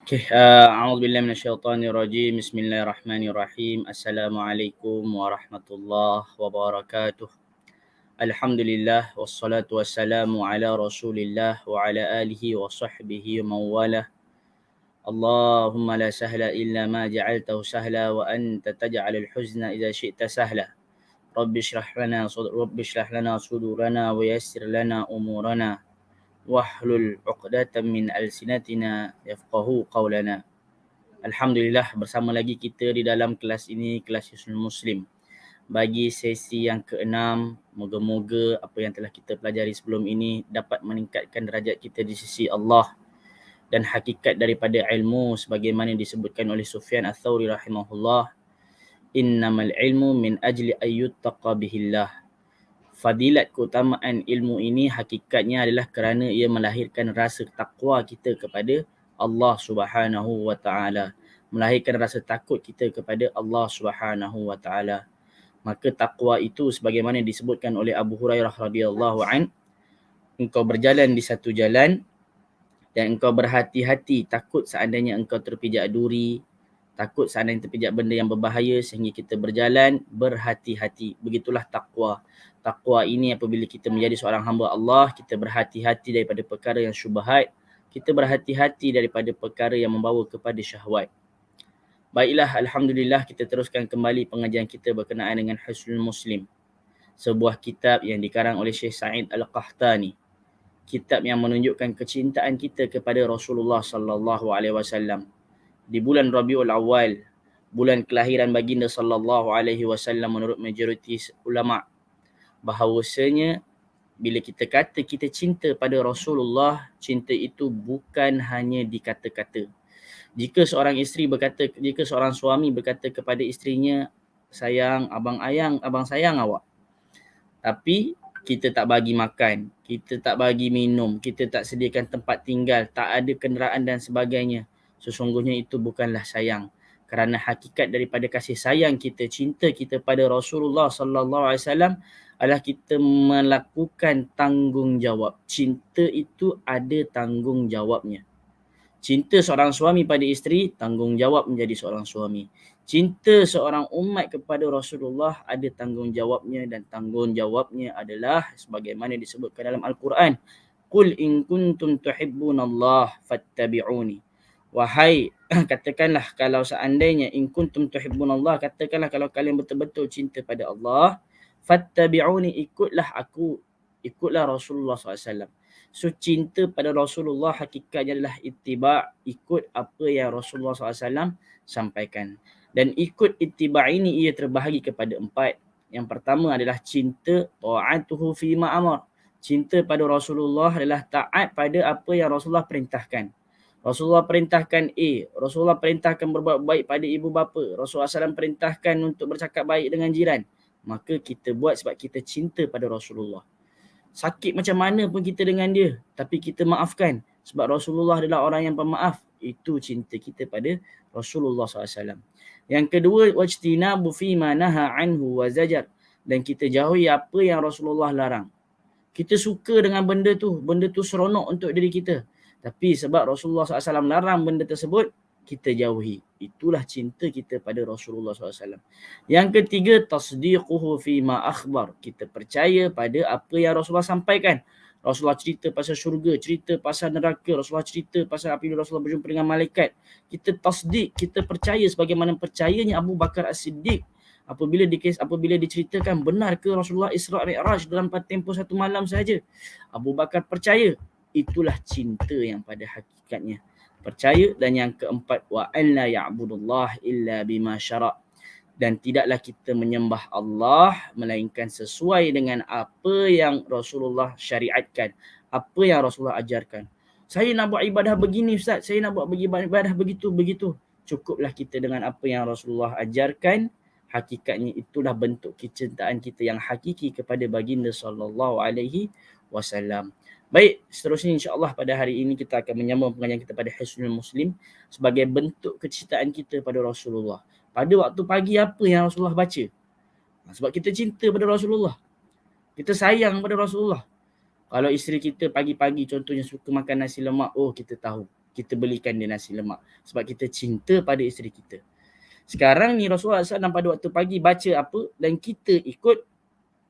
A'udzu billahi minasyaitonir rajim. Bismillahirrahmanirrahim. Assalamualaikum warahmatullahi wabarakatuh. Alhamdulillah wassalatu wassalamu ala Rasulillah wa ala alihi wa sahbihi wa mawalah. Allahumma la sahla illa ma ja'altahu sahla wa anta taj'alul huzna idza syi'ta sahla. Rabbi shrah lana sudurana wa yassir lana umurana wahlul 'uqdatam min alsinatina yafqahu qawlana. Alhamdulillah, bersama lagi kita di dalam kelas ini, kelas Hisnul Muslim. Bagi sesi yang ke-6, moga-moga apa yang telah kita pelajari sebelum ini dapat meningkatkan derajat kita di sisi Allah. Dan hakikat daripada ilmu sebagaimana disebutkan oleh Sufyan Ats-Tsauri rahimahullah, innamal ilmu min ajli ayyuttaqa bihillah. Fadilat keutamaan ilmu ini hakikatnya adalah kerana ia melahirkan rasa takwa kita kepada Allah Subhanahu wa taala, melahirkan rasa takut kita kepada Allah Subhanahu wa taala. Maka takwa itu sebagaimana disebutkan oleh Abu Hurairah radhiyallahu an, engkau berjalan di satu jalan dan engkau berhati-hati, takut seandainya engkau terpijak duri, takut seandainya terpijak benda yang berbahaya, sehingga kita berjalan berhati-hati. Begitulah takwa. Takwa ini apabila kita menjadi seorang hamba Allah, kita berhati-hati daripada perkara yang syubhat, kita berhati-hati daripada perkara yang membawa kepada syahwat. Baiklah, alhamdulillah, kita teruskan kembali pengajian kita berkenaan dengan Hisnul Muslim, sebuah kitab yang dikarang oleh Syekh Sa'id Al-Qahtani. Kitab yang menunjukkan kecintaan kita kepada Rasulullah sallallahu alaihi wasallam. Di bulan Rabiul Awal, bulan kelahiran baginda sallallahu alaihi wasallam, menurut majoriti ulama, bahawasanya bila kita kata kita cinta pada Rasulullah, cinta itu bukan hanya di kata-kata. Jika seorang suami berkata kepada isterinya, sayang, abang sayang awak, tapi kita tak bagi makan, kita tak bagi minum, kita tak sediakan tempat tinggal, tak ada kenderaan dan sebagainya, sesungguhnya itu bukanlah sayang. Kerana hakikat daripada kasih sayang kita, cinta kita pada Rasulullah sallallahu alaihi wasallam adalah kita melakukan tanggungjawab. Cinta itu ada tanggungjawabnya. Cinta seorang suami pada isteri, tanggungjawab menjadi seorang suami. Cinta seorang umat kepada Rasulullah ada tanggungjawabnya, dan tanggungjawabnya adalah sebagaimana disebutkan dalam Al-Quran. Qul in kuntum tuhibbunallah fattabi'uni. Wahai, katakanlah kalau seandainya in kuntum tuhibbunallah, katakanlah kalau kalian betul-betul cinta pada Allah, fattabi'uni, ikutlah aku, ikutlah Rasulullah SAW. So cinta pada Rasulullah hakikatnya adalah ittiba', ikut apa yang Rasulullah SAW sampaikan. Dan ikut ittiba' ini ia terbahagi kepada 4. Yang pertama adalah cinta ta'atuhu fima amar. Cinta pada Rasulullah adalah taat pada apa yang Rasulullah perintahkan. Rasulullah perintahkan A, Rasulullah perintahkan berbuat baik pada ibu bapa, Rasulullah SAW perintahkan untuk bercakap baik dengan jiran, maka kita buat sebab kita cinta pada Rasulullah. Sakit macam mana pun kita dengan dia, tapi kita maafkan sebab Rasulullah adalah orang yang pemaaf. Itu cinta kita pada Rasulullah SAW. Yang kedua, wajtinabu fima naha anhu wa zajar. Dan kita jauhi apa yang Rasulullah larang. Kita suka dengan benda tu seronok untuk diri kita, tapi sebab Rasulullah SAW larang benda tersebut, kita jauhi. Itulah cinta kita pada Rasulullah SAW. Yang ketiga, tasdiquhu fima akhbar. Kita percaya pada apa yang Rasulullah sampaikan. Rasulullah cerita pasal syurga, cerita pasal neraka, Rasulullah cerita pasal apabila Rasulullah berjumpa dengan malaikat. Kita tasdik, kita percaya sebagaimana percayanya Abu Bakar As-Siddiq. Apabila diceritakan benar ke Rasulullah Isra' Mi'raj dalam tempoh 1 malam saja, Abu Bakar percaya. Itulah cinta yang pada hakikatnya percaya. Dan yang keempat, wa an la ya'budullah illa bima syara'. Dan tidaklah kita menyembah Allah melainkan sesuai dengan apa yang Rasulullah syariatkan, apa yang Rasulullah ajarkan. Saya nak buat ibadah begini Ustaz, saya nak buat ibadah begitu. Cukuplah kita dengan apa yang Rasulullah ajarkan. Hakikatnya itulah bentuk kecintaan kita yang hakiki kepada baginda sallallahu alaihi wasallam. Baik, seterusnya insya-Allah pada hari ini kita akan menyambung pengajian kita pada Hisnul Muslim sebagai bentuk kecintaan kita pada Rasulullah. Pada waktu pagi apa yang Rasulullah baca? Sebab kita cinta pada Rasulullah. Kita sayang pada Rasulullah. Kalau isteri kita pagi-pagi contohnya suka makan nasi lemak, oh kita tahu. kita belikan dia nasi lemak. Sebab kita cinta pada isteri kita. Sekarang ni Rasulullah SAW pada waktu pagi baca apa dan kita ikut,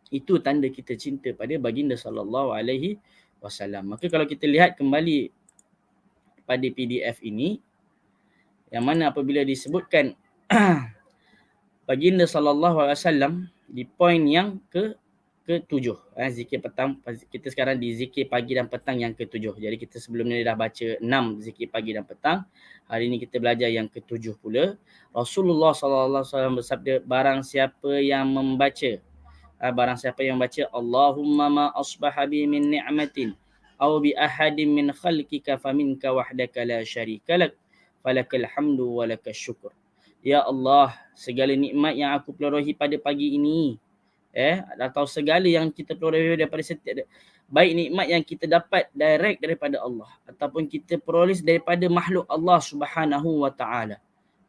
itu tanda kita cinta pada baginda sallallahu alaihi wasallam. Maka kalau kita lihat kembali pada PDF ini, yang mana apabila disebutkan baginda sallallahu alaihi wasallam di poin yang ke-7, zikir petang, kita sekarang di zikir pagi dan petang yang ke-7. Jadi kita sebelum ni dah baca 6 zikir pagi dan petang. Hari ni kita belajar yang ke-7 pula. Rasulullah sallallahu alaihi wasallam bersabda, barang siapa yang membaca Allahumma ma asbaha bi min ni'matin aw bi ahadin min khalqika faminka wahdaka la syarika lak falakal hamdu wa lakas syukur. Ya Allah, segala nikmat yang aku perolehi pada pagi ini, atau segala yang kita peroleh daripada setiap, baik nikmat yang kita dapat direct daripada Allah ataupun kita peroleh daripada makhluk Allah Subhanahu wa taala,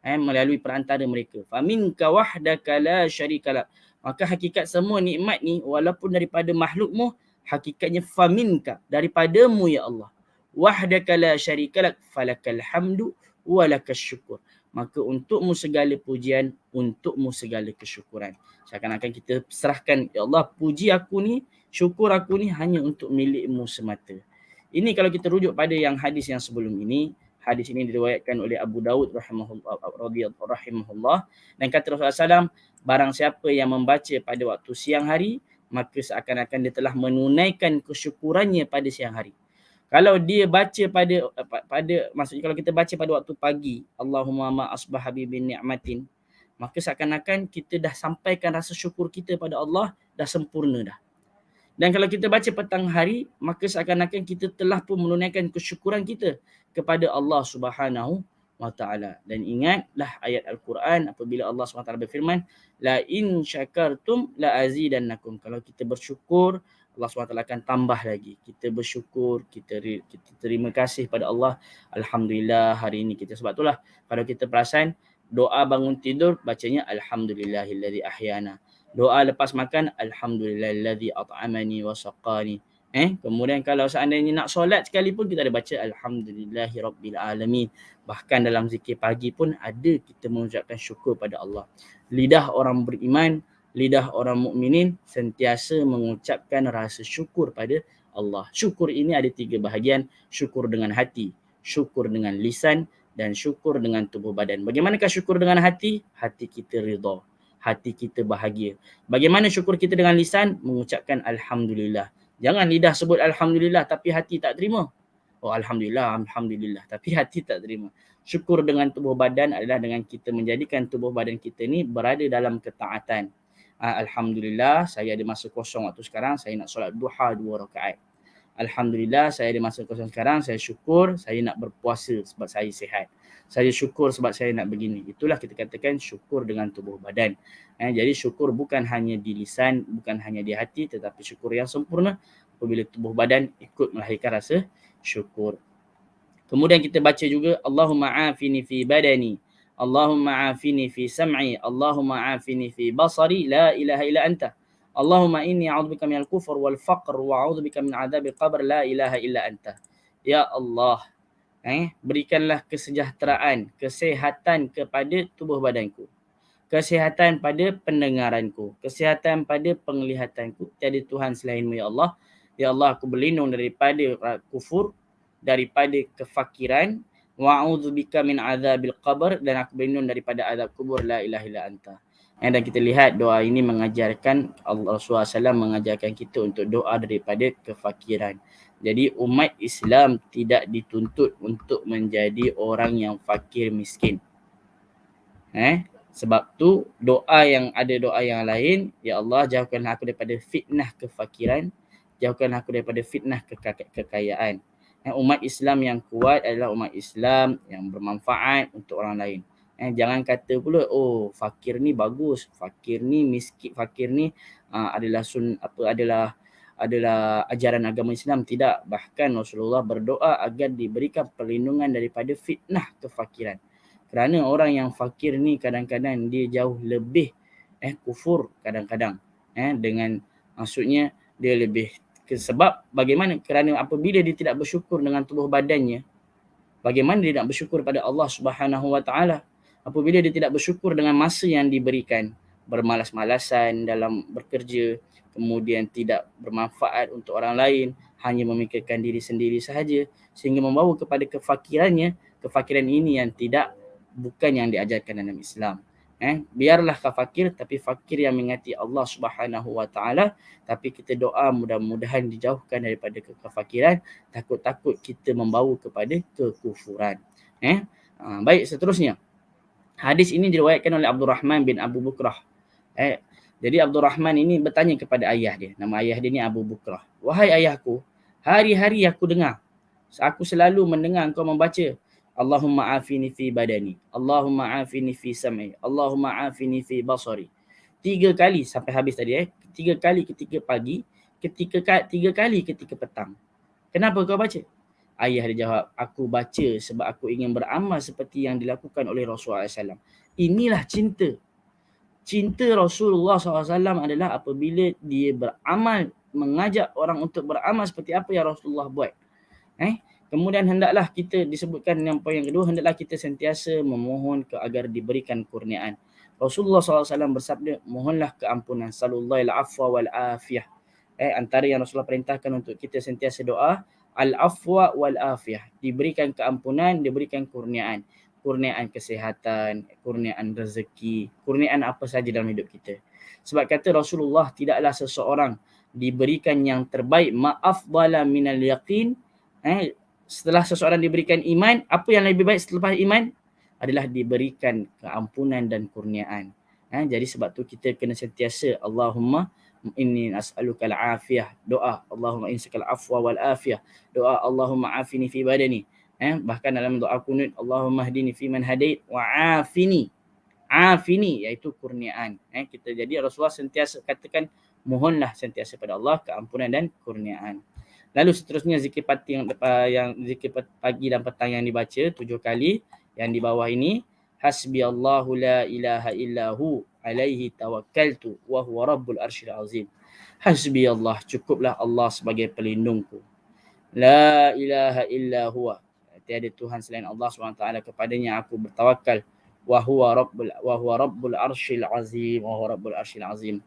melalui perantara mereka. Faminka wahdaka la syarika lak. Maka hakikat semua nikmat ni walaupun daripada makhlukmu, hakikatnya faminka, daripadamu ya Allah. Wahdaka la syarika lak falakal hamdu wa lakas syukur. Maka untukmu segala pujian, untukmu segala kesyukuran. Seakan-akan kita serahkan, ya Allah, puji aku ni, syukur aku ni hanya untuk milikmu semata. Ini kalau kita rujuk pada yang hadis yang sebelum ini. Hadis ini diriwayatkan oleh Abu Daud rahimahullah, dan kata Rasulullah SAW, barang siapa yang membaca pada waktu siang hari, maka seakan-akan dia telah menunaikan kesyukurannya pada siang hari. Kalau dia baca maksudnya kalau kita baca pada waktu pagi, Allahumma ma asbaha bi ni'matin, maka seakan-akan kita dah sampaikan rasa syukur kita pada Allah, dah sempurna dah. Dan kalau kita baca petang hari, maka seakan-akan kita telah pun menunaikan kesyukuran kita kepada Allah Subhanahu wa taala. Dan ingatlah ayat Al-Quran apabila Allah SWT berfirman, la in syakartum la azidannakum. Kalau kita bersyukur, Allah SWT akan tambah lagi. Kita bersyukur, kita terima kasih pada Allah. Alhamdulillah hari ini kita. Sebab itulah kalau kita perasan, doa bangun tidur bacanya alhamdulillahilladzi ahyana. Doa lepas makan, alhamdulillahilladzi at'amani wa saqani. Kemudian kalau seandainya nak solat sekalipun, kita ada baca alhamdulillahirabbil alamin. Bahkan dalam zikir pagi pun ada kita mengucapkan syukur pada Allah. Lidah orang beriman, lidah orang mukminin sentiasa mengucapkan rasa syukur pada Allah. Syukur ini ada 3 bahagian. Syukur dengan hati, syukur dengan lisan, dan syukur dengan tubuh badan. Bagaimanakah syukur dengan hati? Hati kita ridha, hati kita bahagia. Bagaimana syukur kita dengan lisan? Mengucapkan alhamdulillah. Jangan lidah sebut alhamdulillah tapi hati tak terima. Oh alhamdulillah, alhamdulillah, tapi hati tak terima. Syukur dengan tubuh badan adalah dengan kita menjadikan tubuh badan kita ni berada dalam ketaatan. Alhamdulillah, saya ada masa kosong waktu sekarang, saya nak solat duha 2 rakaat. Alhamdulillah, saya ada masa kosong sekarang, saya syukur saya nak berpuasa sebab saya sihat. Saya syukur sebab saya nak begini. Itulah kita katakan syukur dengan tubuh badan. Jadi syukur bukan hanya di lisan, bukan hanya di hati, tetapi syukur yang sempurna apabila tubuh badan ikut melahirkan rasa syukur. Kemudian kita baca juga Allahumma afini fi badani, Allahumma afini fi sam'i, Allahumma afini fi basari, la ilaha illa anta. Allahumma inni a'udzubika minal kufur wal faqr wa a'udzubika min adzabil qabr, la ilaha illa anta. Ya Allah, berikanlah kesejahteraan, kesehatan kepada tubuh badanku, kesehatan pada pendengaranku, kesehatan pada penglihatanku. Tiada Tuhan selainmu ya Allah. Ya Allah, aku berlindung daripada kufur, daripada kefakiran, wa a'udzubika min adzabil qabr, dan aku berlindung daripada azab kubur, la ilaha illa anta. Dan kita lihat doa ini mengajarkan, Rasulullah SAW mengajarkan kita untuk doa daripada kefakiran. Jadi umat Islam tidak dituntut untuk menjadi orang yang fakir miskin. Sebab tu doa yang lain, ya Allah jauhkanlah aku daripada fitnah kefakiran, jauhkanlah aku daripada fitnah kekayaan. Umat Islam yang kuat adalah umat Islam yang bermanfaat untuk orang lain. Jangan kata pula, oh fakir ni bagus, fakir ni miskin, fakir ni adalah ajaran agama Islam. Tidak. Bahkan Rasulullah berdoa agar diberikan perlindungan daripada fitnah kefakiran. Kerana orang yang fakir ni kadang-kadang dia jauh lebih kufur kadang-kadang. Dengan maksudnya dia lebih sebab bagaimana? Kerana apabila dia tidak bersyukur dengan tubuh badannya, Bagaimana dia nak bersyukur pada Allah Subhanahu Wa Taala apabila dia tidak bersyukur dengan masa yang diberikan, bermalas-malasan dalam bekerja, kemudian tidak bermanfaat untuk orang lain, hanya memikirkan diri sendiri sahaja sehingga membawa kepada kefakirannya. Kefakiran ini yang bukan yang diajarkan dalam Islam. Biarlah kau fakir, tapi fakir yang mengingati Allah Subhanahu Wa Taala. Tapi kita doa mudah-mudahan dijauhkan daripada kefakiran, takut-takut kita membawa kepada kekufuran. Baik, seterusnya. Hadis ini diriwayatkan oleh Abdul Rahman bin Abu Bukrah. Jadi Abdul Rahman ini bertanya kepada ayah dia. Nama ayah dia ni Abu Bukrah. Wahai ayahku, hari-hari aku dengar. Aku selalu mendengar engkau membaca Allahumma afini fi badani, Allahumma afini fi sam'i, Allahumma afini fi basari. 3 kali sampai habis tadi 3 kali ketika pagi, 3 kali ketika petang. Kenapa kau baca? Ayah dia jawab, aku baca sebab aku ingin beramal seperti yang dilakukan oleh Rasulullah SAW. Inilah cinta. Cinta Rasulullah SAW adalah apabila dia beramal, mengajak orang untuk beramal seperti apa yang Rasulullah buat. Kemudian hendaklah kita, disebutkan yang poin yang kedua, hendaklah kita sentiasa memohon agar diberikan kurniaan. Rasulullah SAW bersabda, mohonlah keampunan, sallallahu al-afwa wal-afiyah. Antara yang Rasulullah perintahkan untuk kita sentiasa doa, al-afwa wal-afiyah. Diberikan keampunan, diberikan kurniaan. Kurniaan kesihatan, kurniaan rezeki, kurniaan apa saja dalam hidup kita. Sebab kata Rasulullah, tidaklah seseorang diberikan yang terbaik, ma'afdala minal yaqin. Setelah seseorang diberikan iman, apa yang lebih baik selepas iman? Adalah diberikan keampunan dan kurniaan. Jadi sebab tu kita kena sentiasa Allahumma inni as'aluka al-afiyah. Doa Allahumma insakal afwa wal afiyah. Doa Allahumma afini fi badani. Bahkan dalam doa kunut Allahumma hdini fi man hadait wa afini. Afini iaitu kurniaan. Kita jadi Rasulullah sentiasa katakan mohonlah sentiasa pada Allah keampunan dan kurniaan. Lalu seterusnya zikir pagi dan petang yang dibaca 7 kali. Yang di bawah ini, hasbiyallahu la ilaha illahu alaihi tawakkaltu wa huwa rabbul arsyil azim. Hasbiyallah, cukuplah Allah sebagai pelindungku. La ilaha illa huwa, tiada Tuhan selain Allah SWT, kepadanya aku bertawakal. Wa huwa rabbul arsyil azim, wa huwa rabbul arsyil azim.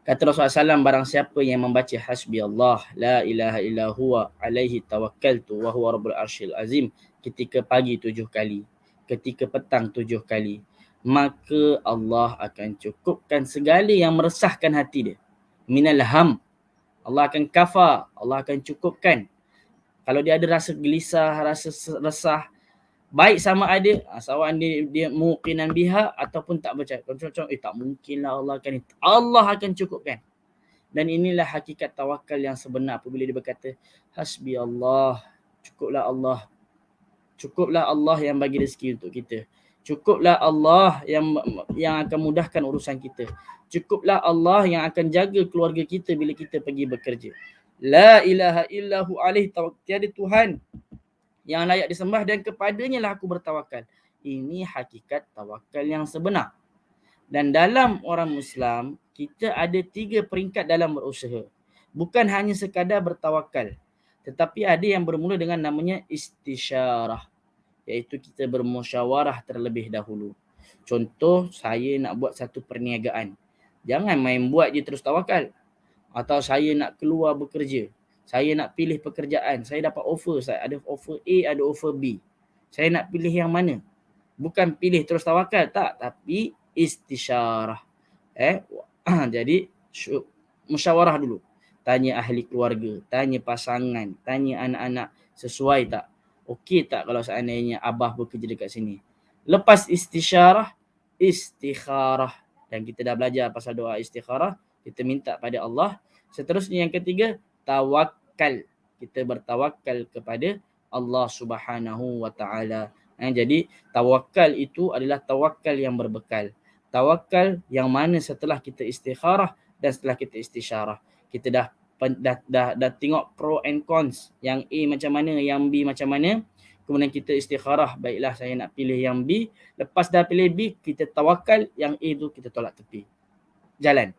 Kata Rasulullah SAW, barang siapa yang membaca hasbi Allah, la ilaha illa huwa, alaihi tawakkaltu, wa huwa rabbul arsyil azim, ketika pagi 7 kali, ketika petang 7 kali, maka Allah akan cukupkan segala yang meresahkan hati dia. Minal ham, Allah akan kafa, Allah akan cukupkan. Kalau dia ada rasa gelisah, rasa resah, baik sama ada sawan dia muqinan biha ataupun tak percaya. Contoh tak mungkinlah Allah akan cukupkan. Dan inilah hakikat tawakal yang sebenar apabila dia berkata hasbi Allah, cukuplah Allah. Cukuplah Allah yang bagi rezeki untuk kita. Cukuplah Allah yang akan mudahkan urusan kita. Cukuplah Allah yang akan jaga keluarga kita bila kita pergi bekerja. La ilaha illahu alaihi tawakkaltu, tiada Tuhan yang layak disembah dan kepadanya lah aku bertawakal. Ini hakikat tawakal yang sebenar. Dan dalam orang Islam, kita ada 3 peringkat dalam berusaha. Bukan hanya sekadar bertawakal, tetapi ada yang bermula dengan namanya istisyarah, iaitu kita bermusyawarah terlebih dahulu. Contoh, saya nak buat satu perniagaan. Jangan main buat je terus tawakal. Atau saya nak keluar bekerja, saya nak pilih pekerjaan, saya dapat offer, saya ada offer A, ada offer B. Saya nak pilih yang mana? Bukan pilih terus tawakal, tak, tapi istisyarah. Jadi musyawarah dulu. Tanya ahli keluarga, tanya pasangan, tanya anak-anak, sesuai tak? Okey tak kalau seandainya abah bekerja dekat sini? Lepas istisyarah, istikharah. Dan kita dah belajar pasal doa istikharah, kita minta pada Allah. Seterusnya yang ketiga, tawakal. Kita bertawakal kepada Allah Subhanahu wa taala. Jadi tawakal itu adalah tawakal yang berbekal. Tawakal yang mana setelah kita istikharah dan setelah kita istisyarah. Kita dah tengok pro and cons. Yang A macam mana, yang B macam mana. Kemudian kita istikharah, baiklah saya nak pilih yang B. Lepas dah pilih B, kita tawakal, yang A tu kita tolak tepi. Jalan.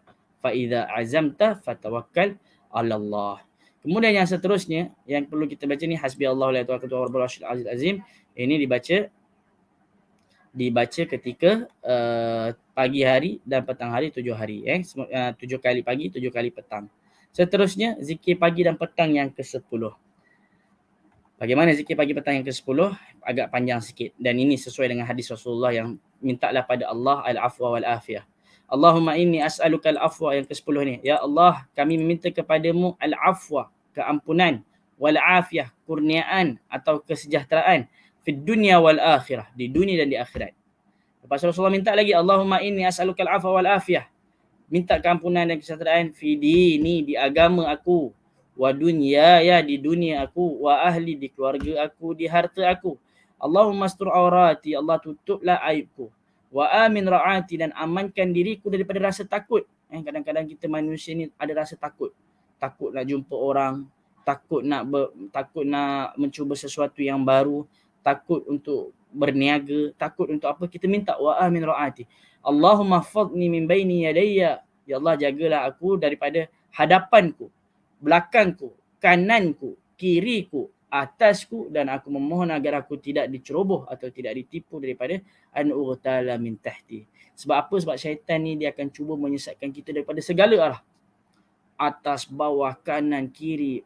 Fa idza azamta fatawakkal 'ala Allah. Kemudian yang seterusnya yang perlu kita baca ni hasbiyallahu la ilaha illa huwa al azim. Ini dibaca ketika pagi hari dan petang hari 7 hari 7 kali pagi 7 kali petang. Seterusnya zikir pagi dan petang yang ke-10. Bagaimana zikir pagi petang yang ke-10? Agak panjang sikit dan ini sesuai dengan hadis Rasulullah yang mintalah pada Allah al-afwa wal afiyah. Allahumma inni as'aluka al-afwa yang ke-10 ni. Ya Allah, kami meminta kepadamu al-afwa, keampunan, wal afiyah, kurniaan atau kesejahteraan fid dunya wal akhirah, di dunia dan di akhirat. Lepas Rasulullah minta lagi, Allahumma inni as'aluka al-afwa wal afiyah, minta keampunan dan kesejahteraan fi dini, di agama aku, wa dunya, ya di dunia aku, wa ahli, di keluarga aku, di harta aku. Allahumma astur aurati, Allah tutuplah aibku, wa amin ra'ati, dan amankan diriku daripada rasa takut. Kadang-kadang kita manusia ni ada rasa takut. Takut nak jumpa orang, takut nak mencuba sesuatu yang baru, takut untuk berniaga, takut untuk apa, kita minta wa amin ra'ati. Allahumma hafadhni min baini yadayya, ya Allah jagalah aku daripada hadapanku, belakangku, kananku, kiriku, atasku, dan aku memohon agar aku tidak diceroboh atau tidak ditipu daripada an urtala min tahti. Sebab apa? Sebab syaitan ni dia akan cuba menyesatkan kita daripada segala arah. Atas, bawah, kanan, kiri,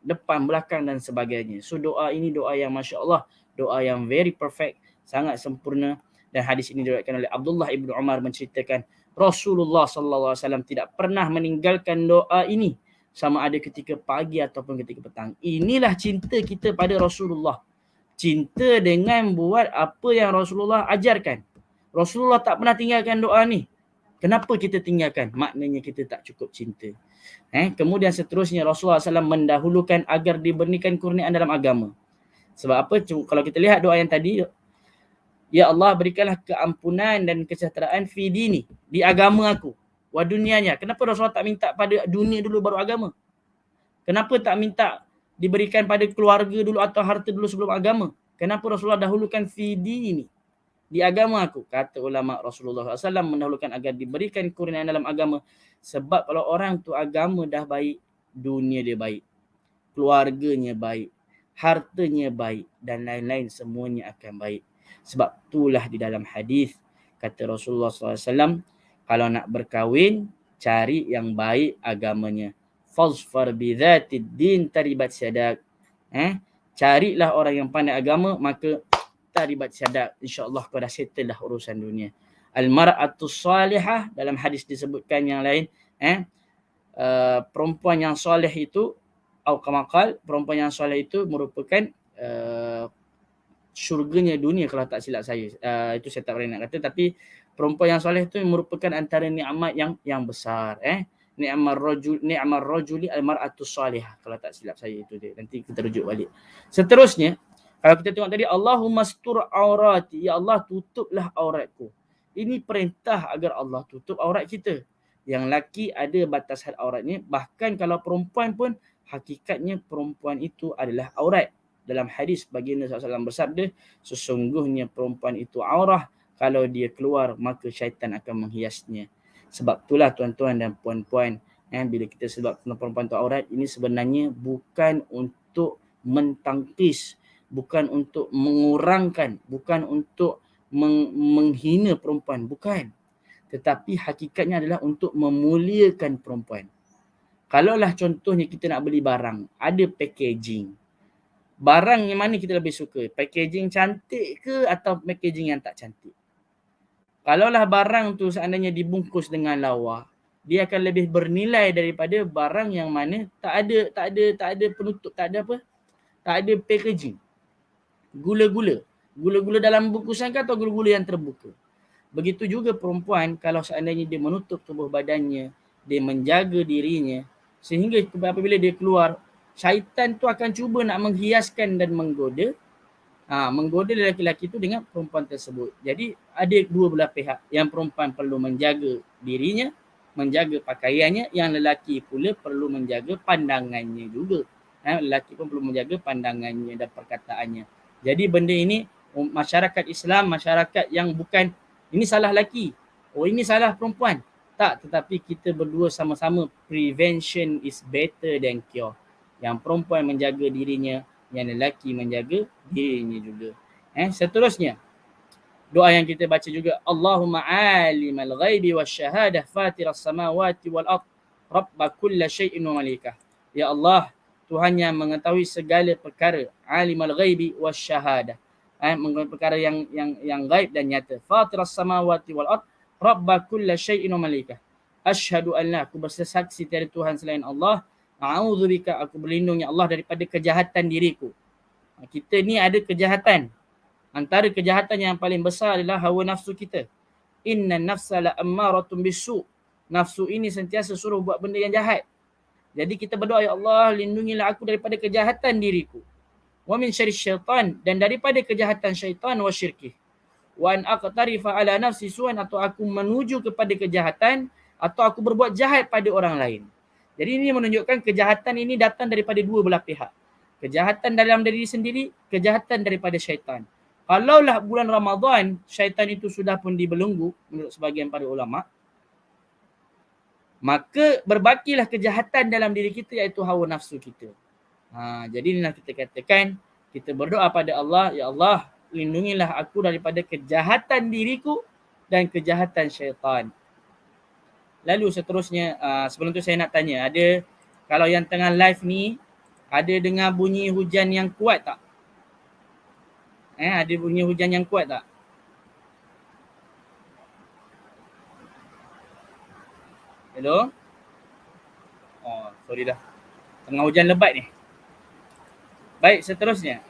depan, belakang dan sebagainya. So doa ini doa yang masya-Allah, doa yang very perfect, sangat sempurna. Dan hadis ini diriwayatkan oleh Abdullah ibnu Umar menceritakan Rasulullah sallallahu alaihi wasallam tidak pernah meninggalkan doa ini sama ada ketika pagi ataupun ketika petang. Inilah cinta kita pada Rasulullah. Cinta dengan buat apa yang Rasulullah ajarkan. Rasulullah tak pernah tinggalkan doa ni. Kenapa kita tinggalkan? Maknanya kita tak cukup cinta. Kemudian seterusnya Rasulullah SAW mendahulukan agar diberikan kurniaan dalam agama. Sebab apa? Kalau kita lihat doa yang tadi, ya Allah berikanlah keampunan dan kesejahteraan fi dini, di agama aku, wa dunianya. Kenapa Rasulullah tak minta pada dunia dulu baru agama? Kenapa tak minta diberikan pada keluarga dulu atau harta dulu sebelum agama? Kenapa Rasulullah dahulukan fi dini, di agama aku? Kata ulama, Rasulullah SAW mendahulukan agar diberikan kurniaan dalam agama. Sebab kalau orang tu agama dah baik, dunia dia baik, keluarganya baik, hartanya baik, dan lain-lain semuanya akan baik. Sebab itulah di dalam hadis kata Rasulullah SAW, kalau nak berkahwin, cari yang baik agamanya. Fazfar bidzatid din taribat syadak. Carilah orang yang pandai agama, maka taribat syadak, insya-Allah kau dah settle dah urusan dunia. Al-mar'atus salihah, dalam hadis disebutkan yang lain, perempuan yang soleh itu, atau kamakal, perempuan yang soleh itu merupakan syurganya dunia kalau tak silap saya. Itu saya tak berani nak kata, tapi perempuan yang soleh itu merupakan antara nikmat yang besar. Ni'mar rajuli al-mar'atus salihah, kalau tak silap saya itu dia. Nanti kita rujuk balik. Seterusnya, kalau kita tengok tadi, Allahumma astur aurati, ya Allah tutuplah auratku. Ini perintah agar Allah tutup aurat kita. Yang laki ada batas had auratnya, bahkan kalau perempuan pun hakikatnya perempuan itu adalah aurat. Dalam hadis baginda SAW bersabda, sesungguhnya perempuan itu aurah, kalau dia keluar maka syaitan akan menghiasnya. Sebab itulah tuan-tuan dan puan-puan, bila kita sebab perempuan itu aurat, ini sebenarnya bukan untuk mentangkis, bukan untuk mengurangkan, bukan untuk menghina perempuan, bukan. Tetapi hakikatnya adalah untuk memuliakan perempuan. Kalaulah contohnya kita nak beli barang, ada packaging. Barang yang mana kita lebih suka? Packaging cantik ke atau packaging yang tak cantik? Kalaulah barang tu seandainya dibungkus dengan lawa, dia akan lebih bernilai daripada barang yang mana tak ada penutup, tak ada packaging. Gula-gula dalam bungkusan ke atau gula-gula yang terbuka? Begitu juga perempuan, kalau seandainya dia menutup tubuh badannya, dia menjaga dirinya, sehingga apabila dia keluar, syaitan tu akan cuba nak menghiaskan dan menggoda lelaki-lelaki itu dengan perempuan tersebut. Jadi ada dua belah pihak. Yang perempuan perlu menjaga dirinya, menjaga pakaiannya, yang lelaki pula perlu menjaga pandangannya juga. Lelaki pun perlu menjaga pandangannya dan perkataannya. Jadi benda ini masyarakat Islam, masyarakat yang bukan ini salah lelaki, ini salah perempuan. Tak, tetapi kita berdua sama-sama prevention is better than cure. Yang perempuan menjaga dirinya, yang lelaki menjaga dirinya juga. Seterusnya, doa yang kita baca juga, Allahumma alimal ghaibi wasyahadah fatiras samawati wal ard rabba kulla syai'in wa malikah. Ya Allah, Tuhan yang mengetahui segala perkara, alimal ghaibi wasyahadah. Mengetahui perkara yang gaib dan nyata. Fatiras samawati wal ard rabba kulla syai'in wa malikah. Asyhadu an la, aku bersaksi tiada Tuhan selain Allah. A'udzubika, aku berlindung ya Allah daripada kejahatan diriku. Kita ni ada kejahatan. Antara kejahatan yang paling besar adalah hawa nafsu kita. Inna nafsa la ammaratun bisu. Nafsu ini sentiasa suruh buat benda yang jahat. Jadi kita berdoa, ya Allah, lindungilah aku daripada kejahatan diriku. Wa min syarri syaitan, dan daripada kejahatan syaitan wa syirkih. Wa an aqtarifa ala nafsi su'an, atau aku menuju kepada kejahatan, atau aku berbuat jahat pada orang lain. Jadi ini menunjukkan kejahatan ini datang daripada dua belah pihak. Kejahatan dalam diri sendiri, kejahatan daripada syaitan. Kalaulah bulan Ramadan, syaitan itu sudah pun dibelenggu menurut sebagian para ulama, maka berbakilah kejahatan dalam diri kita, iaitu hawa nafsu kita. Jadi inilah kita katakan, kita berdoa pada Allah, ya Allah, lindungilah aku daripada kejahatan diriku dan kejahatan syaitan. Lalu seterusnya, sebelum tu saya nak tanya, ada, kalau yang tengah live ni, ada dengar bunyi hujan yang kuat tak? Ada bunyi hujan yang kuat tak? Hello? Oh, sorry dah. Tengah hujan lebat ni. Baik, seterusnya.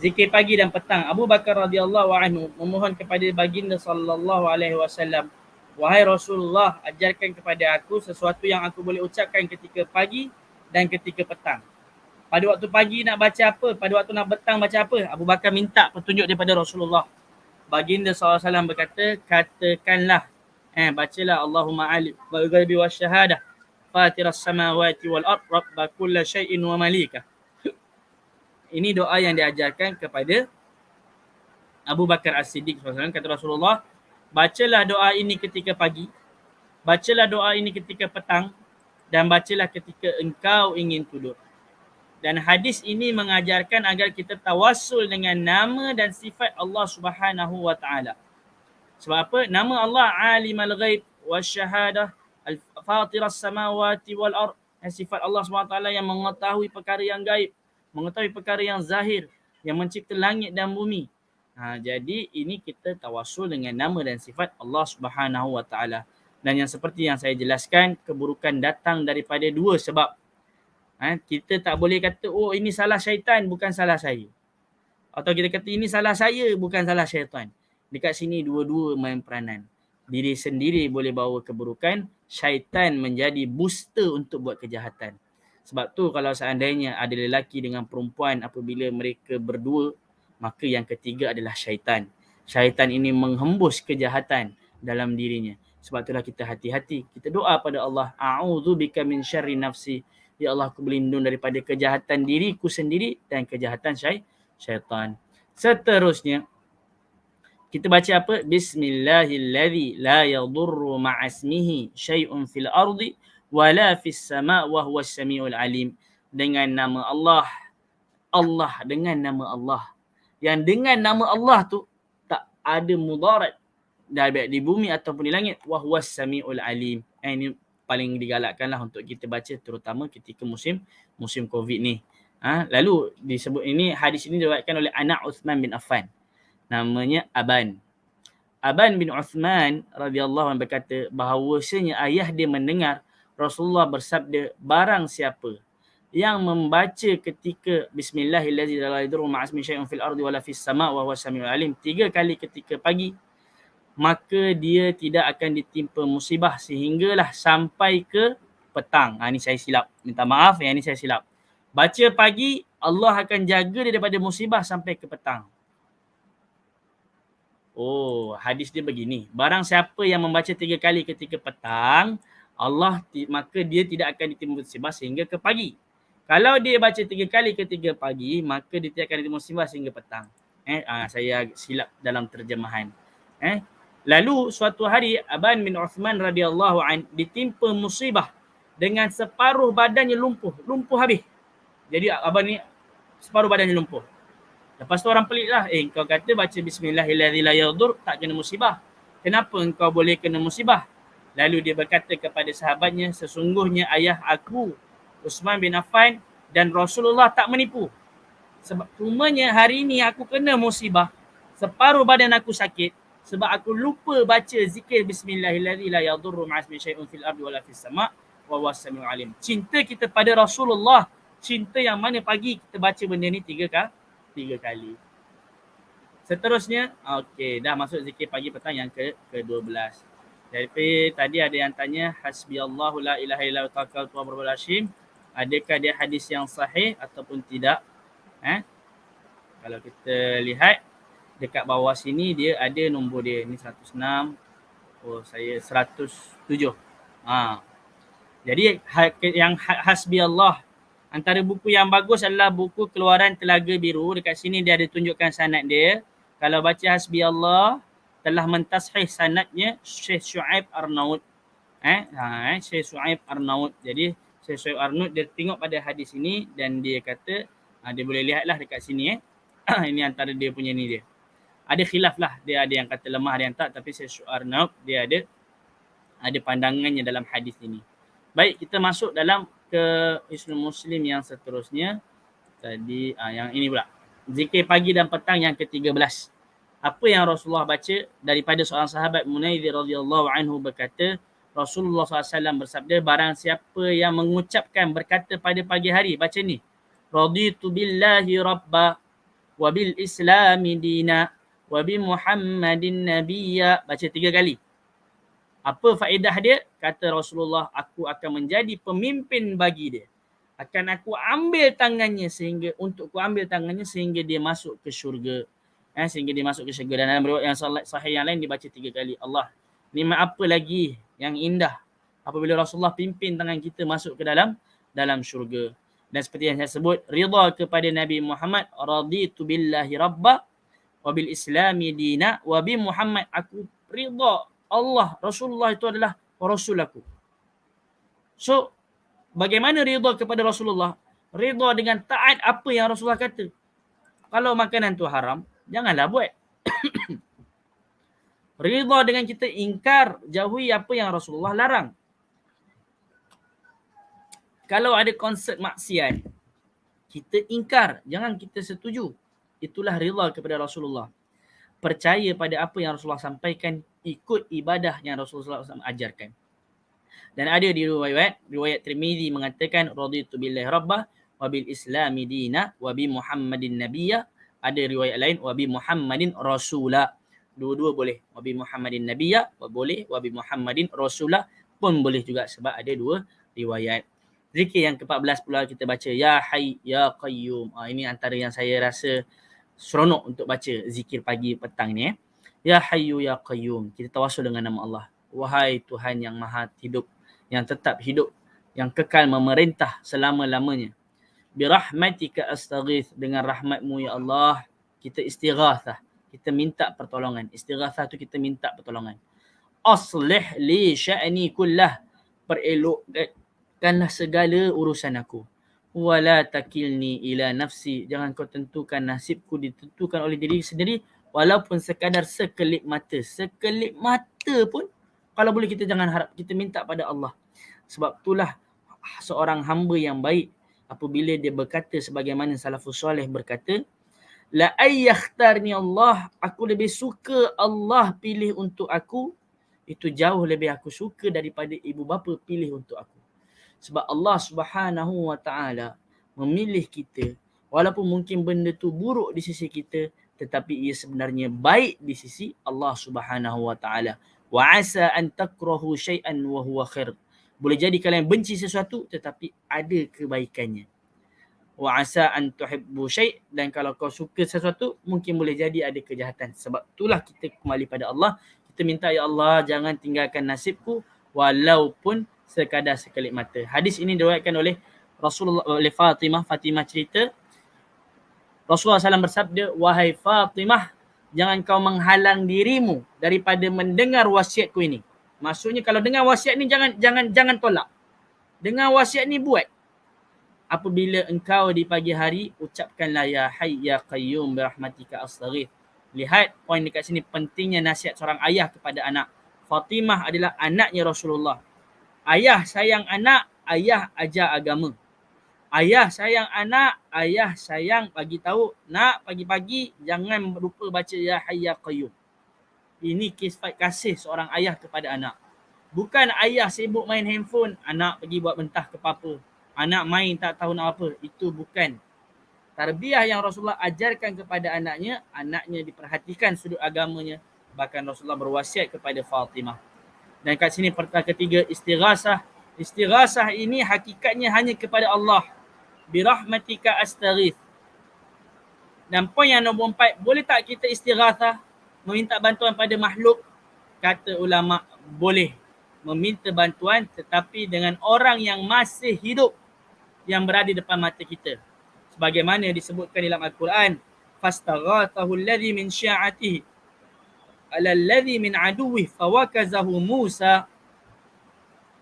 Zikir pagi dan petang. Abu Bakar radhiyallahu anhu memohon kepada baginda sallallahu alaihi wasallam, wahai Rasulullah, ajarkan kepada aku sesuatu yang aku boleh ucapkan ketika pagi dan ketika petang. Pada waktu pagi nak baca apa? Pada waktu nak petang baca apa? Abu Bakar minta petunjuk daripada Rasulullah. Baginda SAW berkata, katakanlah, bacalah Allahumma alim wal ghaibi wasyahadah fatiras samawati wal ard rabba kulla syai'in wa malikah. Ini doa yang diajarkan kepada Abu Bakar As-Siddiq SAW. Kata Rasulullah, bacalah doa ini ketika pagi, bacalah doa ini ketika petang, dan bacalah ketika engkau ingin tidur. Dan hadis ini mengajarkan agar kita tawassul dengan nama dan sifat Allah Subhanahu wa taala. Sebab apa? Nama Allah Alimul Ghaib wasyahadah, Al-Fatiras Samawati wal Ard. Sifat Allah Subhanahu wa taala yang mengetahui perkara yang gaib, mengetahui perkara yang zahir, yang mencipta langit dan bumi. Jadi ini kita tawassul dengan nama dan sifat Allah Subhanahu wa taala. Dan yang seperti yang saya jelaskan, keburukan datang daripada dua sebab. Kita tak boleh kata, oh ini salah syaitan, bukan salah saya. Atau kita kata ini salah saya, bukan salah syaitan. Dekat sini dua-dua main peranan. Diri sendiri boleh bawa keburukan, syaitan menjadi booster untuk buat kejahatan. Sebab tu kalau seandainya ada lelaki dengan perempuan, apabila mereka berdua, maka yang ketiga adalah syaitan. Syaitan ini menghembus kejahatan dalam dirinya. Sebab itulah kita hati-hati. Kita doa pada Allah, a'udzubika min syarri nafsi. Ya Allah, aku berlindung daripada kejahatan diriku sendiri dan kejahatan syaitan. Seterusnya, kita baca apa? Bismillahilladzi la yadurru ma'asmihi syai'un fil ardi wala fis sama' wa huwas samiul alim. Dengan nama Allah. Allah, dengan nama Allah. Yang dengan nama Allah tu tak ada mudarat di bumi ataupun di langit. Wa huwas samiul alim. Ini paling digalakkanlah untuk kita baca, terutama ketika musim Covid ni. Lalu disebut ini, hadis ini diriwayatkan oleh anak Uthman bin Affan. Namanya Aban. Aban bin Uthman radhiyallahu anhu berkata bahawasanya ayah dia mendengar Rasulullah bersabda, barang siapa yang membaca ketika Bismillahirrahmanirrahim la yadurru ma'asmi syai'un fil ardi wala fis sama' wa huwas samiul alim 3 kali ketika pagi, maka dia tidak akan ditimpa musibah sehinggalah sampai ke petang. Ini saya silap. Minta maaf, yang ini saya silap. Baca pagi, Allah akan jaga dia daripada musibah sampai ke petang. Oh, hadis dia begini. Barang siapa yang membaca 3 kali ketika petang, maka dia tidak akan ditimpa musibah sehingga ke pagi. Kalau dia baca 3 kali ketika pagi, maka dia tidak akan ditimpa musibah sehingga petang. Saya silap dalam terjemahan. Lalu suatu hari Aban bin Uthman radhiyallahu an ditimpa musibah dengan separuh badannya lumpuh habis. Jadi Aban ni separuh badannya lumpuh. Lepas tu orang pelik lah, kau kata baca bismillahirrahmanirrahim tak kena musibah. Kenapa engkau boleh kena musibah? Lalu dia berkata kepada sahabatnya, sesungguhnya ayah aku Uthman bin Affan dan Rasulullah tak menipu. Sebab cumanya hari ini aku kena musibah, separuh badan aku sakit sebab aku lupa baca zikir bismillahirrahmanirrahim fil ardi wala fis sama' wa huwas samiul alim. Cinta kita pada Rasulullah, cinta yang mana pagi kita baca benda ni 3 kali. Seterusnya, okey, dah masuk zikir pagi petang yang ke-12. Jadi tadi ada yang tanya hasbiyallahu la ilaha illa huwa tawakkaltu wa rabbul arsyim. Adakah dia hadis yang sahih ataupun tidak? Kalau kita lihat dekat bawah sini dia ada nombor dia. Ni 106. Oh, saya 107. Jadi yang hasbiyallah, antara buku yang bagus adalah buku Keluaran Telaga Biru. Dekat sini dia ada tunjukkan sanad dia. Kalau baca hasbiyallah, telah mentashih sanadnya Syekh Syuaib Arnaud. Syekh Syuaib Arnaud. Jadi Syekh Syuaib Arnaud dia tengok pada hadis ini dan dia kata, dia boleh lihatlah dekat sini. Ini antara dia punya ni dia. Ada khilaf lah. Dia ada yang kata lemah, ada yang tak. Tapi Syekh Syuaib Arnaud dia ada pandangannya dalam hadis ini. Baik, kita masuk dalam ke Hisnul Muslim yang seterusnya. Tadi yang ini pula. Zikir pagi dan petang yang ke-13. Apa yang Rasulullah baca daripada seorang sahabat Munaidzir radhiyallahu anhu berkata, Rasulullah SAW bersabda, barang siapa yang mengucapkan berkata pada pagi hari, baca ni, raditu billahi rabba wa bil islami dina wa bi Muhammadin nabiyya, baca 3 kali. Apa faedah dia? Kata Rasulullah, aku akan menjadi pemimpin bagi dia. Akan aku ambil tangannya sehingga dia masuk ke syurga. Sehingga dia masuk ke syurga. Dan dalam riwayat yang sahih yang lain dibaca 3 kali. Allah, nikmat apa lagi yang indah apabila Rasulullah pimpin tangan kita masuk ke dalam syurga. Dan seperti yang saya sebut, ridha kepada Nabi Muhammad, raditu billahi rabba wa bil islami dina wa bi Muhammad, aku ridha Allah, Rasulullah itu adalah Rasul aku. So, bagaimana ridha kepada Rasulullah? Ridha dengan taat apa yang Rasulullah kata. Kalau makanan tu haram, janganlah buat. Ridha dengan kita ingkar, jauhi apa yang Rasulullah larang. Kalau ada konsert maksiat, kita ingkar, jangan kita setuju. Itulah ridha kepada Rasulullah. Percaya pada apa yang Rasulullah sampaikan, ikut ibadah yang Rasulullah SAW ajarkan. Dan ada di riwayat Tirmizi mengatakan raditu billahi rabbah wa bil islami dina wa bi Muhammadin nabiyya. Ada riwayat lain wa bi Muhammadin rasula. Dua-dua boleh. Wa bi Muhammadin nabiyya boleh, wa bi Muhammadin rasula pun boleh juga sebab ada 2 riwayat. Zikir yang ke-14 pula kita baca ya hayy ya qayyum. Ini antara yang saya rasa seronok untuk baca zikir pagi petang ni. Ya hayyu ya qayyum. Kita tawassul dengan nama Allah. Wahai Tuhan yang maha hidup, yang tetap hidup, yang kekal memerintah selama-lamanya. Birahmatika astaghith, dengan rahmatmu ya Allah kita istighathah, kita minta pertolongan. Istighathah tu kita minta pertolongan. Aslih li sya'ni kullah, perelokkanlah segala urusan aku. Wala takilni ila nafsi, jangan kau tentukan nasibku ditentukan oleh diri sendiri, walaupun sekadar sekelip mata. Sekelip mata pun kalau boleh kita jangan harap, kita minta pada Allah. Sebab itulah seorang hamba yang baik apabila dia berkata sebagaimana salafus soleh berkata, la ayyakhtarni Allah, aku lebih suka Allah pilih untuk aku, itu jauh lebih aku suka daripada ibu bapa pilih untuk aku. Sebab Allah Subhanahu wa taala memilih kita, walaupun mungkin benda tu buruk di sisi kita, tetapi ia sebenarnya baik di sisi Allah Subhanahu wa taala. Wa asa an takrahu syai'an wa huwa khair. Boleh jadi kalian benci sesuatu tetapi ada kebaikannya. Wa asa an tuhibbu syai', dan kalau kau suka sesuatu mungkin boleh jadi ada kejahatan. Sebab itulah kita kembali pada Allah. Kita minta, ya Allah jangan tinggalkan nasibku walaupun sekadar sekelip mata. Hadis ini diriwayatkan oleh Rasulullah, oleh Fatimah. Fatimah cerita Rasulullah SAW bersabda, wahai Fatimah, jangan kau menghalang dirimu daripada mendengar wasiatku ini. Maksudnya kalau dengar wasiat ni jangan tolak. Dengar wasiat ni buat. Apabila engkau di pagi hari, ucapkanlah ya hayy ya qayyum birahmatika astaghith. Lihat poin dekat sini pentingnya nasihat seorang ayah kepada anak. Fatimah adalah anaknya Rasulullah. Ayah sayang anak, ayah ajar agama. Ayah sayang anak, ayah sayang bagi tahu, nak pagi-pagi jangan lupa baca ya hayy ya qayyum. Ini sifat kasih seorang ayah kepada anak. Bukan ayah sibuk main handphone, anak pergi buat mentah ke papa. Anak main tak tahu nak apa. Itu bukan tarbiyah yang Rasulullah ajarkan kepada anaknya. Anaknya diperhatikan sudut agamanya. Bahkan Rasulullah berwasiat kepada Fatimah. Dan kat sini perkara ketiga, istighasah. Istighasah ini hakikatnya hanya kepada Allah. Birahmatika astaghith. Dan poin yang nombor 4, boleh tak kita istighasah, meminta bantuan pada makhluk? Kata ulama, boleh meminta bantuan tetapi dengan orang yang masih hidup, yang berada depan mata kita. Sebagaimana disebutkan dalam Al-Quran, fastaghathahu alladhi min syi'atihi ala alladhi min aduwih fawakazahu Musa.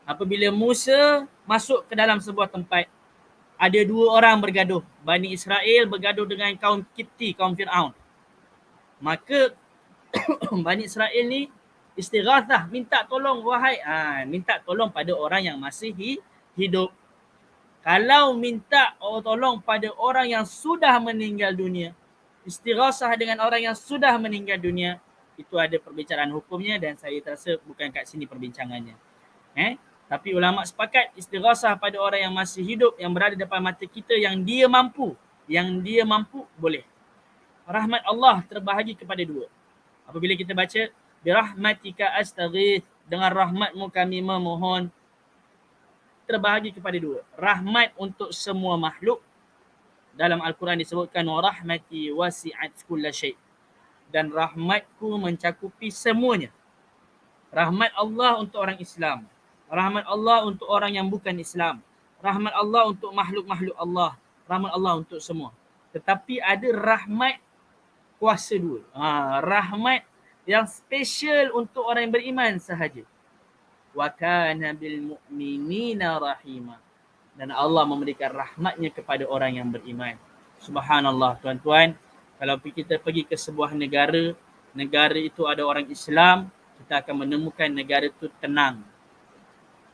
Apabila Musa masuk ke dalam sebuah tempat, ada dua orang bergaduh. Bani Israel bergaduh dengan kaum Kipti, kaum Fir'aun. Maka Bani Israel ni istighathah, minta tolong minta tolong pada orang yang masih hidup. Kalau minta tolong pada orang yang sudah meninggal dunia, istighasah dengan orang yang sudah meninggal dunia, itu ada perbicaraan hukumnya dan saya terasa bukan kat sini perbincangannya. Tapi ulama sepakat istighasah pada orang yang masih hidup, yang berada depan mata kita, yang dia mampu boleh. Rahmat Allah terbahagi kepada dua. Apabila kita baca birahmatika astaghith, dengan rahmatmu kami memohon, terbahagi kepada dua. Rahmat untuk semua makhluk. Dalam Al-Quran disebutkan wa rahmati wasi'at kulla syai'. Dan rahmatku mencakupi semuanya. Rahmat Allah untuk orang Islam. Rahmat Allah untuk orang yang bukan Islam. Rahmat Allah untuk makhluk-makhluk Allah. Rahmat Allah untuk semua. Tetapi ada rahmat kuasa dua. Rahmat yang special untuk orang yang beriman sahaja. Wa kana bil mu'minina rahima. Dan Allah memberikan rahmatnya kepada orang yang beriman. Subhanallah tuan-tuan, kalau kita pergi ke sebuah negara, negara itu ada orang Islam, kita akan menemukan negara itu tenang.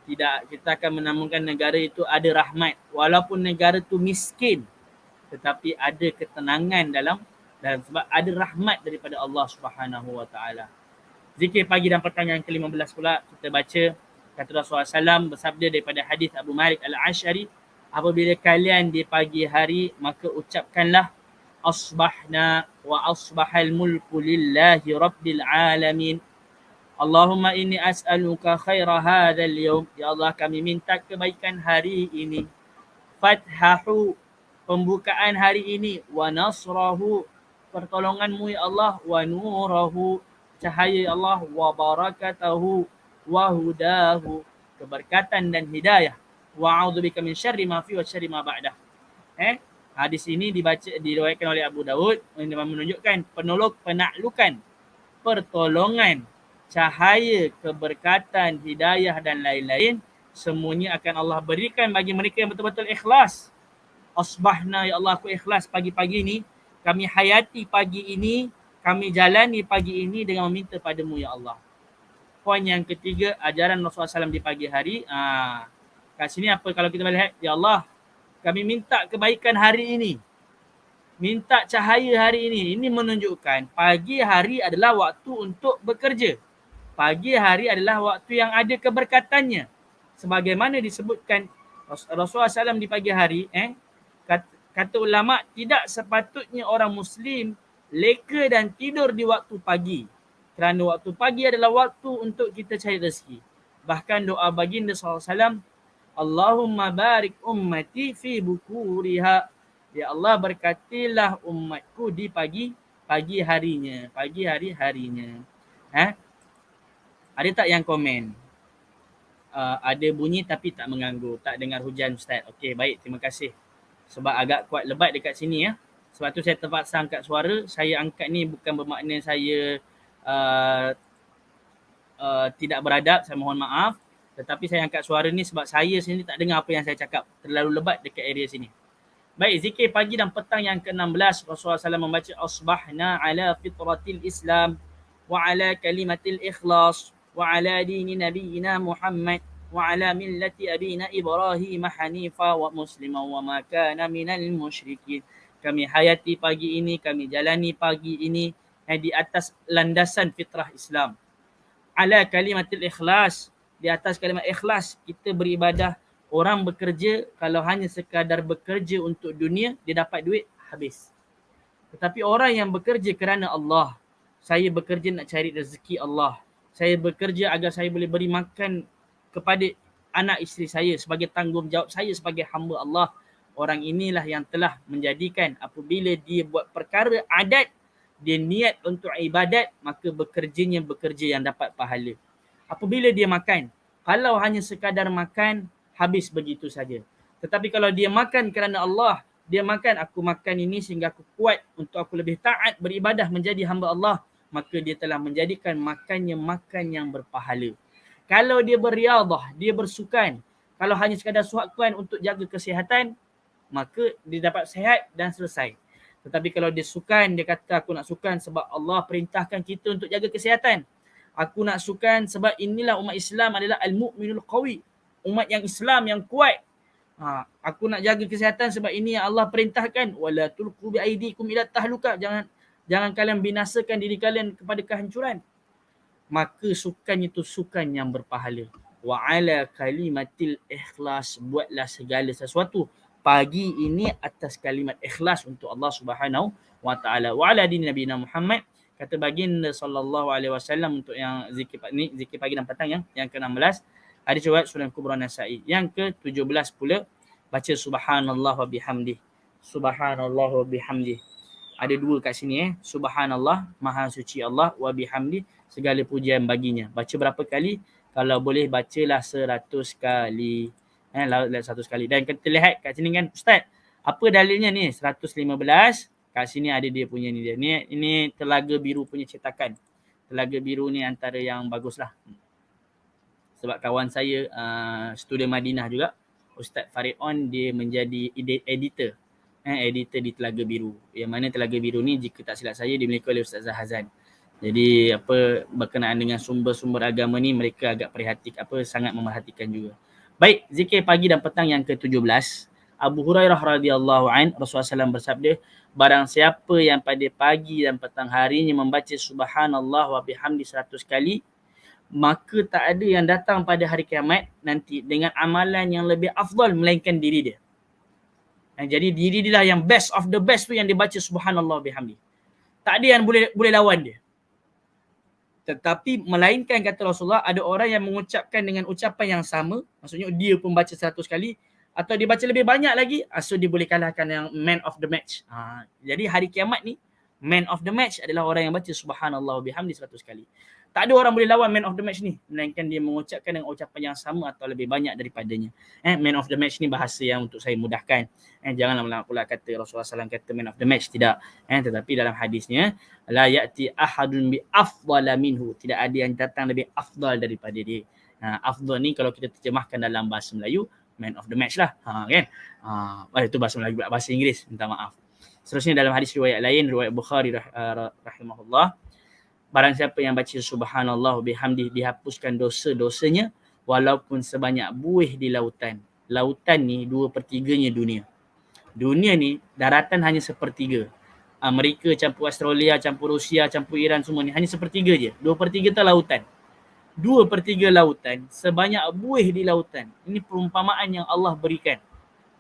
Kita akan menemukan negara itu ada rahmat. Walaupun negara itu miskin, tetapi ada ketenangan dalam sebab ada rahmat daripada Allah Subhanahu wa taala. Zikir pagi dan petang yang ke-15 pula kita baca, kata Rasulullah SAW bersabda daripada hadis Abu Malik Al-Ash'ari, apabila kalian di pagi hari maka ucapkanlah asbahna wa asbahal mulku lillahi rabbil alamin. Allahumma inni as'aluka khaira hadzal yawm. Ya Allah, kami minta kebaikan hari ini. Fathahu, pembukaan hari ini, wa nasrahu, pertolonganmu ya Allah, wa nurahu, cahaya Allah, wa barakatahu, wa hudahu, keberkatan dan hidayah, wa a'udzubika min syarri ma fi wa syarri ma ba'dah. Hadis ini diriwayatkan oleh Abu Daud yang menunjukkan penaklukan, pertolongan, cahaya, keberkatan, hidayah dan lain-lain, semuanya akan Allah berikan bagi mereka yang betul-betul ikhlas. Asbahna, ya Allah, aku ikhlas pagi-pagi ini, kami hayati pagi ini, kami jalani pagi ini dengan meminta padamu ya Allah. Poin yang ketiga, ajaran Rasulullah SAW di pagi hari. Kat sini apa kalau kita melihat, ya Allah, kami minta kebaikan hari ini, minta cahaya hari ini. Ini menunjukkan pagi hari adalah waktu untuk bekerja. Pagi hari adalah waktu yang ada keberkatannya. Sebagaimana disebutkan Rasulullah SAW di pagi hari, kata ulama, tidak sepatutnya orang Muslim leka dan tidur di waktu pagi. Kerana waktu pagi adalah waktu untuk kita cari rezeki. Bahkan doa baginda SAW, Allahumma barik ummati fi bukuriha. Ya Allah, berkatilah umatku di pagi harinya. Pagi hari-harinya. Ada tak yang komen? Ada bunyi tapi tak mengganggu. Tak dengar hujan Ustaz. Okey, baik. Terima kasih. Sebab agak kuat lebat dekat sini ya. Sebab tu saya terpaksa angkat suara. Saya angkat ni bukan bermakna saya uh, tidak beradab, saya mohon maaf. Tetapi saya angkat suara ni sebab saya sendiri tak dengar apa yang saya cakap. Terlalu lebat dekat area sini. Baik, zikir pagi dan petang yang ke-16, Rasulullah SAW membaca asbahna ala fitratil Islam wa ala kalimatil ikhlas wa ala dini nabiyina Muhammad wa ala millati abina Ibrahim hanifa wa muslima wa ma kana minal musyrikin. Kami hayati pagi ini, kami jalani pagi ini di atas landasan fitrah Islam. Ala kalimatil ikhlas, di atas kalimat ikhlas kita beribadah. Orang bekerja, kalau hanya sekadar bekerja untuk dunia, dia dapat duit, habis. Tetapi orang yang bekerja kerana Allah, saya bekerja nak cari rezeki Allah, saya bekerja agar saya boleh beri makan kepada anak isteri saya sebagai tanggungjawab saya sebagai hamba Allah. Orang inilah yang telah menjadikan apabila dia buat perkara adat, dia niat untuk ibadat, maka bekerjanya bekerja yang dapat pahala. Apabila dia makan, kalau hanya sekadar makan, habis begitu saja. Tetapi kalau dia makan kerana Allah, dia makan, aku makan ini sehingga aku kuat untuk aku lebih taat beribadah menjadi hamba Allah, maka dia telah menjadikan makannya makan yang berpahala. Kalau dia beriadah, dia bersukan, kalau hanya sekadar sukan untuk jaga kesihatan, maka dia dapat sihat dan selesai. Tetapi kalau dia sukan, dia kata aku nak sukan sebab Allah perintahkan kita untuk jaga kesihatan. Aku nak sukan sebab inilah umat Islam adalah al-mu'minul qawi, umat yang Islam yang kuat. Aku nak jaga kesihatan sebab ini yang Allah perintahkan. Wala tulqu bi aidikum ila tahluka. Jangan kalian binasakan diri kalian kepada kehancuran. Maka sukan itu sukan yang berpahala. Wa ala kalimatil ikhlas, buatlah segala sesuatu pagi ini atas kalimat ikhlas untuk Allah Subhanahu wa taala. Wa ala dini nabiyina Muhammad, kata baginda sallallahu alaihi wasallam untuk yang zikir pagi dan petang yang ke-16. Hadis riwayat Sunan Kubra Nasa'i. Yang ke-17 pula, baca subhanallah wa bihamdih. Subhanallah wa bihamdih. Ada dua kat sini Subhanallah, maha suci Allah, wa bihamdih, segala pujian baginya. Baca berapa kali? Kalau boleh bacalah 100 kali. 100 kali. Dan kita lihat kat sini kan, Ustaz, apa dalilnya ni? 115. Kat sini ada dia punya ni dia. Ini Telaga Biru punya cetakan. Telaga Biru ni antara yang baguslah. Sebab kawan saya student Madinah juga, Ustaz Farid On, dia menjadi editor editor di Telaga Biru. Yang mana Telaga Biru ni, jika tak silap saya, dimiliki oleh Ustaz Zahazan. Jadi berkenaan dengan sumber-sumber agama ni, mereka agak sangat memerhatikan juga. Baik, zikir pagi dan petang yang ke-17. Abu Hurairah radhiyallahu an, Rasulullah SAW bersabda, barang siapa yang pada pagi dan petang harinya membaca subhanallah wa bihamdi 100 kali, maka tak ada yang datang pada hari kiamat nanti dengan amalan yang lebih afdal melainkan diri dia. Jadi diri dia lah yang best of the best tu, yang dibaca subhanallah bihamdi. Tak ada yang boleh lawan dia. Tetapi melainkan, kata Rasulullah, ada orang yang mengucapkan dengan ucapan yang sama, maksudnya dia pun baca 100 kali, atau dia baca lebih banyak lagi, so dia boleh kalahkan yang man of the match. Jadi hari kiamat ni, man of the match adalah orang yang baca subhanallah bihamdi 100 kali. Tak ada orang boleh lawan man of the match ni, melainkan dia mengucapkan dengan ucapan yang sama atau lebih banyak daripadanya. Man of the match ni bahasa yang untuk saya mudahkan. Janganlah pula kata Rasulullah SAW kata man of the match, tidak. Tetapi dalam hadisnya, la ya'ti ahadun bi afdala minhu, tidak ada yang datang lebih afdal daripada dia. Afdal ni kalau kita terjemahkan dalam bahasa Melayu, man of the match lah, kan? Itu bahasa Melayu, bahasa Inggeris, minta maaf. Seterusnya dalam hadis riwayat lain, riwayat Bukhari rahimahullah, barang siapa yang baca subhanallah bihamdih, dihapuskan dosa-dosanya walaupun sebanyak buih di lautan. Lautan ni 2/3-nya dunia. Dunia ni daratan hanya 1/3. Amerika campur Australia, campur Rusia, campur Iran, semua ni hanya 1/3 je. 2/3 tu lautan. 2/3 lautan, sebanyak buih di lautan. Ini perumpamaan yang Allah berikan.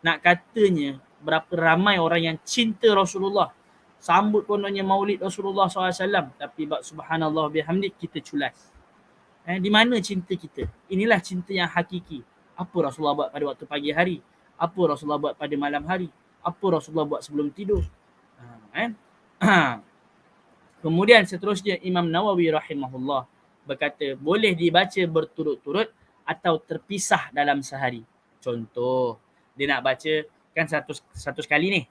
Nak katanya berapa ramai orang yang cinta Rasulullah, sambut kononnya maulid Rasulullah SAW, tapi subhanallah bihamdi kita culas. Di mana cinta kita? Inilah cinta yang hakiki. Apa Rasulullah buat pada waktu pagi hari? Apa Rasulullah buat pada malam hari? Apa Rasulullah buat sebelum tidur? Kemudian seterusnya Imam Nawawi rahimahullah berkata, boleh dibaca berturut-turut atau terpisah dalam sehari. Contoh, dia nak baca kan 100 kali ni.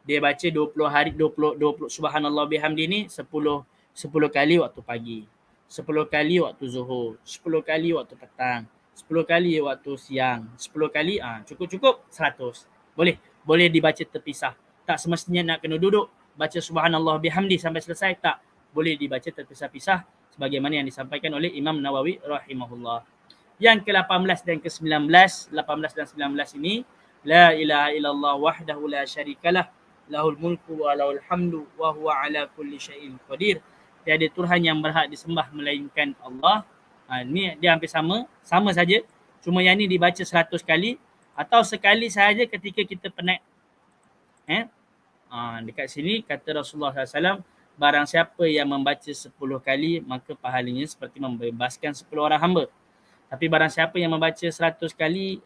Dia baca 20 hari 20 subhanallah bihamdi ni 10 kali waktu pagi, 10 kali waktu zuhur, 10 kali waktu petang, 10 kali waktu siang, 10 kali cukup 100. Boleh dibaca terpisah. Tak semestinya nak kena duduk baca subhanallah bihamdi sampai selesai, tak. Boleh dibaca terpisah-pisah sebagaimana yang disampaikan oleh Imam Nawawi rahimahullah. Yang ke-18 dan ke-19, 18 dan 19 ini, la ilaha illallah wahdahu la syarikalah, lahul mulku wa lahul hamdu wa huwa ala kulli syai'in qadir. Tiada Tuhan yang berhak disembah melainkan Allah. Ni dia hampir sama saja. Cuma yang ni dibaca 100 kali atau sekali sahaja ketika kita penat. Dekat sini kata Rasulullah SAW, barang siapa yang membaca 10 kali maka pahalanya seperti membebaskan 10 orang hamba. Tapi barang siapa yang membaca 100 kali,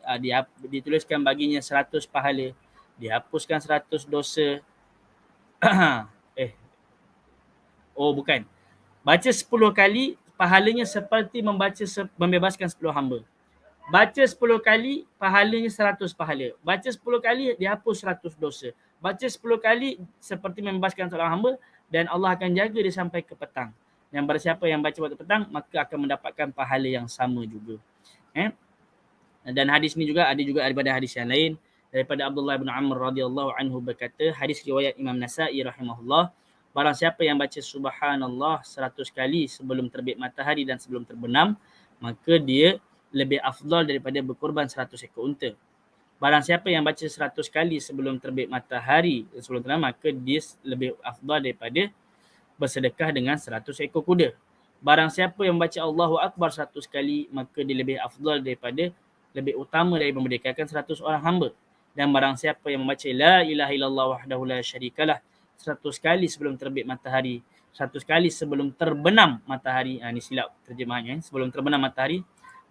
dituliskan baginya 100 pahala, dihapuskan 100 dosa. Bukan. Baca 10 kali, pahalanya seperti membebaskan 10 hamba. Baca 10 kali, pahalanya 100 pahala. Baca 10 kali, dihapus 100 dosa. Baca 10 kali, seperti membebaskan seorang hamba, dan Allah akan jaga dia sampai ke petang. Yang bersiapa yang baca waktu petang, maka akan mendapatkan pahala yang sama juga. Dan hadis ni juga ada daripada hadis yang lain. Daripada Abdullah bin Amr radhiyallahu anhu berkata, hadis riwayat Imam Nasa'i rahimahullah, barang siapa yang baca subhanallah 100 kali sebelum terbit matahari dan sebelum terbenam, maka dia lebih afdal daripada berkorban 100 ekor unta. Barang siapa yang baca 100 kali sebelum terbit matahari dan sebelum terbenam, maka dia lebih afdal daripada bersedekah dengan 100 ekor kuda. Barang siapa yang membaca Allahu Akbar 100 kali, maka dia lebih afdal lebih utama dari memerdekakan 100 orang hamba. Dan barang siapa yang membaca la ilaha illallah wahdahu la syarikalah 100 kali sebelum terbit matahari, 100 kali sebelum terbenam matahari, ni silap terjemahannya, sebelum terbenam matahari,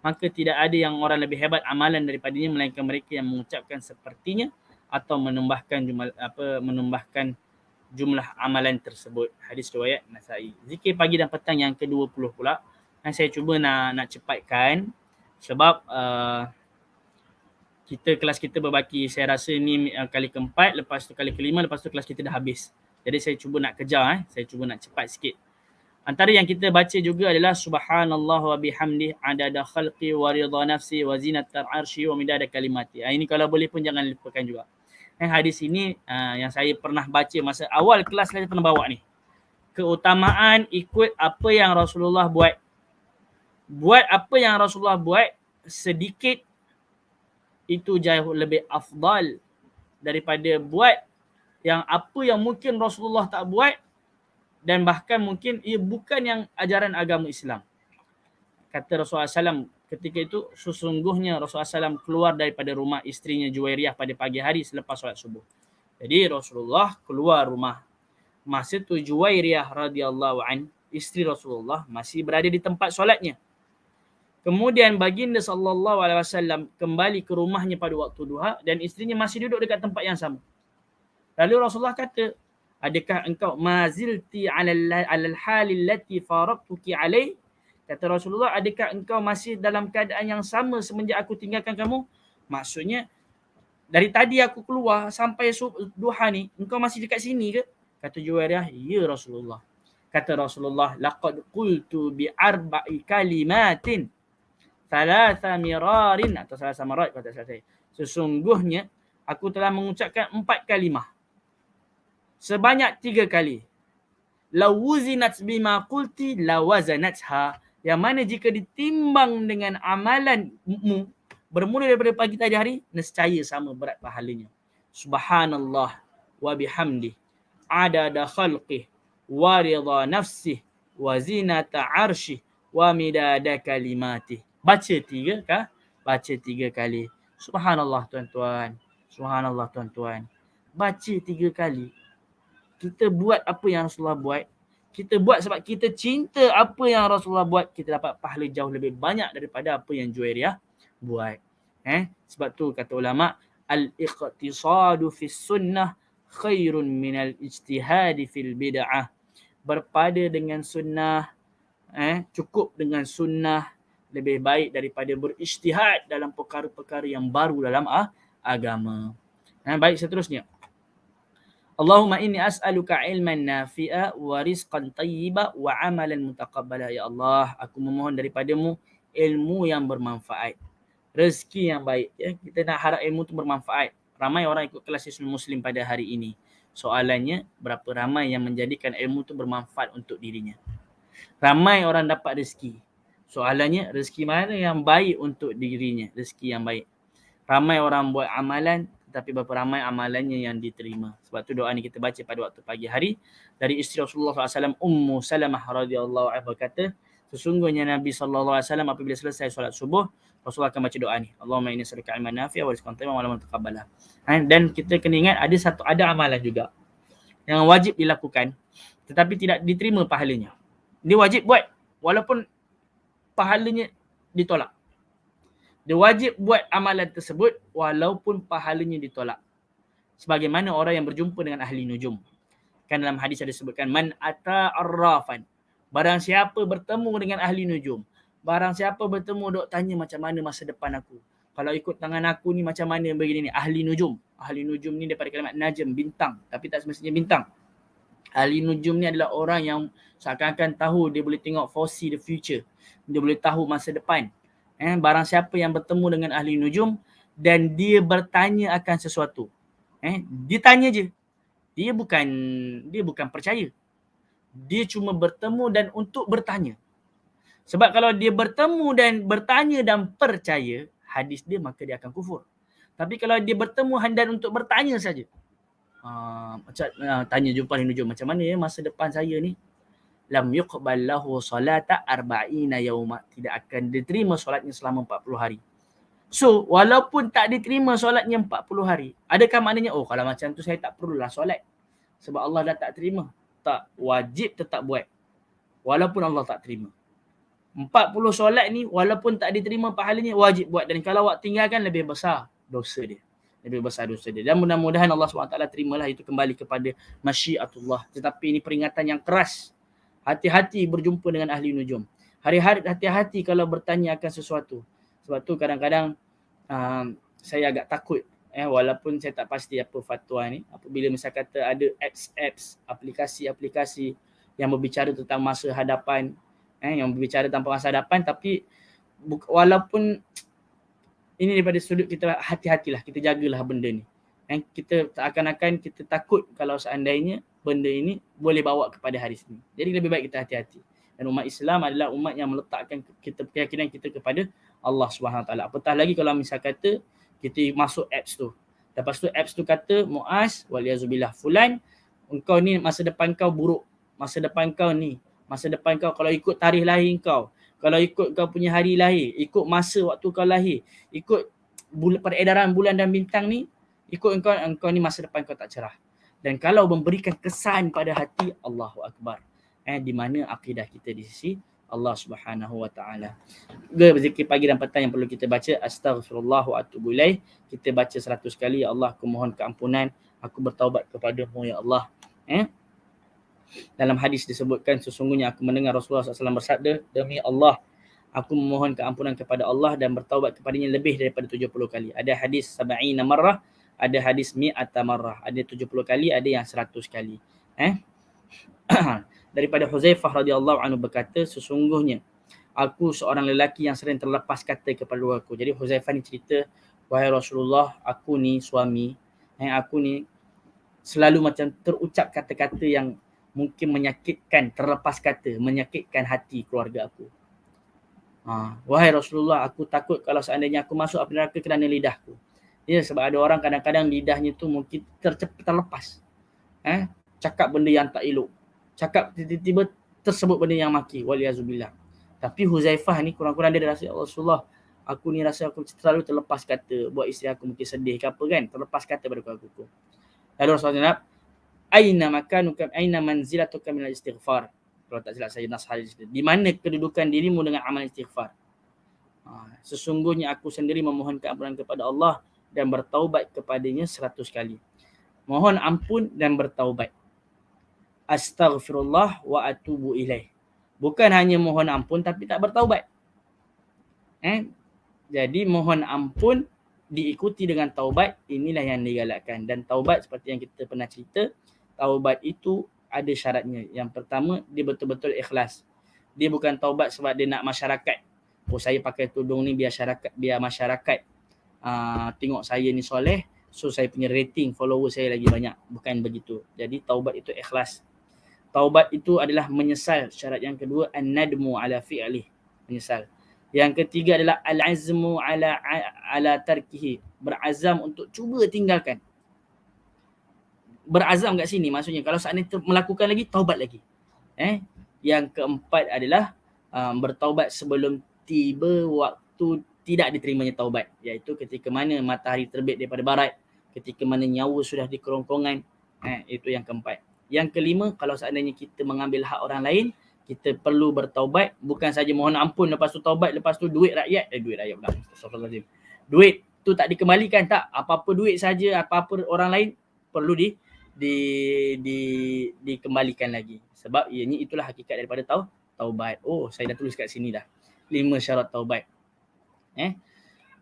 maka tidak ada yang orang lebih hebat amalan daripadanya melainkan mereka yang mengucapkan sepertinya atau menambahkan jumlah amalan tersebut. Hadis riwayat Nasa'i. Zikir pagi dan petang yang ke-20 pula, saya cuba nak cepatkan sebab kelas kita berbaki, saya rasa ni kali keempat, lepas tu kali kelima, lepas tu kelas kita dah habis. Jadi saya cuba nak kejar, saya cuba nak cepat sikit. Antara yang kita baca juga adalah subhanallah wa bihamdih adada khalqi wa ridha nafsi wa zinatal arsy wa midada kalimati. Ini kalau boleh pun jangan lupakan juga. Hadis ini yang saya pernah baca masa awal kelas, saya pernah bawa ni. Keutamaan ikut apa yang Rasulullah buat. Buat apa yang Rasulullah buat sedikit itu jauh lebih afdal daripada buat apa yang mungkin Rasulullah tak buat, dan bahkan mungkin ia bukan yang ajaran agama Islam. Kata Rasulullah SAW ketika itu, sesungguhnya Rasulullah SAW keluar daripada rumah isterinya Juwairiyah pada pagi hari selepas solat subuh. Jadi Rasulullah keluar rumah. Masa tu Juwairiyah radhiyallahu an, isteri Rasulullah, masih berada di tempat solatnya. Kemudian baginda sallallahu alaihi wasallam kembali ke rumahnya pada waktu duha dan isterinya masih duduk dekat tempat yang sama. Lalu Rasulullah kata, adakah engkau mazilti alal halil lati faraqtuki alaih? Kata Rasulullah, adakah engkau masih dalam keadaan yang sama semenjak aku tinggalkan kamu? Maksudnya, dari tadi aku keluar sampai duha ni, engkau masih dekat sini ke? Kata Juwairiyah, ya Rasulullah. Kata Rasulullah, laqad qultu bi arba'i kalimatin thalatha mirarin, atau thalatha marat kata saya. Sesungguhnya aku telah mengucapkan 4 kalimah sebanyak 3 kali. Lawuzinat bima qulti lawazanatha, yang mana jika ditimbang dengan amalanmu bermula daripada pagi tadi hari, nescaya sama berat pahalanya. Subhanallah wa bihamdi adada khalqih wa ridha nafsih wa zinata arsyih wa midada kalimatih. Baca 3 kah? Baca 3 kali. Subhanallah tuan-tuan. Subhanallah tuan-tuan. Baca 3 kali. Kita buat apa yang Rasulullah buat. Kita buat sebab kita cinta apa yang Rasulullah buat. Kita dapat pahala jauh lebih banyak daripada apa yang Juwairiyah buat. Sebab tu kata ulama, al-iqtisadu fis sunnah khairun minal ijtihadi fil bid'ah. Berpada dengan sunnah, cukup dengan sunnah, lebih baik daripada berijtihad dalam perkara-perkara yang baru dalam agama. Baik, seterusnya. Allahumma inni as'aluka ilman nafi'a wa rizqan tayyiba wa amalan mutaqabbala. Ya Allah, aku memohon daripadamu ilmu yang bermanfaat, rezeki yang baik. Ya, kita nak harap ilmu tu bermanfaat. Ramai orang ikut kelas Islam Muslim pada hari ini. Soalannya, berapa ramai yang menjadikan ilmu tu bermanfaat untuk dirinya? Ramai orang dapat rezeki. Soalannya, rezeki mana yang baik untuk dirinya? Rezeki yang baik. Ramai orang buat amalan, tetapi berapa ramai amalannya yang diterima. Sebab tu doa ni kita baca pada waktu pagi hari. Dari isteri Rasulullah SAW, Ummu Salamah radhiyallahu anha berkata, sesungguhnya Nabi SAW apabila selesai solat subuh, Rasulullah akan baca doa ni. Allahumma inni as'aluka ilman nafi'a wa rizqan tayyiban wa amalan mutaqabbalan. Dan kita kena ingat ada amalan juga yang wajib dilakukan tetapi tidak diterima pahalanya. Dia wajib buat walaupun pahalanya ditolak. Dia wajib buat amalan tersebut walaupun pahalanya ditolak. Sebagaimana orang yang berjumpa dengan ahli nujum. Kan dalam hadis ada disebutkan, man ata arrafan. Barang siapa bertemu dengan ahli nujum. Barang siapa bertemu dok tanya macam mana masa depan aku. Kalau ikut tangan aku ni macam mana begini ni. Ahli nujum. Ahli nujum ni daripada kalimat najm, bintang. Tapi tak semestinya bintang. Ahli nujum ni adalah orang yang seakan-akan tahu, dia boleh tengok foresee the future. Dia boleh tahu masa depan. Barang siapa yang bertemu dengan ahli nujum dan dia bertanya akan sesuatu. Dia tanya je. Dia bukan percaya. Dia cuma bertemu dan untuk bertanya. Sebab kalau dia bertemu dan bertanya dan percaya, hadis dia maka dia akan kufur. Tapi kalau dia bertemu dan untuk bertanya saja. Tanya jumpa ahli nujum, macam mana ya masa depan saya ni? Lam yuqbal lahu salata arba'ina yauma. Tidak akan diterima solatnya selama 40 hari. So, walaupun tak diterima solatnya 40 hari, adakah maknanya, kalau macam tu saya tak perlulah solat. Sebab Allah dah tak terima. Tak, wajib tetap buat. Walaupun Allah tak terima. 40 solat ni, walaupun tak diterima pahalanya, wajib buat. Dan kalau awak tinggalkan, lebih besar dosa dia. Lebih besar dosa dia. Dan mudah-mudahan Allah SWT terimalah itu kembali kepada masyiatullah. Tetapi ini peringatan yang keras. Hati-hati berjumpa dengan ahli nujum. Hari-hari hati-hati kalau bertanya akan sesuatu. Sebab tu kadang-kadang saya agak takut. Walaupun saya tak pasti apa fatwa ni. Apabila misalnya kata ada apps, aplikasi-aplikasi yang berbicara tentang masa hadapan. Yang berbicara tentang masa hadapan. Tapi walaupun ini daripada sudut kita, hati-hatilah. Kita jagalah benda ni. Kita akan-akan kita takut kalau seandainya benda ini boleh bawa kepada hari sini. Jadi lebih baik kita hati-hati. Dan umat Islam adalah umat yang meletakkan keyakinan kita kepada Allah SWT. Apatah lagi kalau misal kata kita masuk apps tu. Lepas tu apps tu kata, Muaz, waliyazubillah, fulan, engkau ni masa depan kau buruk. Masa depan kau ni. Masa depan kau kalau ikut tarikh lahir kau. Kalau ikut kau punya hari lahir. Ikut masa waktu kau lahir. Ikut peredaran bulan dan bintang ni. Ikut engkau ni masa depan kau tak cerah. Dan kalau memberikan kesan pada hati, Allahu Akbar. Di mana akidah kita di sisi Allah Subhanahu Wa Taala. Berzikir pagi dan petang yang perlu kita baca, astaghfirullah wa atubu ilaih. Kita baca 100 kali, ya Allah, aku mohon keampunan, aku bertaubat kepadamu, ya Allah. Dalam hadis disebutkan, sesungguhnya aku mendengar Rasulullah SAW bersabda, demi Allah, aku memohon keampunan kepada Allah dan bertaubat kepadanya lebih daripada 70 kali. Ada hadis 70 marrah, ada hadis 100 marrah. Ada 70 kali, ada yang 100 kali. Daripada Huzaifah radhiyallahu anhu berkata, sesungguhnya aku seorang lelaki yang sering terlepas kata kepada aku. Jadi Huzaifah ni cerita, wahai Rasulullah, aku ni suami, aku ni selalu macam terucap kata-kata yang mungkin menyakitkan, terlepas kata, menyakitkan hati keluarga aku. Wahai Rasulullah, aku takut kalau seandainya aku masuk api neraka kerana lidahku. Ya, sebab ada orang kadang-kadang lidahnya tu mungkin terlepas. Cakap benda yang tak elok. Cakap tiba-tiba tersebut benda yang maki. Waliyazubillah. Tapi Huzaifah ni kurang-kurang dia rasa, Rasulullah, aku ni rasa aku selalu terlepas kata. Buat isteri aku mungkin sedih ke apa kan. Terlepas kata pada keluarga aku. Lalu Rasulullah, aina makanuka, aina manzilatuka minal istighfar. Kalau tak silap saya nas hadis. Di mana kedudukan dirimu dengan amal istighfar? Sesungguhnya aku sendiri memohon keampunan kepada Allah dan bertaubat kepadanya 100 kali. Mohon ampun dan bertaubat. Astaghfirullah wa atubu ilaih. Bukan hanya mohon ampun tapi tak bertaubat. Jadi mohon ampun diikuti dengan taubat, inilah yang digalakkan. Dan taubat seperti yang kita pernah cerita, taubat itu ada syaratnya. Yang pertama, dia betul-betul ikhlas. Dia bukan taubat sebab dia nak masyarakat. Oh, saya pakai tudung ni biar masyarakat tengok saya ni soleh, so saya punya rating follower saya lagi banyak. Bukan begitu. Jadi taubat itu ikhlas. Taubat itu adalah menyesal. Syarat yang kedua, an-nadmu ala fi'lih, menyesal. Yang ketiga adalah al-azmu ala tarkihi, berazam untuk cuba tinggalkan. Berazam kat sini maksudnya kalau seandainya melakukan lagi, taubat lagi. Yang keempat adalah bertaubat sebelum tiba waktu tidak diterimanya taubat, iaitu ketika mana matahari terbit daripada barat, ketika mana nyawa sudah di kerongkongan. Itu yang keempat. Yang kelima, kalau seandainya kita mengambil hak orang lain, kita perlu bertaubat, bukan saja mohon ampun lepas tu taubat, lepas tu duit rakyat pula. Astagfirullahalazim. Duit tu tak dikembalikan, tak. Apa-apa duit saja, apa-apa orang lain perlu dikembalikan lagi. Sebab ianya itulah hakikat daripada taubat. Oh, saya dah tulis kat sini dah. 5 syarat taubat.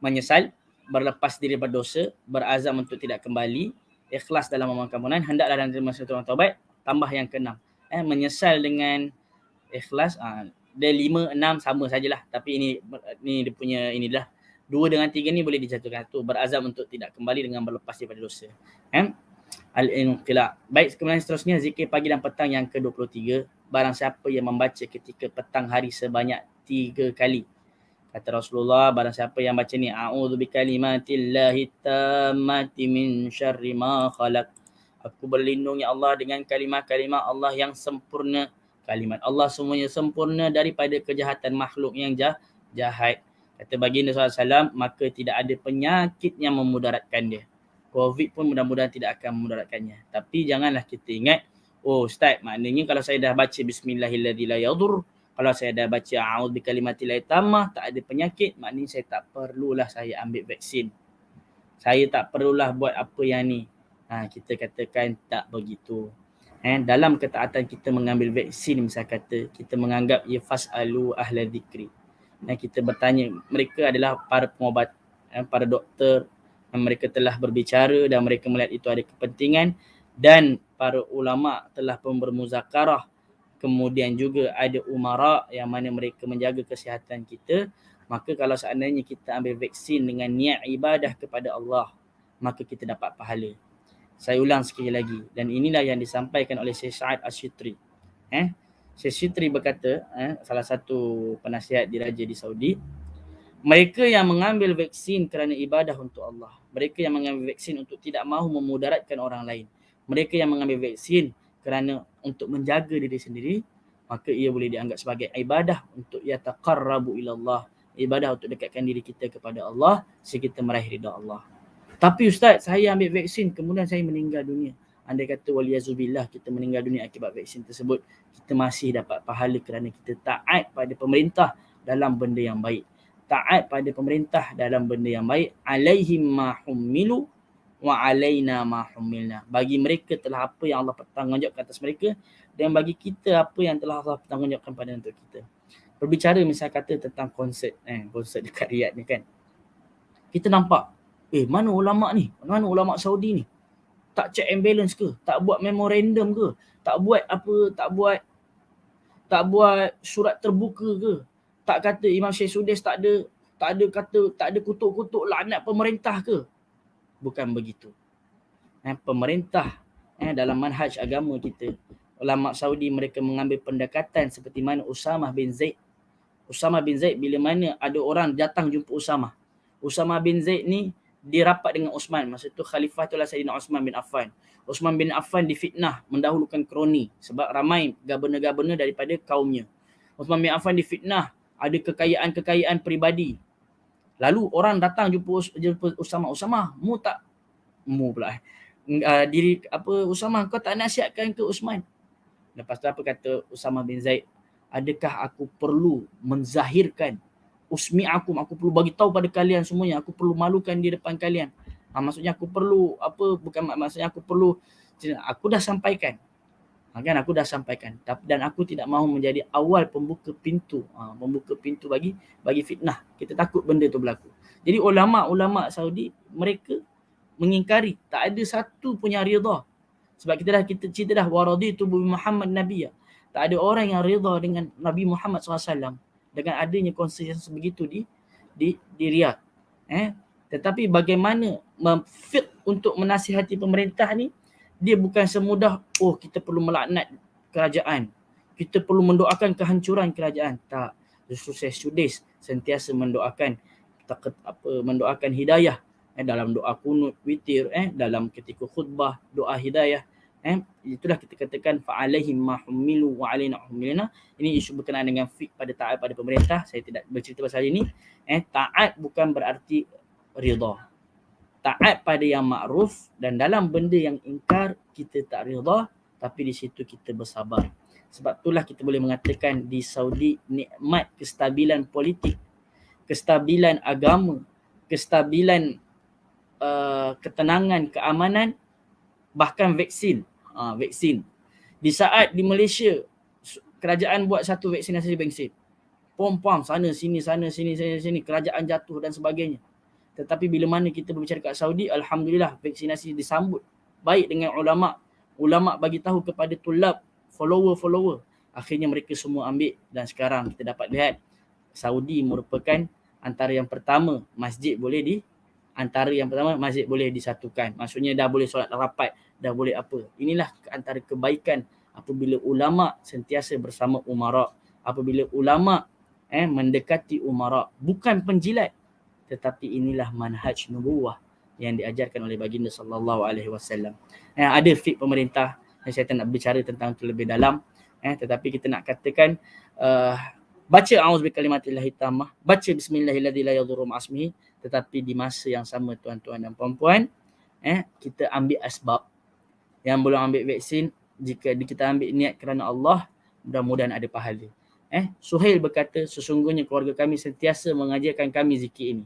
Menyesal, berlepas diri daripada dosa, berazam untuk tidak kembali, ikhlas dalam memohon ampunan, hendaklah dalam terima satu taubat. Tambah yang keenam, menyesal dengan ikhlas, dia 5, 6 sama sajalah, tapi ini dia punya inilah. 2 dengan 3 ni boleh dijatuhkan. Tu berazam untuk tidak kembali dengan berlepas daripada dosa. Al-inqila. Baik, kemudian seterusnya zikir pagi dan petang yang ke-23. Barang siapa yang membaca ketika petang hari sebanyak 3 kali. Kata Rasulullah, barang siapa yang baca ni, a'udzu bikalimatillahi tammati min syarri ma khalaq. Aku berlindung ya Allah dengan kalimah-kalimah Allah yang sempurna. Kalimat Allah semuanya sempurna daripada kejahatan makhluk yang jahat. Kata baginda SAW, maka tidak ada penyakit yang memudaratkan dia. COVID pun mudah-mudahan tidak akan memudaratkannya. Tapi janganlah kita ingat, oh Ustaz, maknanya kalau saya dah baca bismillahirrahmanirrahim, kalau saya dah baca a'udzu bikalimatillahi tammah, tak ada penyakit, maknanya saya tak perlulah saya ambil vaksin. Saya tak perlulah buat apa yang ni. Kita katakan tak begitu. Dalam ketaatan kita mengambil vaksin, misal kata, kita menganggap ya fas'alu ahla dzikri. Kita bertanya, mereka adalah para pengobat, para doktor, mereka telah berbicara dan mereka melihat itu ada kepentingan, dan para ulama telah pun bermuzakarah. Kemudian juga ada umara yang mana mereka menjaga kesihatan kita. Maka kalau seandainya kita ambil vaksin dengan niat ibadah kepada Allah, maka kita dapat pahala. Saya ulang sekali lagi, dan inilah yang disampaikan oleh Syekh Sa'ad Ash-Shitri. Syekh Shitri berkata, salah satu penasihat diraja di Saudi, mereka yang mengambil vaksin kerana ibadah untuk Allah, mereka yang mengambil vaksin untuk tidak mahu memudaratkan orang lain, mereka yang mengambil vaksin kerana untuk menjaga diri sendiri, maka ia boleh dianggap sebagai ibadah untuk yataqarrabu ilallah, ibadah untuk dekatkan diri kita kepada Allah sehingga kita meraih ridha Allah. Tapi Ustaz, saya ambil vaksin kemudian saya meninggal dunia. Andai kata waliyazubillah kita meninggal dunia akibat vaksin tersebut, kita masih dapat pahala kerana kita taat pada pemerintah dalam benda yang baik. Taat pada pemerintah dalam benda yang baik. Alaihim ma hummilu wa alaina ma humilna. Bagi mereka telah apa yang Allah bertanggungjawabkan atas mereka, dan bagi kita apa yang telah Allah bertanggungjawabkan pada untuk kita. Berbicara misal kata tentang konsert, konsert dekat Riyadh ni kan. Kita nampak, mana ulama ni? Mana ulama Saudi ni? Tak check and balance ke? Tak buat memorandum ke? Tak buat apa? Tak buat surat terbuka ke? Tak kata Imam Syekh Sudais tak ada kutuk-kutuk laknat pemerintah ke? Bukan begitu. Pemerintah dalam manhaj agama kita, ulama Saudi mereka mengambil pendekatan seperti mana Usamah bin Zaid. Usamah bin Zaid, bila mana ada orang datang jumpa Usamah. Usamah bin Zaid ni dia rapat dengan Osman. Masa tu khalifah itulah Sayyidina Osman bin Affan. Osman bin Affan difitnah, mendahulukan kroni sebab ramai governor-governor daripada kaumnya. Osman bin Affan difitnah, ada kekayaan-kekayaan peribadi. Lalu orang datang jumpa Usamah, Usamah, kau tak nasihatkan ke Usman? Lepas tu apa kata Usamah bin Zaid? Adakah aku perlu menzahirkan usmi'akum, aku perlu bagi tahu pada kalian semuanya, aku perlu malukan di depan kalian. Maksudnya aku perlu aku dah sampaikan. Kan aku dah sampaikan, dan aku tidak mahu menjadi awal pembuka pintu bagi fitnah. Kita takut benda tu berlaku. Jadi ulama-ulama Saudi mereka mengingkari, tak ada satu punya rida. Sebab kita cerita dah waraditu bi Muhammad nabiyya. Tak ada orang yang rida dengan Nabi Muhammad SAW dengan adanya konsensus begitu di Riyadh. Tetapi bagaimana fit untuk menasihati pemerintah ni, dia bukan semudah kita perlu melaknat kerajaan, kita perlu mendoakan kehancuran kerajaan. Tak, sukses sentiasa mendoakan mendoakan hidayah dalam doa kunut witir, dalam ketika khutbah doa hidayah. Itulah kita katakan fa'alaihim ma humilu wa alaina humilna. Ini isu berkenaan dengan pada taat pada pemerintah. Saya tidak bercerita pasal ini. Taat bukan berarti rida. Taat pada yang makruf, dan dalam benda yang ingkar kita tak rida, tapi di situ kita bersabar. Sebab itulah kita boleh mengatakan di Saudi nikmat kestabilan politik, kestabilan agama, kestabilan ketenangan, keamanan, bahkan vaksin. Vaksin. Di saat di Malaysia kerajaan buat satu vaksinasi vaksin, pom-pom sana sini, kerajaan jatuh dan sebagainya. Tetapi bila mana kita berbicara kat Saudi, alhamdulillah vaksinasi disambut baik dengan ulama. Ulama bagi tahu kepada tulab, follower. Akhirnya mereka semua ambil, dan sekarang kita dapat lihat Saudi merupakan antara yang pertama masjid boleh disatukan. Maksudnya dah boleh solat rapat, dah boleh apa. Inilah antara kebaikan apabila ulama sentiasa bersama umara, apabila ulama mendekati umara, bukan penjilat, tetapi inilah manhaj nubuwah yang diajarkan oleh baginda sallallahu alaihi wasallam. Ada fik pemerintah, saya tak nak bicara tentang itu lebih dalam, tetapi kita nak katakan baca a'udzu bikalimatillahi tammah, baca bismillahilladzi la yadhurru ma'asmihi, tetapi di masa yang sama tuan-tuan dan puan-puan, kita ambil asbab. Yang belum ambil vaksin, jika kita ambil niat kerana Allah, mudah-mudahan ada pahala. Suhail berkata, sesungguhnya keluarga kami sentiasa mengajarkan kami zikir ini,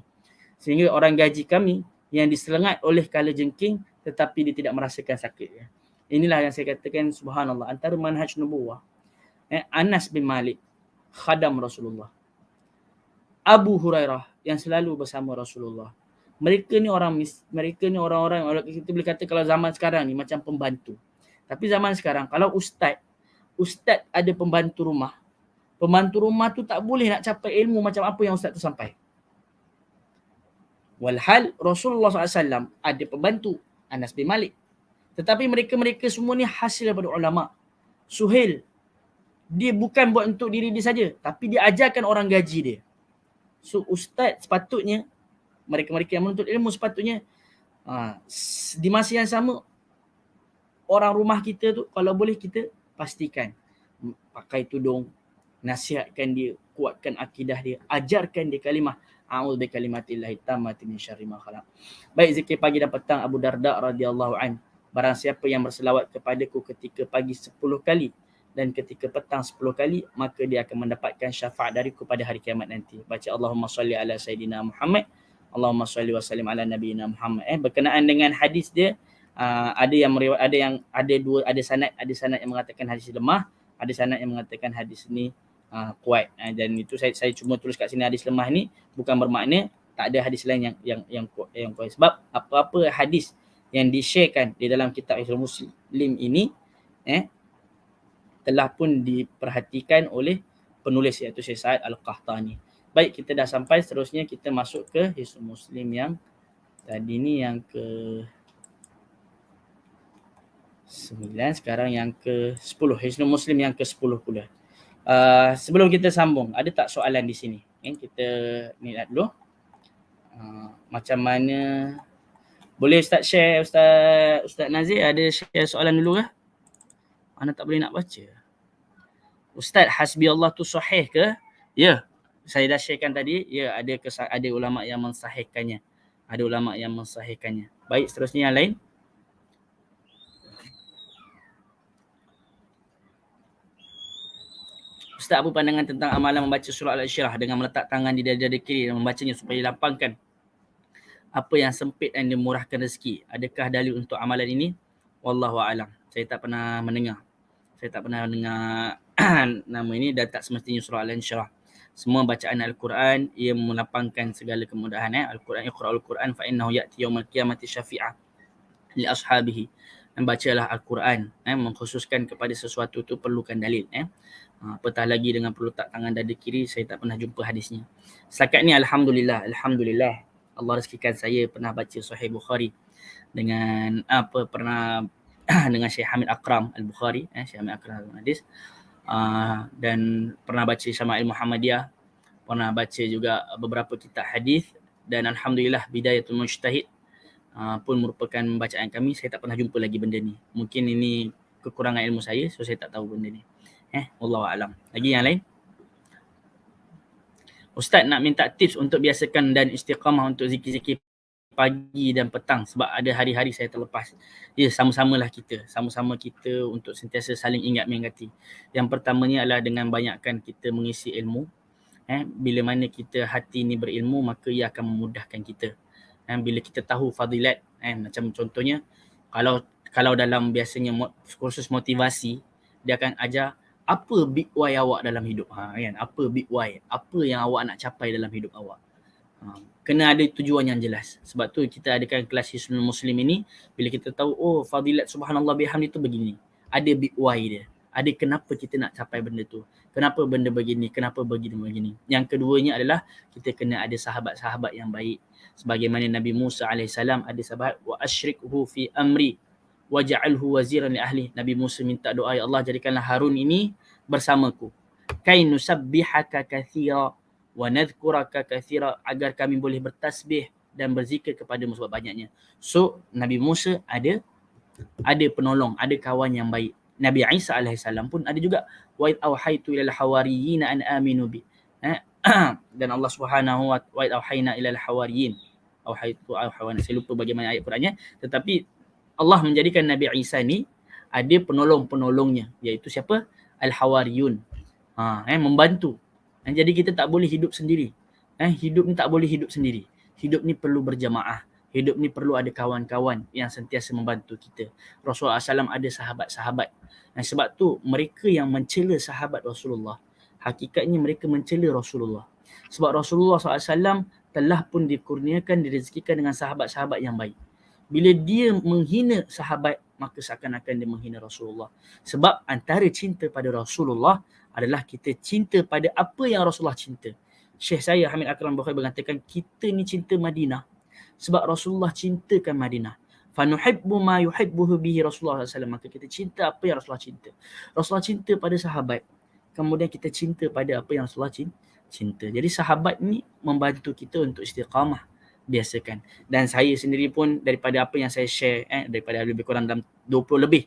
sehingga orang gaji kami yang diselengat oleh kalajengking tetapi dia tidak merasakan sakit. Inilah yang saya katakan, subhanallah, antara manhaj nubuwah. Anas bin Malik, khadam Rasulullah. Abu Hurairah yang selalu bersama Rasulullah. Mereka ni orang-orang kita boleh kata kalau zaman sekarang ni macam pembantu. Tapi zaman sekarang kalau ustaz ada pembantu rumah tu tak boleh nak capai ilmu macam apa yang ustaz tu sampai. Walhal Rasulullah SAW ada pembantu, Anas bin Malik. Tetapi mereka semua ni hasil daripada ulama. Suhail, dia bukan buat untuk diri dia saja, tapi dia ajarkan orang gaji dia. So ustaz sepatutnya, mereka yang menuntut ilmu sepatutnya di masa yang sama, orang rumah kita tu kalau boleh kita pastikan pakai tudung, nasihatkan dia, kuatkan akidah dia, ajarkan dia kalimah a'udzu bikalimatillahi tammati min syarri ma khalaq. Baik, zikir pagi dan petang Abu Darda radhiyallahu an. Barang siapa yang berselawat kepadaku ketika pagi 10 kali dan ketika petang 10 kali, maka dia akan mendapatkan syafaat dariku pada hari kiamat nanti. Baca Allahumma salli ala Sayyidina Muhammad, Allahumma salli wa sallim ala Nabiyina Muhammad. Berkenaan dengan hadis dia, ada sanad yang mengatakan hadis lemah, ada sanad yang mengatakan hadis ni kuat. Dan itu saya cuma tulis kat sini hadis lemah ni bukan bermakna tak ada hadis lain yang kuat. Sebab apa-apa hadis yang di-sharekan di dalam kitab Hisnul Muslim ini telah pun diperhatikan oleh penulis, iaitu Syekh Sa'ad Al-Qahtani. Baik, kita dah sampai, seterusnya kita masuk ke Hisnul Muslim yang tadi ni yang ke 9, sekarang yang ke 10. Hisnul Muslim yang ke 10 pula. Sebelum kita sambung, ada tak soalan di sini? Kita ni dulu. Macam mana? Boleh Ustaz share, Ustaz Nazir ada share soalan dulu ke? Mana tak boleh nak baca. Ustaz, hasbi Allah tu sahih ke? Ya, saya dah sharekan tadi. Ya, ada ulama yang mensahihkannya. Baik, seterusnya yang lain. Ustaz, apa pandangan tentang amalan membaca surah Al-Isyirah dengan meletak tangan di dada kiri dan membacanya supaya dilapangkan apa yang sempit dan dimurahkan rezeki? Adakah dalil untuk amalan ini? Wallahu a'lam. Saya tak pernah mendengar. Saya tak pernah dengar nama ini, dan tak semestinya surah Al-Insyirah. Semua bacaan Al-Quran ia melapangkan segala kemudahan. Al-Quran, Iqra'ul Quran fa innahu ya'ti yawmal qiyamati syafi'ah li ashabihi. Bacalah Al-Quran, mengkhususkan kepada sesuatu tu perlukan dalil. Apatah lagi dengan perletak tangan dada kiri, saya tak pernah jumpa hadisnya. Setakat ni Alhamdulillah Allah rezekikan saya pernah baca Sahih Bukhari dengan pernah dengan Syekh Hamid Akram Al-Bukhari, Syekh Hamid Akram Al-Hadis, dan pernah baca Syama'il Muhammadiyah, pernah baca juga beberapa kitab hadis, dan Alhamdulillah Bidayatul Mujtahid pun merupakan bacaan kami. Saya tak pernah jumpa lagi benda ni. Mungkin ini kekurangan ilmu saya, so saya tak tahu benda ni. Wallahu a'lam. Lagi yang lain? Ustaz nak minta tips untuk biasakan dan istiqamah untuk zikir-zikir pagi dan petang, sebab ada hari-hari saya terlepas. Ya, sama-samalah kita. Sama-sama kita untuk sentiasa saling ingat mengingati. Yang pertamanya adalah dengan banyakkan kita mengisi ilmu. Bila mana kita hati ni berilmu, maka ia akan memudahkan kita. Bila kita tahu fadilat, macam contohnya kalau dalam biasanya kursus motivasi, dia akan ajar apa big why awak dalam hidup. Kan? Apa big why? Apa yang awak nak capai dalam hidup awak? Kena ada tujuan yang jelas. Sebab tu kita adakan kelas Hisnul Muslim ini, bila kita tahu fadilat subhanallah bihamdi tu begini. Ada big why dia. Ada kenapa kita nak capai benda tu. Kenapa benda begini, kenapa begini. Yang keduanya adalah kita kena ada sahabat-sahabat yang baik. Sebagaimana Nabi Musa AS ada sahabat, wa asyrikhu fi amri waj'alhu waziran li ahli. Nabi Musa minta doa, ya Allah jadikanlah Harun ini bersamaku. Kai nusabbihaka katsira wa nadhkuraka katsira, agar kami boleh bertasbih dan berzikir kepadamu sebab banyaknya. So Nabi Musa ada penolong, ada kawan yang baik. Nabi Isa AS pun ada juga, wa id auhaitu ilal hawariyina an aminu bi. Dan Allah Subhanahu wa id auhayna ilal hawariyin. Saya lupa bagaimana ayat Qurannya, tetapi Allah menjadikan Nabi Isa ni ada penolong-penolongnya, iaitu siapa? Al-Hawariyun. Membantu. Jadi kita tak boleh hidup sendiri. Hidup ni tak boleh hidup sendiri. Hidup ni perlu berjamaah. Hidup ni perlu ada kawan-kawan yang sentiasa membantu kita. Rasulullah SAW ada sahabat-sahabat. Sebab tu mereka yang mencela sahabat Rasulullah, hakikatnya mereka mencela Rasulullah. Sebab Rasulullah SAW telah pun dikurniakan, direzekikan dengan sahabat-sahabat yang baik. Bila dia menghina sahabat, maka seakan-akan dia menghina Rasulullah. Sebab antara cinta pada Rasulullah adalah kita cinta pada apa yang Rasulullah cinta. Syekh saya Hamid Akram Bukhari mengatakan, kita ni cinta Madinah sebab Rasulullah cintakan Madinah. Fanuhibbu ma yuhibbuhu bihi Rasulullah SAW. Maka kita cinta apa yang Rasulullah cinta. Rasulullah cinta pada sahabat, kemudian kita cinta pada apa yang Rasulullah cinta. Jadi sahabat ni membantu kita untuk istiqamah, biasakan. Dan saya sendiri pun daripada apa yang saya share, daripada lebih kurang dalam 20 lebih,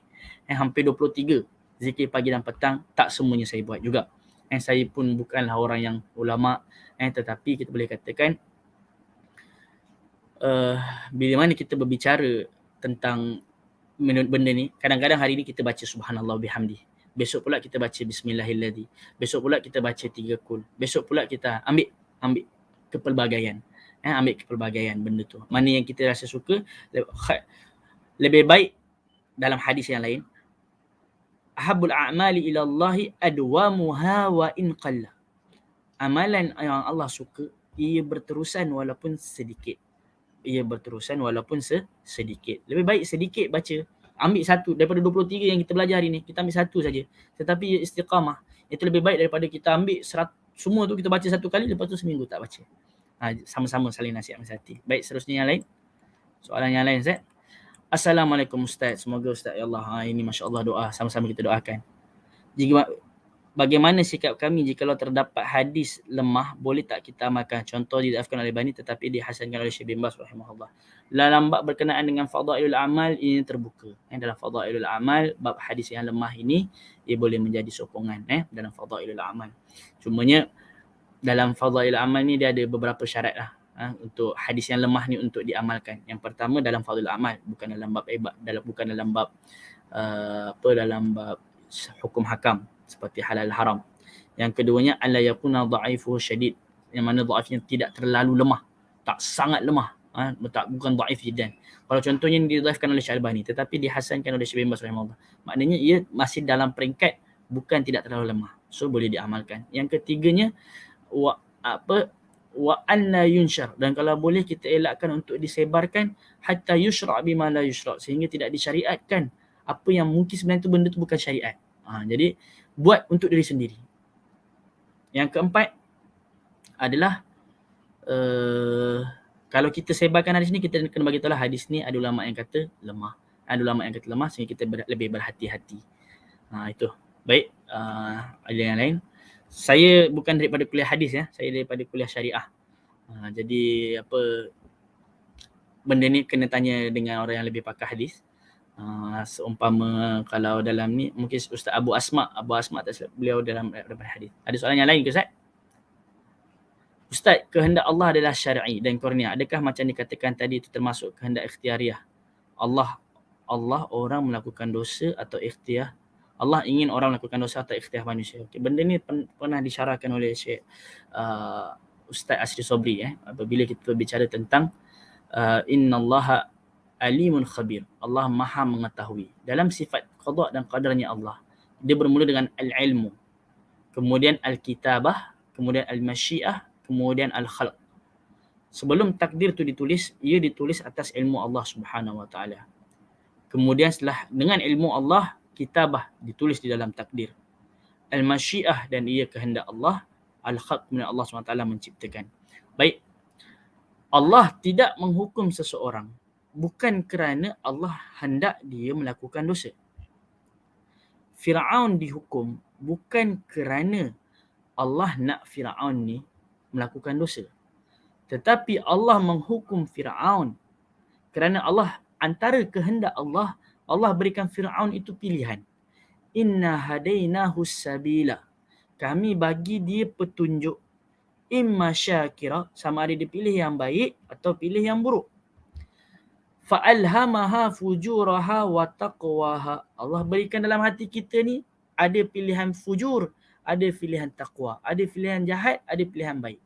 hampir 23 zikir pagi dan petang, tak semuanya saya buat juga. Saya pun bukanlah orang yang ulama, tetapi kita boleh katakan bila mana kita berbicara tentang benda ni, kadang-kadang hari ni kita baca subhanallah bihamdi, besok pula kita baca bismillahilladzi, besok pula kita baca 3 kul, besok pula kita ambil kepelbagaian. Ambil kepelbagaian benda tu. Mana yang kita rasa suka, lebih baik dalam hadis yang lain, ahabbul a'mali ila Allahi adwamuha wa in qalla. Amalan yang Allah suka, ia berterusan walaupun sedikit. Lebih baik sedikit baca. Ambil satu daripada 23 yang kita belajar hari ni, kita ambil satu saja. Tetapi istiqamah, itu lebih baik daripada kita ambil semua tu kita baca satu kali, lepas tu seminggu tak baca. Sama-sama saling nasihat menasihati. Baik, seterusnya yang lain. Soalan yang lain, Ustaz. Assalamualaikum Ustaz. Semoga Ustaz, ya Allah, ini masya-Allah doa, sama-sama kita doakan. Bagaimana sikap kami jikalau terdapat hadis lemah, boleh tak kita amalkan? Contoh didaftarkan oleh Bani tetapi dihasankan oleh Syekh bin Baz rahimahullah. Dalam bab berkenaan dengan fadailul amal, ini terbuka. Dalam fadailul amal, bab hadis yang lemah ini, ia boleh menjadi sokongan dalam fadailul amal. Cumanya dalam fadailul amal ni dia ada beberapa syarat lah, untuk hadis yang lemah ni untuk diamalkan. Yang pertama dalam fadailul amal, bukan dalam bab bukan dalam bab dalam bab hukum hakam seperti halal haram. Yang keduanya alla yakuna dha'ifuhu syadid, yang mana dhaifnya tidak terlalu lemah, tak sangat lemah, bukan dhaif jiddan. Kalau contohnya didhaifkan oleh Syekh Albani tetapi dihasankan oleh Syekh bin Baz rahimahullah, maknanya ia masih dalam peringkat bukan tidak terlalu lemah. So boleh diamalkan. Yang ketiganya wa anna yunshar, dan kalau boleh kita elakkan untuk disebarkan hatta yushra' bima la yushra', sehingga tidak disyariatkan apa yang mungkin sebenarnya tu benda tu bukan syariat. Jadi buat untuk diri sendiri. Yang keempat adalah kalau kita sebarkan hadis ni, kita kena bagi tahu lah hadis ni ada ulama yang kata lemah. Ada ulama yang kata lemah, sehingga kita lebih berhati-hati. Itu. Baik, ada yang lain. Saya bukan daripada kuliah hadis ya, saya daripada kuliah syariah. Jadi benda ni kena tanya dengan orang yang lebih pakar hadis. Seumpama kalau dalam ni mungkin Ustaz Abu Asma tak silap, beliau dalam hadis. Ada soalan yang lain ke Ustaz? Ustaz, kehendak Allah adalah syar'i dan kurnia. Adakah macam dikatakan tadi itu termasuk kehendak ikhtiariah? Allah orang melakukan dosa atau ikhtiar? Allah ingin orang melakukan dosa atau ikhtiar manusia. Okay, benda ni pernah disyarahkan oleh Syekh Ustaz Asri Sobri apabila kita bicara tentang innallaha alimun khabir. Allah Maha mengetahui. Dalam sifat qada dan qadarnya Allah, dia bermula dengan al-ilmu, kemudian al-kitabah, kemudian al-masyiah, kemudian al-khalq. Sebelum takdir tu ditulis, ia ditulis atas ilmu Allah Subhanahu wa taala. Kemudian setelah dengan ilmu Allah, kitabah ditulis di dalam takdir. Al-masyiah, dan ia kehendak Allah. Al-khalq, kemudian Allah SWT menciptakan. Baik. Allah tidak menghukum seseorang bukan kerana Allah hendak dia melakukan dosa. Fir'aun dihukum bukan kerana Allah nak Fir'aun ni melakukan dosa. Tetapi Allah menghukum Fir'aun kerana Allah, antara kehendak Allah, Allah berikan Fir'aun itu pilihan. Inna hadainahu sabila. Kami bagi dia petunjuk. Imma syakira, sama ada dia pilih yang baik atau pilih yang buruk. Fa'alhamaha fujuraha wa taqwaha. Allah berikan dalam hati kita ni ada pilihan fujur, ada pilihan taqwa, ada pilihan jahat, ada pilihan baik.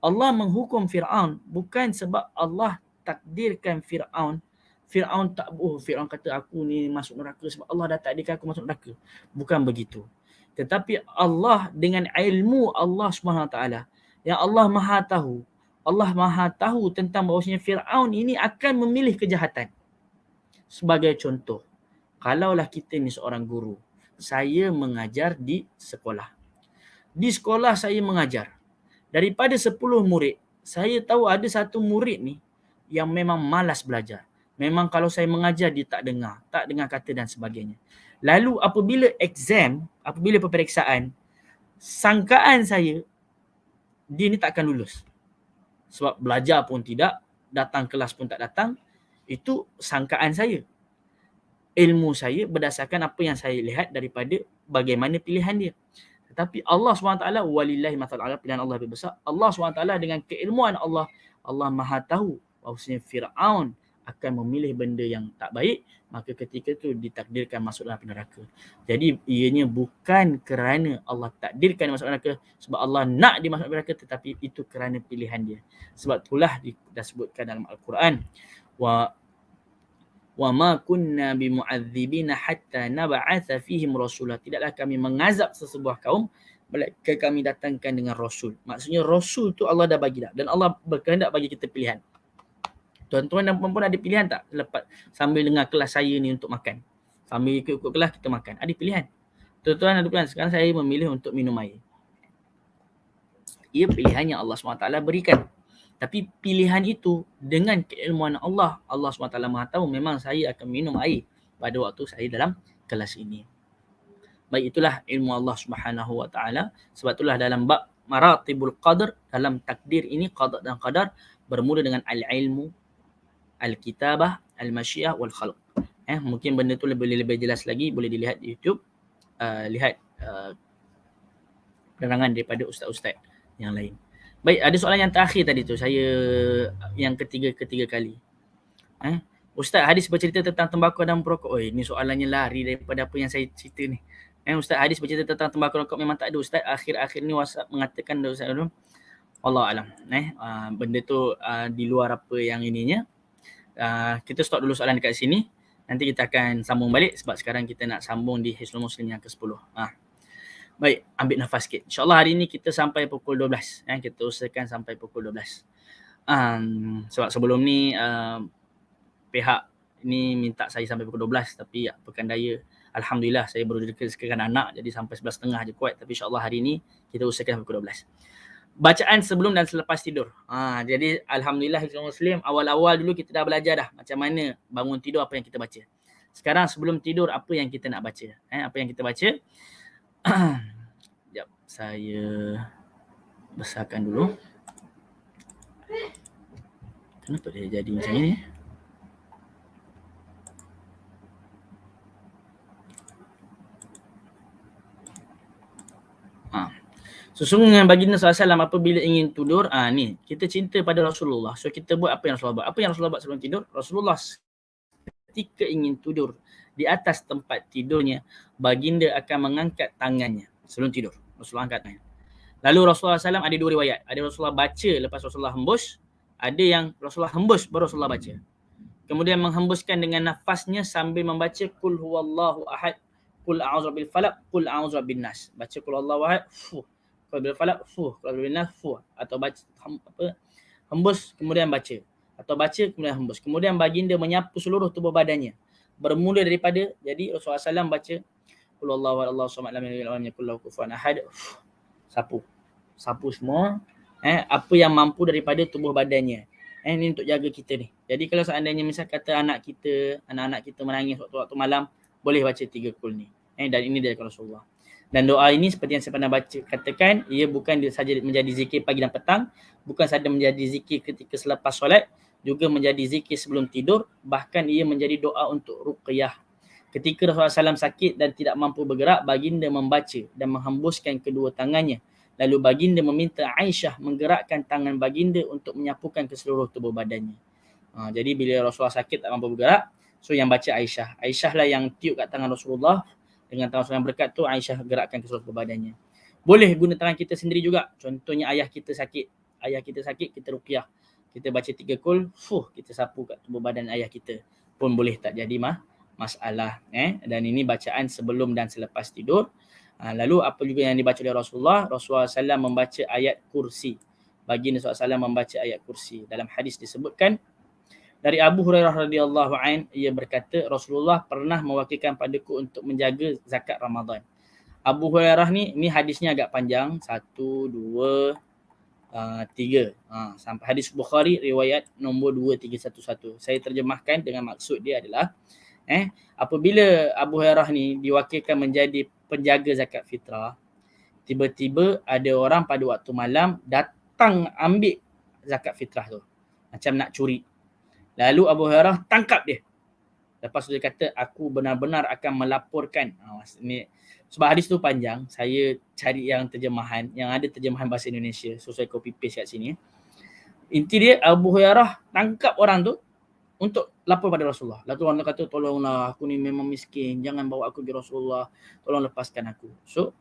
Allah menghukum Fir'aun bukan sebab Allah takdirkan Fir'aun tak Fir'aun kata aku ni masuk neraka sebab Allah dah takdirkan aku masuk neraka. Bukan begitu. Tetapi Allah dengan ilmu Allah Subhanahu Wa Taala, yang Allah Maha tahu. Allah Maha tahu tentang bahawasanya Fir'aun ini akan memilih kejahatan. Sebagai contoh, kalaulah kita ni seorang guru, saya mengajar di sekolah. Di sekolah saya mengajar. Daripada 10 murid, saya tahu ada satu murid ni yang memang malas belajar. Memang kalau saya mengajar dia tak dengar kata dan sebagainya. Lalu apabila exam, apabila peperiksaan, sangkaan saya dia ni tak akan lulus. Sebab belajar pun tidak, datang kelas pun tak datang. Itu sangkaan saya. Ilmu saya berdasarkan apa yang saya lihat daripada bagaimana pilihan dia. Tetapi Allah SWT, walillahi mathal a'la, pilihan Allah lebih besar. Allah SWT dengan keilmuan Allah, Allah Maha tahu bahawasanya Fir'aun akan memilih benda yang tak baik, maka ketika itu ditakdirkan masuk dalam neraka. Jadi ianya bukan kerana Allah takdirkan masuk neraka sebab Allah nak dia masuk neraka, tetapi itu kerana pilihan dia. Sebab itulah disebutkan dalam Al-Quran, wa ma kunna bimu'adzibina hatta nab'atha fihim rasulah. Tidaklah kami mengazab sesebuah kaum melainkan kami datangkan dengan rasul. Maksudnya rasul tu Allah dah bagi dah, dan Allah berkehendak bagi kita pilihan. Tuan-tuan dan puan-puan ada pilihan tak lepas sambil dengar kelas saya ni untuk makan? Sambil ikut kelas kita makan. Ada pilihan. Tuan-tuan ada pilihan. Sekarang saya memilih untuk minum air. Ia pilihan yang Allah SWT berikan. Tapi pilihan itu dengan keilmuan Allah, Allah SWT Maha tahu memang saya akan minum air pada waktu saya dalam kelas ini. Baik, itulah ilmu Allah Subhanahu Wa Taala. Sebab itulah dalam bab maratibul qadar, dalam takdir ini qada dan qadar bermula dengan al-ilmu, al-kitabah, al-masyiah wal khalq. Mungkin benda tu lebih jelas lagi boleh dilihat di YouTube. Lihat penerangan daripada ustaz-ustaz yang lain. Baik, ada soalan yang terakhir tadi tu, saya yang ketiga kali. Ustaz, hadis bercerita tentang tembakau dan perokok. Ni soalannya lari daripada apa yang saya cerita ni. Ustaz, hadis bercerita tentang tembakau dan perokok memang tak ada Ustaz. Akhir-akhir ni WhatsApp mengatakan dah Ustaz. Allah alam. Benda tu di luar apa yang ininya. Kita stop dulu soalan dekat sini. Nanti kita akan sambung balik sebab sekarang kita nak sambung di Hisnul Muslim yang ke-10. Baik, ambil nafas sikit. InsyaAllah hari ni kita sampai pukul 12. Kita usahakan sampai pukul 12. Sebab sebelum ni pihak ni minta saya sampai pukul 12 tapi pekan daya alhamdulillah saya baru didekatkan anak jadi sampai 11.30 je kuat, tapi insyaAllah hari ni kita usahakan sampai pukul 12. Bacaan sebelum dan selepas tidur. Jadi alhamdulillah Hisnul Muslim awal-awal dulu kita dah belajar dah macam mana bangun tidur apa yang kita baca. Sekarang sebelum tidur apa yang kita nak baca? Apa yang kita baca? Sekejap, saya besarkan dulu. Kenapa dia jadi macam ni? Sesungguhnya baginda SAW apabila ingin tidur, ni kita cinta pada Rasulullah. So kita buat apa yang Rasulullah buat. Apa yang Rasulullah buat sebelum tidur? Rasulullah ketika ingin tidur di atas tempat tidurnya, baginda akan mengangkat tangannya sebelum tidur. Rasulullah angkat tangannya. Lalu Rasulullah SAW ada dua riwayat. Ada Rasulullah baca lepas Rasulullah hembus. Ada yang Rasulullah hembus baru Rasulullah baca. Kemudian menghembuskan dengan nafasnya sambil membaca Qul huwallahu ahad, Qul a'udzu bil falaq, Qul a'udzu bin nas. Baca Qul huwallahu ahad, Qul bil falaq, Qul bin nas, atau baca hembus kemudian baca. Atau baca kemudian hembus. Kemudian baginda menyapu seluruh tubuh badannya. Bermula daripada, jadi Rasulullah SAW baca Qul huwallahu ahad, Allahu samad, lam yalid wa lam yakul lahu kufuwan ahad. Sapu semua apa yang mampu daripada tubuh badannya. Ini untuk jaga kita ni. Jadi kalau seandainya misal kata anak kita menangis waktu malam, boleh baca 3 Qul ni. Dan ini dari Rasulullah. Dan doa ini seperti yang saya pernah katakan, ia bukan saja menjadi zikir pagi dan petang, bukan saja menjadi zikir ketika selepas solat, juga menjadi zikir sebelum tidur, bahkan ia menjadi doa untuk ruqyah. Ketika Rasulullah SAW sakit dan tidak mampu bergerak, baginda membaca dan menghembuskan kedua tangannya. Lalu baginda meminta Aisyah menggerakkan tangan baginda untuk menyapukan ke seluruh tubuh badannya. Jadi bila Rasulullah sakit tak mampu bergerak, so yang baca Aisyah. Aisyah lah yang tiup kat tangan Rasulullah. Dengan tangan Rasulullah yang berkat tu, Aisyah gerakkan ke seluruh tubuh badannya. Boleh guna tangan kita sendiri juga. Contohnya ayah kita sakit, kita ruqyah. Kita baca 3 Qul, kita sapu kat tubuh badan ayah kita. Pun boleh, tak jadi masalah. Dan ini bacaan sebelum dan selepas tidur. Lalu apa juga yang dibaca oleh Rasulullah? Rasulullah SAW membaca ayat kursi. Baginda SAW membaca ayat kursi. Dalam hadis disebutkan dari Abu Hurairah radhiyallahu an, ia berkata Rasulullah pernah mewakilkan padaku untuk menjaga zakat Ramadan. Abu Hurairah ni hadisnya agak panjang, 1, 2, 3. Sampai hadis Bukhari riwayat nombor 2311. Saya terjemahkan dengan maksud dia adalah apabila Abu Hurairah ni diwakilkan menjadi penjaga zakat fitrah, tiba-tiba ada orang pada waktu malam datang ambil zakat fitrah tu, macam nak curi. Lalu Abu Hurairah tangkap dia. Lepas tu dia kata, aku benar-benar akan melaporkan. Sebab hadis tu panjang, saya cari yang terjemahan, yang ada terjemahan bahasa Indonesia, so saya copy paste kat sini. Inti dia, Abu Hurairah tangkap orang tu untuk lapor pada Rasulullah. Lalu orang kata, tolonglah, aku ni memang miskin, jangan bawa aku ke Rasulullah, tolong lepaskan aku. So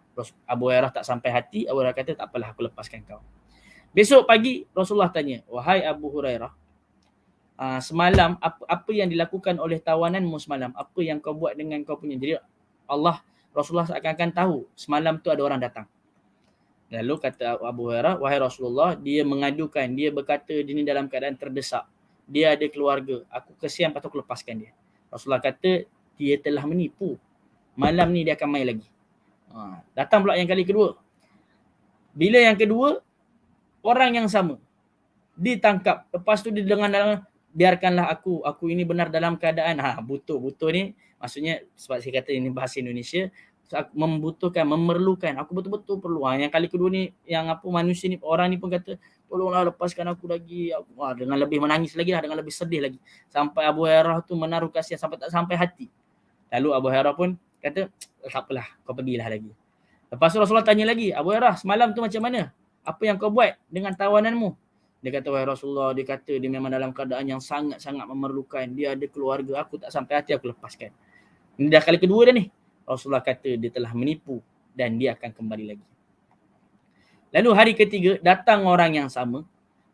Abu Hurairah tak sampai hati, Abu Hurairah kata, tak apalah, aku lepaskan kau. Besok pagi Rasulullah tanya, wahai Abu Hurairah, semalam apa yang dilakukan oleh tawananmu semalam, apa yang kau buat dengan kau punya. Jadi Rasulullah akan tahu semalam tu ada orang datang. Lalu kata Abu Hurairah, wahai Rasulullah, dia mengadukan, dia berkata dia ni dalam keadaan terdesak, dia ada keluarga, aku kesian, patut aku lepaskan dia. Rasulullah kata dia telah menipu, malam ni dia akan main lagi. Datang pula yang kali kedua. Bila yang kedua, orang yang sama ditangkap, lepas tu dia dengan biarkanlah aku ini benar dalam keadaan butuh ni, maksudnya sebab saya kata ini bahasa Indonesia, membutuhkan, memerlukan, aku betul-betul perlu. Yang kali kedua ni, yang manusia ni, orang ni pun kata, tolonglah lepaskan aku lagi. Dengan lebih menangis lagi dengan lebih sedih lagi. Sampai Abu Hurairah tu menaruh kasihan sampai tak sampai hati. Lalu Abu Hurairah pun kata, tak apalah, kau pergilah lagi. Lepas tu Rasulullah tanya lagi, Abu Hurairah, semalam tu macam mana? Apa yang kau buat dengan tawananmu? Dia kata, wahai Rasulullah, dia kata dia memang dalam keadaan yang sangat-sangat memerlukan. Dia ada keluarga, aku tak sampai hati, aku lepaskan. Ini dah kali kedua dah ni. Rasulullah kata dia telah menipu dan dia akan kembali lagi. Lalu hari ketiga, datang orang yang sama,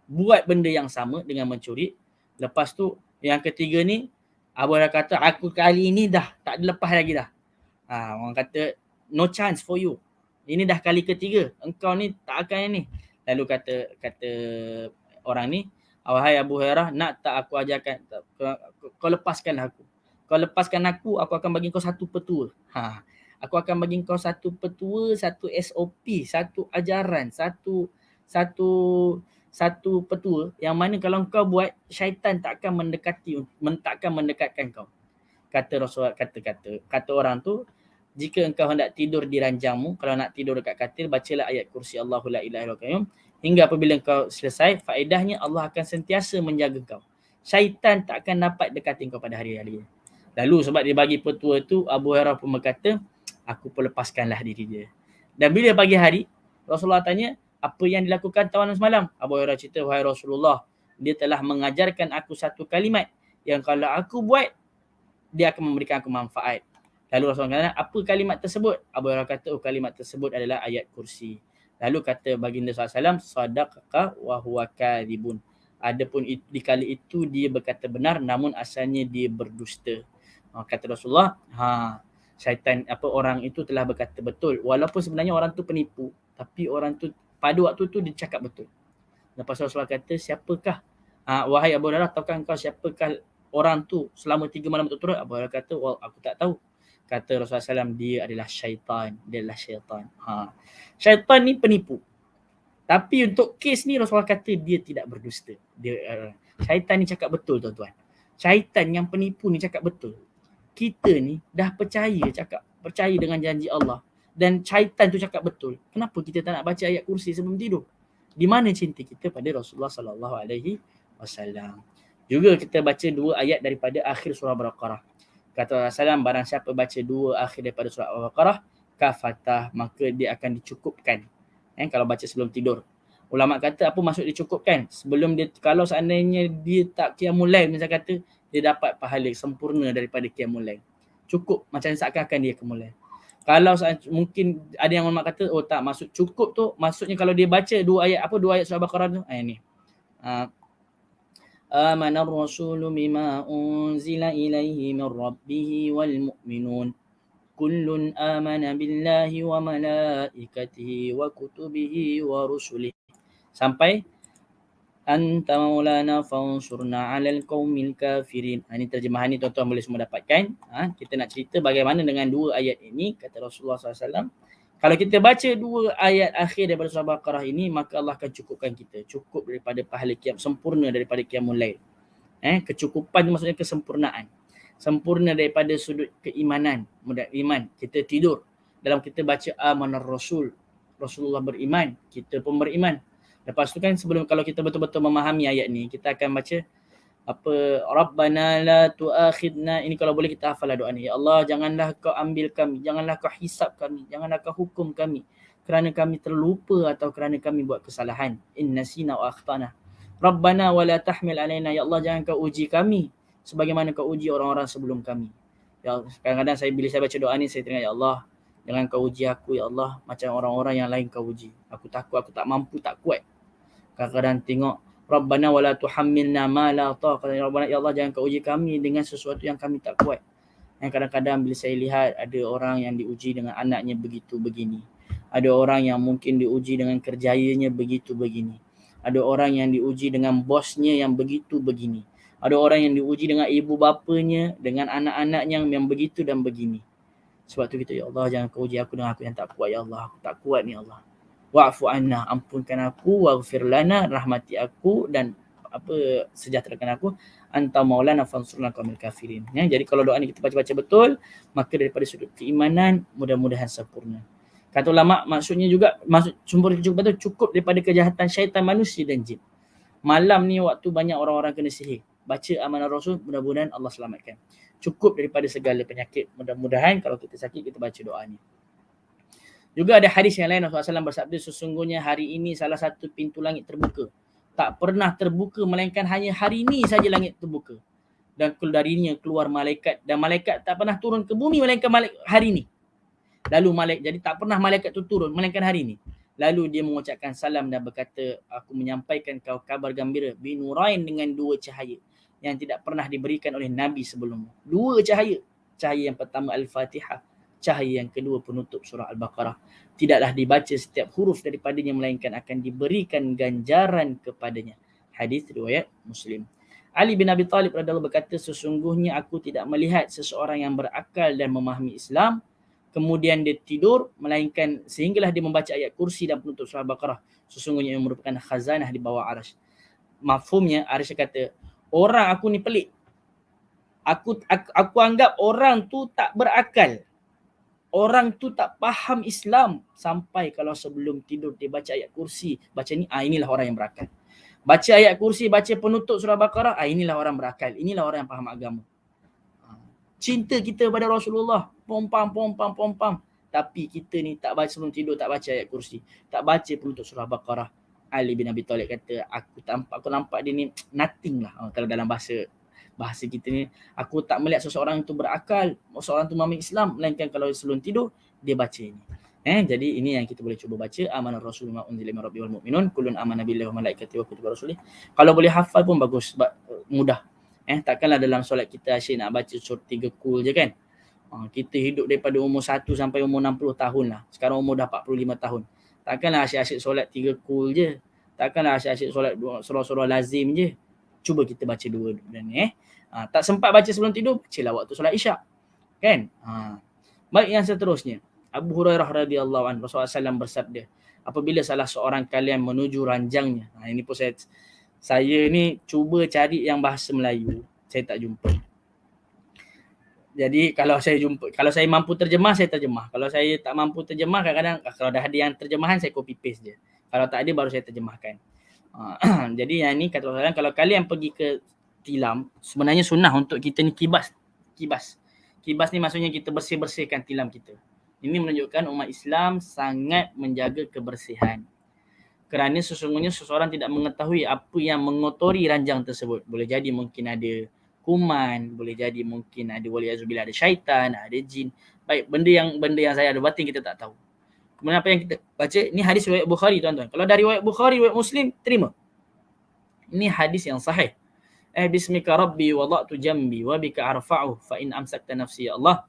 buat benda yang sama dengan mencuri. Lepas tu Yang ketiga ni, Abu Hurairah kata, aku kali ini dah tak ada lepas lagi dah. Orang kata, no chance for you. Ini dah kali ketiga, engkau ni tak akan ni. Lalu kata orang ni, wahai Abu Hurairah, nak tak aku ajarkan, kau lepaskanlah aku. Kau lepaskan aku akan bagi kau satu petua. Aku akan bagi kau satu petua, satu SOP, satu ajaran, satu petua yang mana kalau kau buat, syaitan tak akan mendekatkan kau. Kata Rasulullah, kata orang tu, jika engkau hendak tidur di ranjangmu, kalau nak tidur dekat katil, bacalah ayat kursi Allahu la ilaha illa qayyum, hingga apabila engkau selesai, faedahnya Allah akan sentiasa menjaga kau. Syaitan tak akan dapat dekati kau pada hari-hari. Lalu sebab dia bagi petua tu, Abu Hurairah pun berkata, aku pun lepaskanlah diri dia. Dan bila pagi hari, Rasulullah tanya, apa yang dilakukan tawanan semalam? Abu Hurairah cerita, wahai Rasulullah, dia telah mengajarkan aku satu kalimat yang kalau aku buat, dia akan memberikan aku manfaat. Lalu Rasulullah kata, apa kalimat tersebut? Abu Hurairah kata, kalimat tersebut adalah ayat kursi. Lalu kata baginda SAW, sadaqaka wa huwa kadhibun. Adapun di kali itu dia berkata benar, namun asalnya dia berdusta. Kata Rasulullah, syaitan orang itu telah berkata betul. Walaupun sebenarnya orang tu penipu, tapi orang tu pada waktu tu dia cakap betul. Lepas Rasulullah kata, siapakah? Wahai Abu Hurairah, tahukah engkau siapakah orang tu selama 3 malam berturut-turut? Abu Hurairah kata, aku tak tahu. Kata Rasulullah SAW, dia adalah syaitan. Syaitan ni penipu. Tapi untuk kes ni Rasulullah kata dia tidak berdusta. Syaitan ni cakap betul, tuan-tuan. Syaitan yang penipu ni cakap betul. Kita ni dah percaya dengan janji Allah. Dan syaitan tu cakap betul. Kenapa kita tak nak baca ayat kursi sebelum tidur? Di mana cinta kita pada Rasulullah SAW? Juga kita baca 2 ayat daripada akhir surah Al-Baqarah. Kata Rasulullah SAW, barang siapa baca 2 akhir daripada surah Al-Baqarah, kafatah, maka dia akan dicukupkan. Kalau baca sebelum tidur. Ulama kata apa maksud dicukupkan? Sebelum dia, kalau seandainya dia tak qiyamul lail, misalnya kata, dia dapat pahala sempurna daripada qiyamul lail. Cukup, macam seakan-akan dia qiyamul lail. Kalau mungkin ada yang ulama kata, tak, maksud cukup tu, maksudnya kalau dia baca 2 ayat surah Al-Baqarah tu, ni. Amanar rasulu bima unzila ilaihi min rabbihi wal mu'minun kullun amana billahi wa malaikatihi wa kutubihi wa rusulihi sampai anta maulana fansurna 'alal qaumil kafirin. Ini terjemahan ni tuan-tuan boleh semua dapatkan. Kita nak cerita bagaimana dengan 2 ayat ini, kata Rasulullah SAW. Kalau kita baca 2 ayat akhir daripada surah Baqarah ini, maka Allah akan cukupkan kita. Cukup daripada pahala qiyam, sempurna daripada qiyamul lail. Kecukupan maksudnya kesempurnaan. Sempurna daripada sudut keimanan, mudah iman. Kita tidur. Dalam kita baca amanar rasul, Rasulullah beriman, kita pun beriman. Lepas tu kan sebelum, kalau kita betul-betul memahami ayat ni, kita akan baca Rabbana la tu'akhidna. Ini kalau boleh kita hafal doa ni. Ya Allah, janganlah kau ambil kami, janganlah kau hisap kami, janganlah kau hukum kami kerana kami terlupa atau kerana kami buat kesalahan. Inna sina wa akhtana. Rabbana wa la tahmil alaina. Ya Allah, jangan kau uji kami sebagaimana kau uji orang-orang sebelum kami. Ya, kadang-kadang bila saya baca doa ni, saya teringat, ya Allah, jangan kau uji aku, ya Allah, macam orang-orang yang lain kau uji. Aku takut, aku tak mampu, tak kuat. Kadang-kadang tengok, Rabbana wala tuhammilna ma la taqata. Ya Allah, jangan kau uji kami dengan sesuatu yang kami tak kuat. Kadang-kadang bila saya lihat ada orang yang diuji dengan anaknya begitu begini. Ada orang yang mungkin diuji dengan kerjayanya begitu begini. Ada orang yang diuji dengan bosnya yang begitu begini. Ada orang yang diuji dengan ibu bapanya, dengan anak-anaknya yang begitu dan begini. Sebab tu kita, ya Allah, jangan kau uji aku dengan aku yang tak kuat, ya Allah. Aku tak kuat ni, Allah. Wa'fu anna, ampunkan aku, waghfir lana, rahmati aku dan sejahterakan aku, anta maulana fansurna qaumil kafirin. Jadi kalau doa ni kita baca-baca betul, maka daripada sudut keimanan mudah-mudahan sempurna. Kata ulama, maksudnya juga, maksud sumber cukup daripada kejahatan syaitan, manusia dan jin. Malam ni waktu banyak orang-orang kena sihir, baca amanah Rasul, mudah-mudahan Allah selamatkan. Cukup daripada segala penyakit. Mudah-mudahan kalau kita sakit, kita baca doa ni. Juga ada hadis yang lain, Rasulullah SAW bersabda, sesungguhnya hari ini salah satu pintu langit terbuka. Tak pernah terbuka melainkan hanya hari ini saja langit terbuka. Dan darinya keluar malaikat. Dan malaikat tak pernah turun ke bumi melainkan hari ini. Lalu jadi tak pernah malaikat tu turun melainkan hari ini. Lalu dia mengucapkan salam dan berkata, aku menyampaikan kau kabar gembira binurain dengan 2 cahaya. yang tidak pernah diberikan oleh Nabi sebelumnya. 2 cahaya. Cahaya yang pertama Al-Fatihah, cahaya yang kedua penutup surah Al-Baqarah. Tidaklah dibaca setiap huruf daripadanya melainkan akan diberikan ganjaran kepadanya. Hadis riwayat Muslim. Ali bin Abi Talib radhiyallahu berkata, sesungguhnya aku tidak melihat seseorang yang berakal dan memahami Islam kemudian dia tidur melainkan sehinggalah dia membaca ayat kursi dan penutup surah Al-Baqarah, sesungguhnya yang merupakan khazanah di bawah arsy. Mafhumnya Arsy kata, orang aku ni pelik. Aku anggap orang tu tak berakal. Orang tu tak faham Islam sampai kalau sebelum tidur dia baca ayat kursi, baca ni, inilah orang yang berakal. Baca ayat kursi, baca penutup surah Baqarah, inilah orang berakal. Inilah orang yang faham agama. Cinta kita pada Rasulullah, pompam. Tapi kita ni tak baca sebelum tidur, tak baca ayat kursi, tak baca penutup surah Baqarah. Ali bin Abi Talib kata, aku nampak dia ni nothing lah. Kalau dalam bahasa kita ni, aku tak melihat seseorang tu berakal, seseorang tu memahami Islam, melainkan kalau sebelum tidur dia baca ini. Jadi ini yang kita boleh cuba baca. Amanar Rasul ma unzila min rabbil mu'minun kullun amana billahi wa malaikatihi wa kutubihi rasulih. Kalau boleh hafal pun bagus, mudah. Takkanlah dalam solat kita asyik nak baca surah 3 kul je kan. Kita hidup daripada umur 1 sampai umur 60 tahun lah. Sekarang umur dah 45 tahun. Takkanlah asyik-asyik solat 3 kul je. Takkanlah asyik-asyik solat surah-surah lazim je. Cuba kita baca 2 dan ni. Tak sempat baca sebelum tidur, bacalah waktu solat Isyak. Kan? Baik, yang seterusnya. Abu Hurairah radhiyallahu anhu, Rasulullah SAW bersabda, apabila salah seorang kalian menuju ranjangnya. Ini pun saya ni cuba cari yang bahasa Melayu, saya tak jumpa. Jadi kalau saya mampu terjemah, saya terjemah. Kalau saya tak mampu terjemah, kadang-kadang kalau dah ada yang terjemahan, saya copy paste je. Kalau tak ada, baru saya terjemahkan. Jadi yang ni kata orang, kalau kalian pergi ke tilam, sebenarnya sunnah untuk kita ni kibas. Kibas ni maksudnya kita bersih-bersihkan tilam kita. Ini menunjukkan umat Islam sangat menjaga kebersihan. Kerana sesungguhnya seseorang tidak mengetahui apa yang mengotori ranjang tersebut. Boleh jadi mungkin ada kuman, boleh jadi mungkin ada waliyazubillah, ada syaitan, ada jin. Baik, benda yang saya ada batin kita tak tahu. Kemudian apa yang kita baca, ni hadis riwayat Bukhari tuan-tuan. Kalau dari riwayat Bukhari, riwayat Muslim, terima. Ini hadis yang sahih. Bismika rabbi wada'tu jambi wa bika arfa'u fa in amsakta nafsi ya Allah.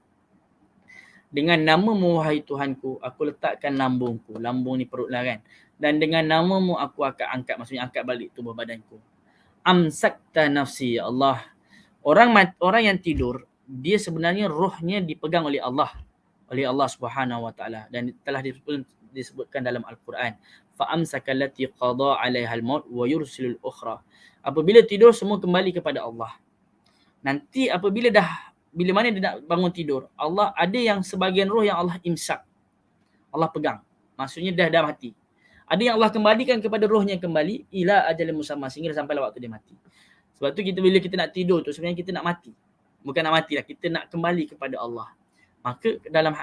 Dengan namamu wahai Tuhanku, aku letakkan lambungku. Lambung ni perut lah kan. Dan dengan namamu aku akan angkat, maksudnya angkat balik tubuh badanku. Amsakta nafsi ya Allah. Orang yang tidur, dia sebenarnya rohnya dipegang oleh Allah Subhanahu wa taala, dan telah disebutkan dalam Al-Quran. Fa amsaka allati qada 'alaiha al-maut wa yursilul ukhra. Apabila tidur semua kembali kepada Allah. Nanti bila mana dia nak bangun tidur, Allah ada yang sebahagian roh yang Allah imsak. Allah pegang. Maksudnya dah mati. Ada yang Allah kembalikan kepada rohnya kembali ila ajalin musamma, sehingga sampai waktu dia mati. Sebab tu bila kita nak tidur tu sebenarnya kita nak mati. Bukan nak mati lah, kita nak kembali kepada Allah. Maka dalam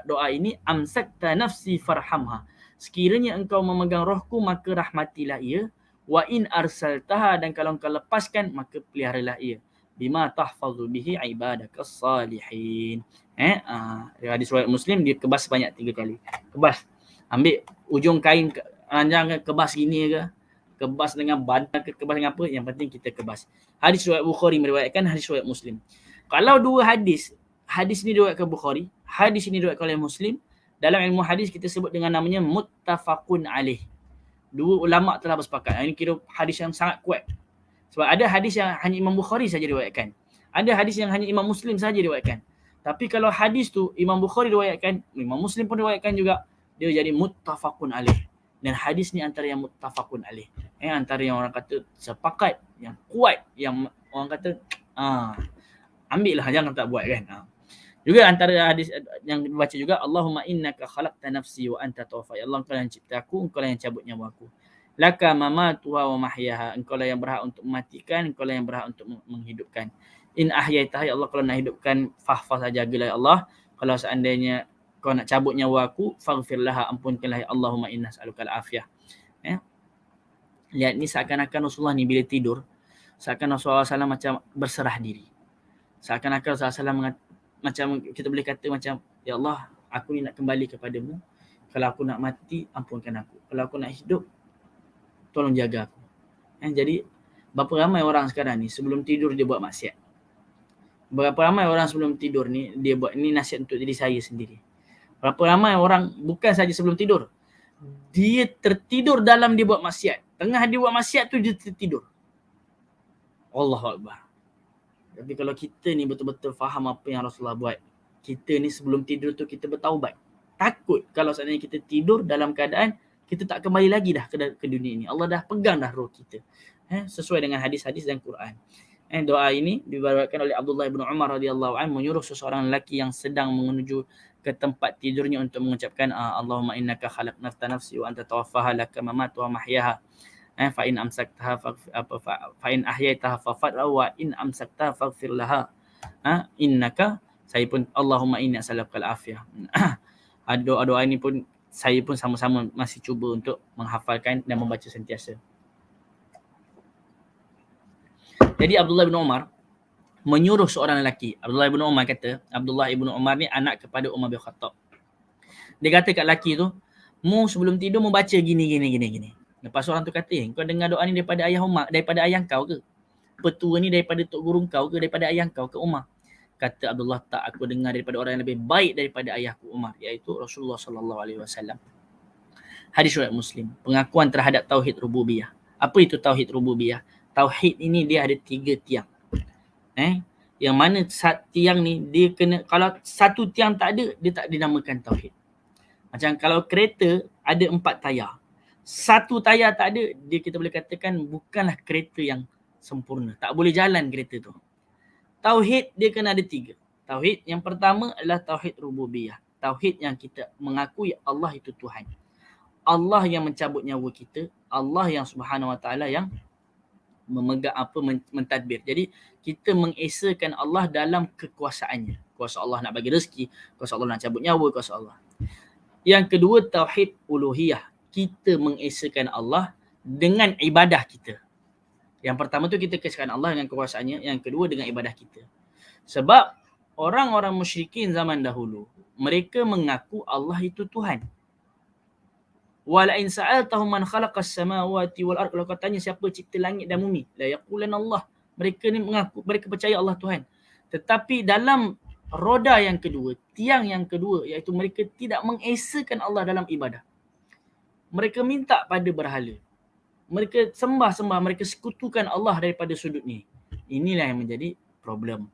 doa ini, amsakta nafsi farhamha. Sekiranya engkau memegang rohku, maka rahmatilah ia. Wa in arsaltaha, dan kalau engkau lepaskan, maka peliharalah ia. Bima tahfazu bihi ibadakas salihin. Hadis riwayat Muslim, dia kebas sebanyak 3 kali. Kebas. Ambil ujung kain ranjang, kebas gini ke, kebas dengan badan ke, kebas dengan apa, yang penting kita kebas. Hadis riwayat Bukhari meriwayatkan, hadis riwayat Muslim. Kalau 2 hadis ni diriwayatkan Bukhari, hadis ini diriwayatkan oleh Muslim, dalam ilmu hadis kita sebut dengan namanya muttafaqun alaih. 2 ulama telah bersepakat. Ini kira hadis yang sangat kuat. Sebab ada hadis yang hanya Imam Bukhari saja riwayatkan. Ada hadis yang hanya Imam Muslim saja riwayatkan. Tapi kalau hadis tu Imam Bukhari riwayatkan, Imam Muslim pun riwayatkan juga, dia jadi muttafaqun alaih. Dan hadis ni antara yang muttafaqun alaih. Antara yang orang kata sepakat, yang kuat, yang orang kata ambil lah, jangan tak buat kan. Juga antara hadis yang dibaca juga, Allahumma innaka khalaqta nafsi wa anta tawaffa. Ya Allah, engkau yang cipta aku, engkau yang cabut nyawa aku. Laka mamatuha wa mahyaha. Engkau lah yang berhak untuk mematikan, engkau lah yang berhak untuk menghidupkan. In ahyaitaha, ya Allah, kalau nak hidupkan, fahfaz, jagalah ya Allah. Kalau seandainya kau nak cabut nyawa aku, faghfirlaha, ampunkanlah ya Allahumma inna nas'aluka al-afiyah. Lihat ni seakan-akan Rasulullah ni bila tidur, seakan Rasulullah SAW macam berserah diri. Seakan-akan Rasulullah SAW macam kita boleh kata macam, ya Allah, aku ni nak kembali kepadamu. Kalau aku nak mati, ampunkan aku. Kalau aku nak hidup, tolong jaga aku. Jadi Berapa ramai orang sekarang ni sebelum tidur dia buat maksiat. Berapa ramai orang sebelum tidur ni dia buat, ni nasihat untuk diri saya sendiri. Berapa ramai orang bukan saja sebelum tidur, dia tertidur dalam dia buat maksiat. Tengah dia buat maksiat tu dia tertidur. Allahu Akbar. Tapi kalau kita ni betul-betul faham apa yang Rasulullah buat, kita ni sebelum tidur tu kita bertaubat. Takut kalau seandainya kita tidur dalam keadaan kita tak kembali lagi dah ke dunia ini. Allah dah pegang dah roh kita. Sesuai dengan hadis-hadis dan Quran. Doa ini diriwayatkan oleh Abdullah bin Umar radhiyallahu anhu menyuruh seseorang lelaki yang sedang menuju ke tempat tidurnya untuk mengucapkan Allahumma innaka khalaqta nafsi wa anta tawaffaha laka mamatuha mahyaha. Fa in amsaktaha fa in ahyaitaha fa wa in amsaktaha faghfir laha. Innaka, saya pun Allahumma inni as'aluka al-afiyah. Doa-doa ini pun saya pun sama-sama masih cuba untuk menghafalkan dan membaca sentiasa. Jadi Abdullah bin Umar menyuruh seorang lelaki. Abdullah bin Umar kata, Abdullah bin Umar ni anak kepada Umar bin Khattab. Dia kata kat lelaki tu, mu sebelum tidur mu baca gini. Lepas orang tu kata, kau dengar doa ni daripada ayah Umar, daripada ayah kau ke? Petua ni daripada tok guru kau ke, daripada ayah kau ke Umar? Kata Abdullah, tak, aku dengar daripada orang yang lebih baik daripada ayahku Umar, iaitu Rasulullah sallallahu alaihi wasallam. Hadis riwayat Muslim. Pengakuan terhadap tauhid rububiyah. Apa itu tauhid rububiyah? Tauhid ini dia ada 3 tiang. Yang mana tiang ni dia kena, kalau satu tiang tak ada, dia tak dinamakan tauhid. Macam kalau kereta ada 4 tayar, satu tayar tak ada, dia kita boleh katakan bukanlah kereta yang sempurna. Tak boleh jalan kereta tu. Tauhid dia kena ada 3. Tauhid yang pertama adalah tauhid rububiyah. Tauhid yang kita mengakui Allah itu Tuhan. Allah yang mencabut nyawa kita, Allah yang Subhanahu Wa Taala yang memegang mentadbir. Jadi kita mengesakan Allah dalam kekuasaannya. Kuasa Allah nak bagi rezeki, kuasa Allah nak cabut nyawa, kuasa Allah. Yang kedua tauhid uluhiyah. Kita mengesakan Allah dengan ibadah kita. Yang pertama tu kita kesakan Allah dengan kekuasaannya, yang kedua dengan ibadah kita. Sebab orang-orang musyrikin zaman dahulu, mereka mengaku Allah itu Tuhan. Wala in sa'altahum man khalaqas samawati wal ardh, kalau kau tanya siapa cipta langit dan bumi, la yaqulan Allah. Mereka ni mengaku, mereka percaya Allah Tuhan. Tetapi dalam roda yang kedua, tiang yang kedua, iaitu mereka tidak mengesakan Allah dalam ibadah. Mereka minta pada berhala. Mereka sembah-sembah, mereka sekutukan Allah daripada sudut ni. Inilah yang menjadi problem.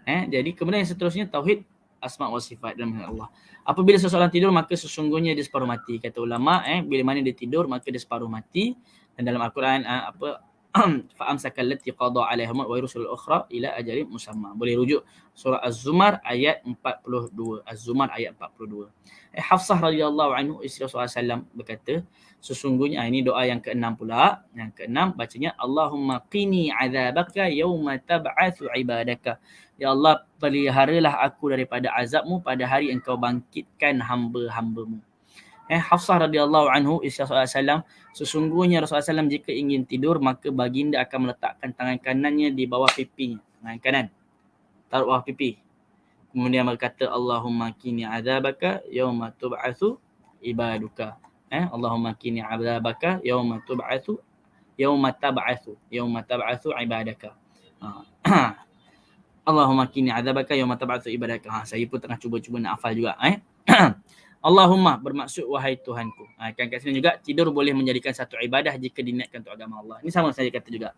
Jadi kemudian yang seterusnya tauhid asma wa sifat dalam Allah. Apabila seseorang tidur maka sesungguhnya dia separuh mati. Kata ulama, bila mana dia tidur maka dia separuh mati. Dan dalam Al-Quran fa amsaka allati qada 'alaiha wa yursil ukhra ila ajalin musamma. Boleh rujuk surah Az-Zumar ayat 42. Az-Zumar ayat 42. Hafsah radhiyallahu anhu isteri Rasulullah SAW berkata, sesungguhnya ini doa yang ke-6 pula. Yang ke-6 bacanya Allahumma qini 'adzabaka yauma tab'atsu 'ibadaka. Ya Allah, peliharalah aku daripada azabmu pada hari engkau bangkitkan hamba-hambamu. Hafsah radhiyallahu anhu isteri Rasulullah SAW, sesungguhnya Rasulullah SAW jika ingin tidur maka baginda akan meletakkan tangan kanannya di bawah pipinya, tangan kanan taruh bawah pipi, kemudian berkata Allahumma qini 'adzabaka yauma tub'atsu ibaduka. Allahumma qini 'adzabaka yauma tab'atsu ibadaka. Allahumma qini 'adzabaka yauma tab'atsu ibadaka. Saya pun tengah cuba-cuba nak hafal juga. Allahumma bermaksud wahai Tuhanku. Kan kat sini juga tidur boleh menjadikan satu ibadah jika diniatkan untuk agama Allah. Ini sama saya kata juga.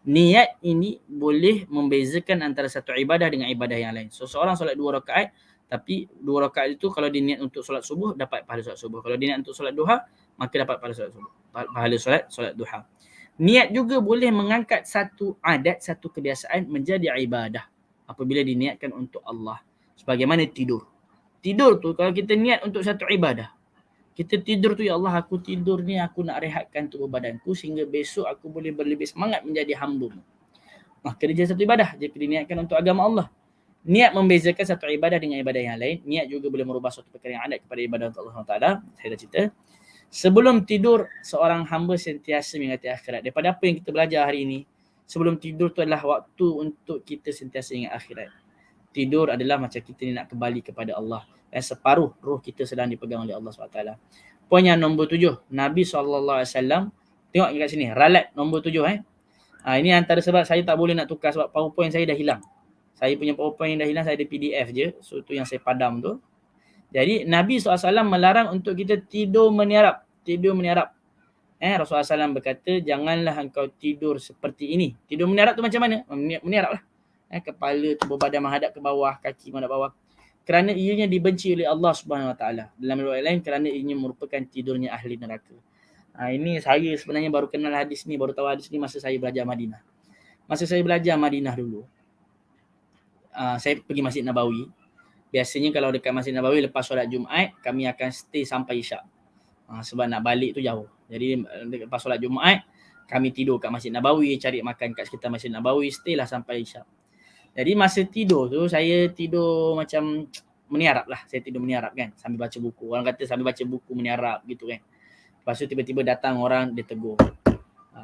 Niat ini boleh membezakan antara satu ibadah dengan ibadah yang lain. So seorang solat 2 rakaat, tapi 2 rakaat itu kalau diniat untuk solat subuh dapat pahala solat subuh. Kalau diniat untuk solat duha maka dapat pahala solat subuh. Pahala solat duha. Niat juga boleh mengangkat satu adat, satu kebiasaan menjadi ibadah apabila diniatkan untuk Allah. Sebagaimana tidur. Tidur tu kalau kita niat untuk satu ibadah. Kita tidur tu, ya Allah aku tidur ni aku nak rehatkan tubuh badanku sehingga besok aku boleh berlebih semangat menjadi hamba-Mu. Maka dia jadi satu ibadah jika diniatkan untuk agama Allah. Niat membezakan satu ibadah dengan ibadah yang lain. Niat juga boleh merubah suatu perkara yang adat kepada ibadah untuk Allah Taala. Saya dah cerita. Sebelum tidur seorang hamba sentiasa mengingati akhirat. Daripada apa yang kita belajar hari ini, sebelum tidur tu adalah waktu untuk kita sentiasa ingat akhirat. Tidur adalah macam kita ni nak kembali kepada Allah. Separuh roh kita sedang dipegang oleh Allah SWT. Poin yang nombor 7. Nabi SAW, tengok kat sini, ralat nombor 7. Ini antara sebab saya tak boleh nak tukar sebab PowerPoint saya dah hilang. Saya punya PowerPoint dah hilang, saya ada PDF je. So tu yang saya padam tu. Jadi Nabi SAW melarang untuk kita tidur meniarap. Tidur meniarap. Rasulullah SAW berkata, janganlah engkau tidur seperti ini. Tidur meniarap tu macam mana? Meniarap lah. Kepala tu berbadan menghadap ke bawah, kaki menghadap bawah. Kerana ianya dibenci oleh Allah Subhanahu Wa Taala. Dalam riwayat lain, kerana ianya merupakan tidurnya ahli neraka. Ini saya sebenarnya baru kenal hadis ni, baru tahu hadis ni masa saya belajar Madinah. Masa saya belajar Madinah dulu, saya pergi Masjid Nabawi. Biasanya kalau dekat Masjid Nabawi lepas solat Jumaat, kami akan stay sampai Isyak. Sebab nak balik tu jauh. Jadi lepas solat Jumaat, kami tidur kat Masjid Nabawi, cari makan kat sekitar Masjid Nabawi, stay lah sampai Isyak. Jadi masa tidur tu, saya tidur macam meniarap lah. Saya tidur meniarap kan, sambil baca buku. Orang kata sambil baca buku meniarap gitu kan. Lepas tu tiba-tiba datang orang, dia tegur.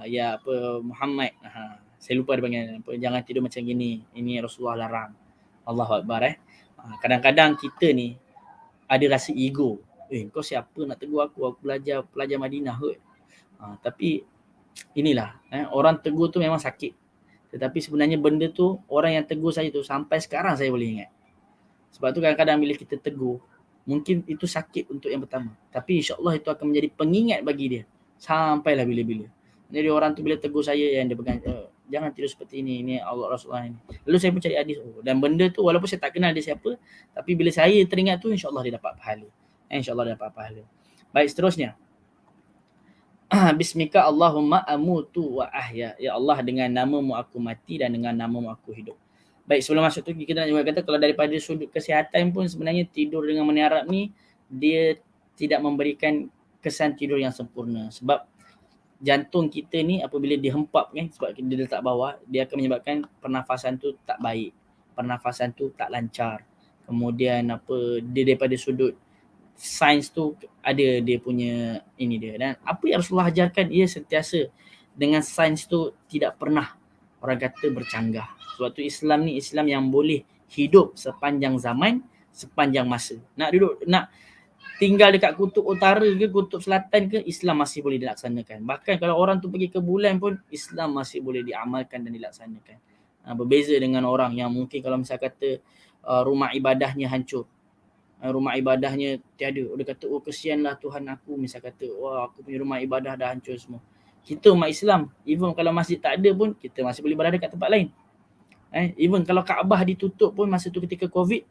Ya apa Muhammad, saya lupa dia panggil apa, jangan tidur macam gini. Ini Rasulullah larang. Allahu Akbar Kadang-kadang kita ni ada rasa ego. Kau siapa nak tegur aku? Aku pelajar Madinah kot. Tapi inilah, orang tegur tu memang sakit. Tetapi sebenarnya benda tu, orang yang tegur saya tu sampai sekarang saya boleh ingat. Sebab tu kadang-kadang bila kita tegur, mungkin itu sakit untuk yang pertama. Tapi insyaAllah itu akan menjadi pengingat bagi dia. Sampailah bila-bila. Jadi orang tu bila tegur saya yang dia pegang, jangan tidur seperti ini Allah Rasulullah ini. Lalu saya pun cari hadis. Dan benda tu walaupun saya tak kenal dia siapa, tapi bila saya teringat tu insyaAllah dia dapat pahala. InsyaAllah dia dapat pahala. Baik, seterusnya. Bismika Allahumma amutu wa ahya. Ya Allah, dengan namamu aku mati dan dengan namamu aku hidup. Baik, sebelum masuk tu kita nak juga kata kalau daripada sudut kesihatan pun sebenarnya tidur dengan meniarap ni dia tidak memberikan kesan tidur yang sempurna. Sebab jantung kita ni apabila dihempap kan, sebab dia letak bawah, dia akan menyebabkan pernafasan tu tak baik. Pernafasan tu tak lancar. Kemudian dia daripada sudut sains tu ada dia punya ini dia. Dan apa yang Rasulullah ajarkan, ia sentiasa dengan sains tu tidak pernah orang kata bercanggah. Sebab tu Islam ni Islam yang boleh hidup sepanjang zaman, sepanjang masa. Nak tinggal dekat kutub utara ke kutub selatan ke, Islam masih boleh dilaksanakan. Bahkan kalau orang tu pergi ke bulan pun, Islam masih boleh diamalkan dan dilaksanakan. Berbeza dengan orang yang mungkin kalau misalnya kata rumah ibadahnya hancur, rumah ibadahnya tiada. Dia kata, kesianlah Tuhan aku. Misal kata, aku punya rumah ibadah dah hancur semua. Kita umat Islam, even kalau masjid tak ada pun, kita masih boleh berada kat tempat lain. Even kalau Kaabah ditutup pun masa tu ketika COVID,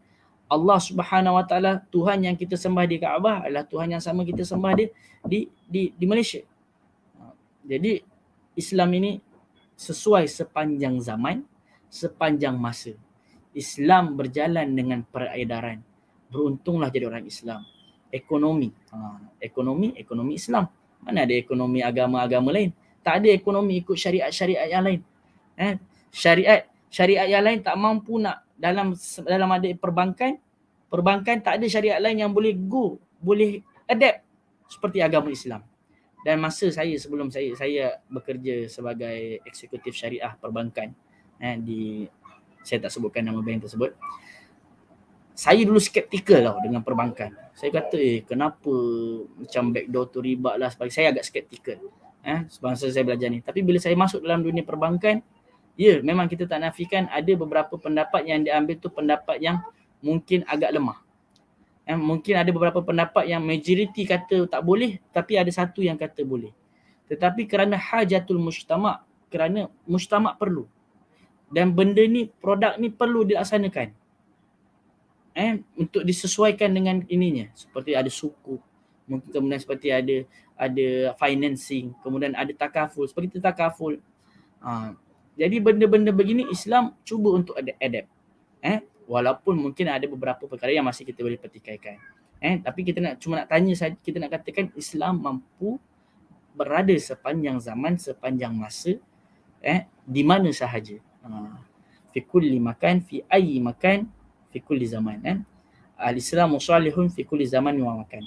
Allah Subhanahu Wa Taala, Tuhan yang kita sembah di Kaabah adalah Tuhan yang sama kita sembah di Malaysia. Jadi Islam ini sesuai sepanjang zaman, sepanjang masa. Islam berjalan dengan peredaran. Beruntunglah jadi orang Islam. Ekonomi Islam. Mana ada ekonomi agama-agama lain? Tak ada ekonomi ikut syariat-syariat yang lain. Syariat yang lain tak mampu nak dalam ada perbankan tak ada syariat lain yang boleh adapt seperti agama Islam. Dan masa sebelum saya bekerja sebagai eksekutif syariah perbankan saya tak sebutkan nama bank tersebut. Saya dulu skeptikal tau dengan perbankan. Saya kata kenapa macam backdoor tu riba lah sebagainya. Saya agak skeptikal semasa saya belajar ni. Tapi bila saya masuk dalam dunia perbankan, memang kita tak nafikan ada beberapa pendapat yang diambil tu pendapat yang mungkin agak lemah. Mungkin ada beberapa pendapat yang majoriti kata tak boleh, tapi ada satu yang kata boleh. Tetapi kerana hajatul mujtama', kerana mujtama' perlu. Dan benda ni, produk ni perlu dilaksanakan. Untuk disesuaikan dengan ininya. Seperti ada suku, mungkin kemudian seperti ada financing, kemudian ada takaful, seperti takaful. Jadi benda-benda begini Islam cuba untuk adapt. Walaupun mungkin ada beberapa perkara yang masih kita boleh pertikaikan. Tapi kita cuma nak tanya saja, kita nak katakan Islam mampu berada sepanjang zaman, sepanjang masa, di mana sahaja. Fi kulli makan, fi ayyi makan, fi kulli zaman. Al-Islamu salihun fi kulli zaman wa makan.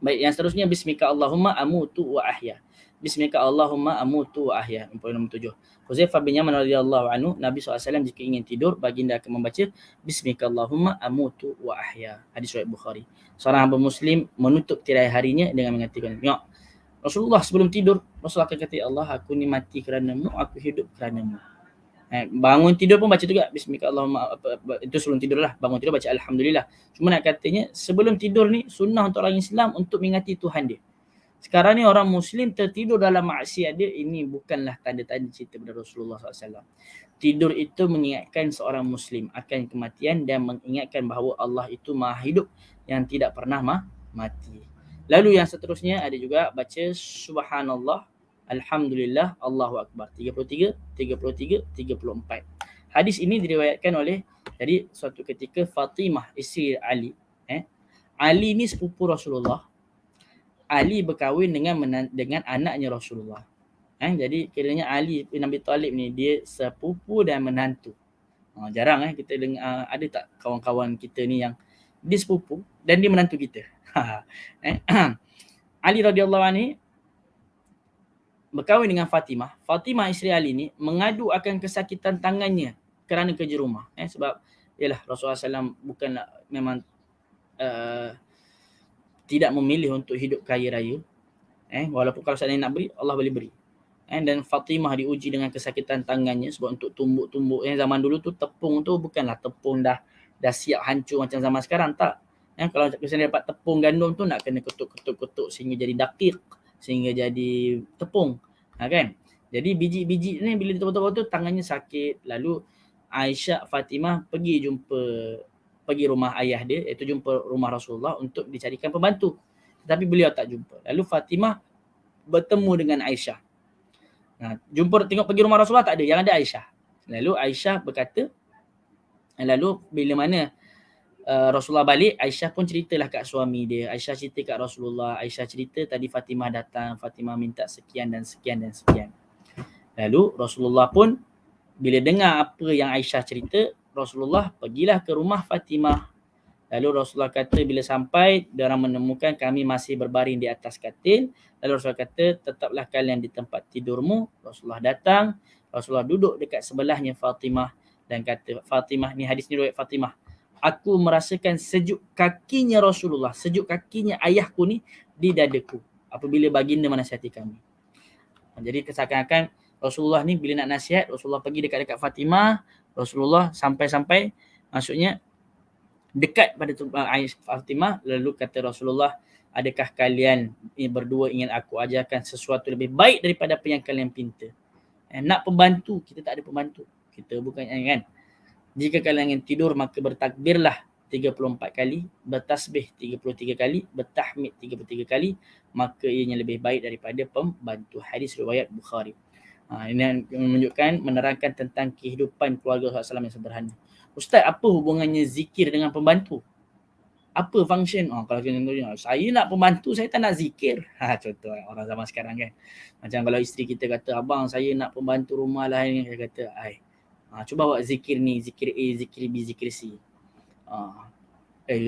Baik, yang seterusnya bismika Allahumma amutu wa ahya. Bismika Allahumma amutu wa ahya. Poin nombor 7. Huzaifah bin Yaman radhiyallahu anhu, Nabi SAW jika ingin tidur, baginda akan membaca bismika Allahumma amutu wa ahya. Hadis riwayat Bukhari. Seorang hamba Muslim menutup tirai harinya dengan mengatakan, Rasulullah sebelum tidur, Rasulullah akan kata, ya Allah, aku ni mati kerana-Mu, aku hidup kerana-Mu. Bangun tidur pun baca juga bismika Allahumma, itu sebelum tidur lah. Bangun tidur baca alhamdulillah. Cuma nak katanya sebelum tidur ni sunnah untuk orang Islam untuk mengingati Tuhan dia. Sekarang ni orang Muslim tertidur dalam maksiat dia, ini bukanlah tanda-tanda cerita pada Rasulullah SAW. Tidur itu mengingatkan seorang Muslim akan kematian dan mengingatkan bahawa Allah itu maha hidup yang tidak pernah mati. Lalu yang seterusnya ada juga baca subhanallah, alhamdulillah, Allahu Akbar. 33, 33, 34. Hadis ini diriwayatkan oleh, jadi suatu ketika Fatimah isteri Ali, Ali ni sepupu Rasulullah. Ali berkahwin dengan anaknya Rasulullah. Jadi kiranya Ali bin Abi Talib ni dia sepupu dan menantu. Jarang kita dengar, ada tak kawan-kawan kita ni yang dia sepupu dan dia menantu kita. Ali radhiyallahu anhu berkahwin dengan Fatimah. Fatimah isteri Ali ni mengadu akan kesakitan tangannya kerana kerja rumah. Sebab yalah Rasulullah SAW bukanlah memang tidak memilih untuk hidup kaya raya. Walaupun kalau saya nak beri, Allah boleh beri. Dan Fatimah diuji dengan kesakitan tangannya sebab untuk tumbuk-tumbuk. Zaman dulu tu tepung tu bukanlah tepung dah siap hancur macam zaman sekarang, tak. Kalau misalnya dapat tepung gandum tu nak kena ketuk-ketuk sehingga jadi dakik, sehingga jadi tepung. Kan? Jadi biji-biji ni bila betul-betul tu tangannya sakit. Lalu Aisyah Fatimah pergi rumah ayah dia, iaitu jumpa rumah Rasulullah untuk dicarikan pembantu. Tetapi beliau tak jumpa. Lalu Fatimah bertemu dengan Aisyah. Tengok pergi rumah Rasulullah tak ada, yang ada Aisyah. Lalu Aisyah berkata, lalu bila mana Rasulullah balik, Aisyah pun ceritalah kat suami dia. Aisyah cerita kat Rasulullah. Aisyah cerita tadi Fatimah datang, Fatimah minta sekian dan sekian dan sekian. Lalu Rasulullah pun bila dengar apa yang Aisyah cerita, Rasulullah pergilah ke rumah Fatimah. Lalu Rasulullah kata bila sampai, diorang menemukan kami masih berbaring di atas katil. Lalu Rasulullah kata, tetaplah kalian di tempat tidurmu. Rasulullah datang, Rasulullah duduk dekat sebelahnya Fatimah dan kata, Fatimah, ni hadis ni riwayat Fatimah, aku merasakan sejuk kakinya Rasulullah, sejuk kakinya ayahku ni di dadaku apabila baginda menasihati kami. Jadi keseakan-akan Rasulullah ni bila nak nasihat, Rasulullah pergi dekat-dekat Fatimah, Rasulullah sampai-sampai maksudnya dekat pada Fatimah. Lalu kata Rasulullah, adakah kalian berdua ingin aku ajarkan sesuatu lebih baik daripada apa yang kalian pinta? Nak pembantu, kita tak ada pembantu. Kita bukan kan. Jika kalian ingin tidur, maka bertakbirlah 34 kali, bertasbih 33 kali, bertahmid 33 kali, maka ianya lebih baik daripada pembantu. Hadis riwayat Bukhari. Ini menunjukkan, menerangkan tentang kehidupan keluarga Rasulullah SAW yang sederhana. Ustaz, apa hubungannya zikir dengan pembantu? Apa function? Kalau contohnya, saya nak pembantu, saya tak nak zikir. Contoh orang zaman sekarang kan. Macam kalau isteri kita kata, abang saya nak pembantu rumah lah ni. Saya kata, cuba buat zikir ni, zikir A, zikir B, zikir C.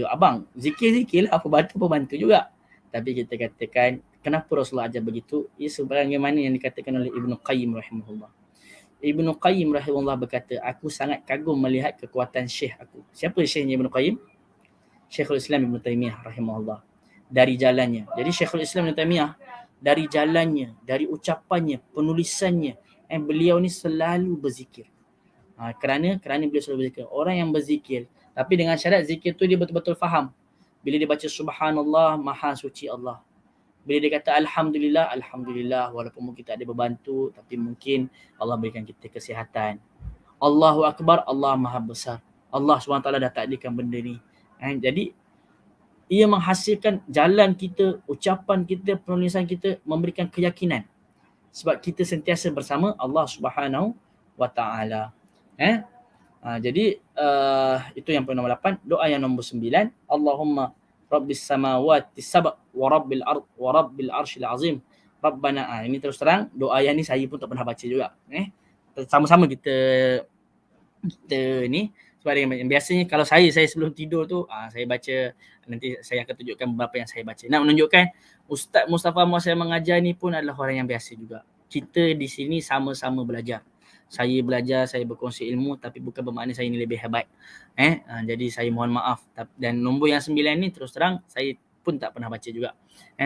Abang, zikir-zikir lah, pembantu juga. Tapi kita katakan, kenapa Rasulullah ajar begitu? Ia sebagaimana yang dikatakan oleh Ibnu Qayyim rahimahullah. Ibnu Qayyim rahimahullah berkata, aku sangat kagum melihat kekuatan syekh aku. Siapa syekhnya Ibnu Qayyim? Syekhul Islam Ibn Taymiyah rahimahullah. Dari jalannya. Jadi Syekhul Islam Ibn Taymiyah, dari jalannya, dari ucapannya, penulisannya, beliau ni selalu berzikir. Kerana beliau selalu berzikir. Orang yang berzikir, tapi dengan syarat zikir tu dia betul-betul faham. Bila dia baca subhanallah, maha suci Allah. Bila dia kata alhamdulillah, alhamdulillah, walaupun mungkin tak ada berbantu, tapi mungkin Allah berikan kita kesihatan. Allahu Akbar, Allah maha besar. Allah SWT dah takdirkan benda ni. Jadi ia menghasilkan jalan kita, ucapan kita, penulisan kita memberikan keyakinan. Sebab kita sentiasa bersama Allah Subhanahu wa taala. Jadi itu yang poin nombor 8. Doa yang nombor 9, Allahumma Rabbis samawati sab' wa rabbil ard wa rabbil arsyil azim. Rabbana. Ini terus terang doa yang ni saya pun tak pernah baca juga. Sama-sama kita ni. Sebab yang biasanya kalau saya sebelum tidur tu saya baca, nanti saya akan tunjukkan beberapa yang saya baca. Nak menunjukkan Ustaz Mustafa Muhammad saya mengajar ni pun adalah orang yang biasa juga. Kita di sini sama-sama belajar. Saya belajar, saya berkongsi ilmu, tapi bukan bermakna saya ni lebih hebat. Jadi saya mohon maaf. Dan nombor yang 9 ni terus terang saya pun tak pernah baca juga.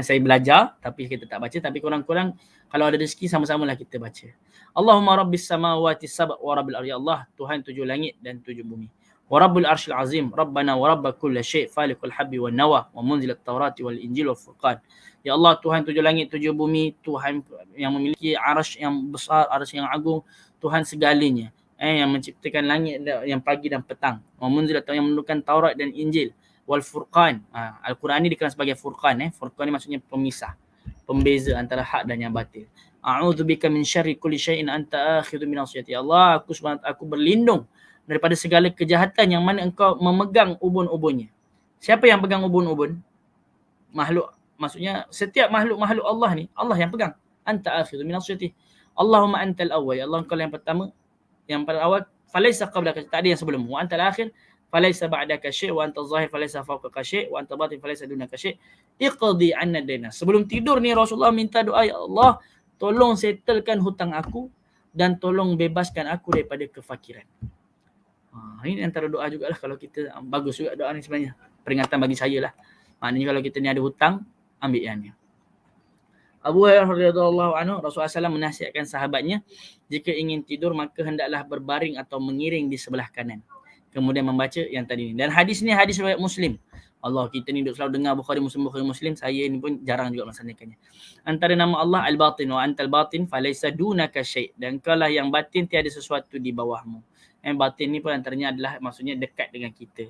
Saya belajar tapi kita tak baca, tapi kurang-kurang kalau ada rezeki sama-samalah kita baca. Allahumma rabbis samawati sab' wa rabbil ardi, Allah Tuhan tujuh langit dan tujuh bumi. Wa rabbul arsyil azim, rabbana wa rabb kulli syai' faliqul habbi wan nawa wa munzilat taurati wal injil wal furqan. Ya Allah, Tuhan tujuh langit tujuh bumi, Tuhan yang memiliki arsy yang besar, arsy yang agung, Tuhan segalanya. Yang menciptakan langit yang pagi dan petang. Wa munzilat, yang menurunkan Taurat dan Injil. Wal furqan. Al-Quran ni dikenal sebagai furqan. Furqan ni maksudnya pemisah, pembeza antara hak dan yang batil. A'udzubika min syarri kulli syai'in anta akhidhu min nasiyati. Ya Allah, aku berlindung daripada segala kejahatan yang mana engkau memegang ubun-ubunnya. Siapa yang pegang ubun-ubun? Makhluk. Maksudnya setiap makhluk-makhluk Allah ni, Allah yang pegang. Anta akhidhu min nasiyati. Allahumma antal awwal. Ya Allah, engkau yang pertama, yang pada awal, falaisa qablaka, tak ada yang sebelum. Wa antal akhir, falaisa ba'daka syai', wa antal zahir, falaisa fawqaka syai', wa antal batin, falaisa dunaka syai'. Iqdi 'anna dayna. Sebelum tidur ni Rasulullah minta doa, ya Allah, tolong settlekan hutang aku dan tolong bebaskan aku daripada kefakiran. Ini antara doa jugalah kalau kita, bagus juga doa ni sebenarnya. Peringatan bagi saya lah. Maknanya kalau kita ni ada hutang, ambil yang ni. Abu Hurairah radhiyallahu anhu, Rasulullah SAW menasihatkan sahabatnya, jika ingin tidur maka hendaklah berbaring atau mengiring di sebelah kanan. Kemudian membaca yang tadi ni. Dan hadis ni hadis riwayat Muslim. Allah, kita ni duk selalu dengar Bukhari Muslim. Saya ni pun jarang juga melaksanakannya. Antara nama Allah Al-Batin, wa antal batin falaysa dunaka syai'. Dan engkau lah yang batin, tiada sesuatu di bawahmu. Batin ni pun antaranya adalah maksudnya dekat dengan kita.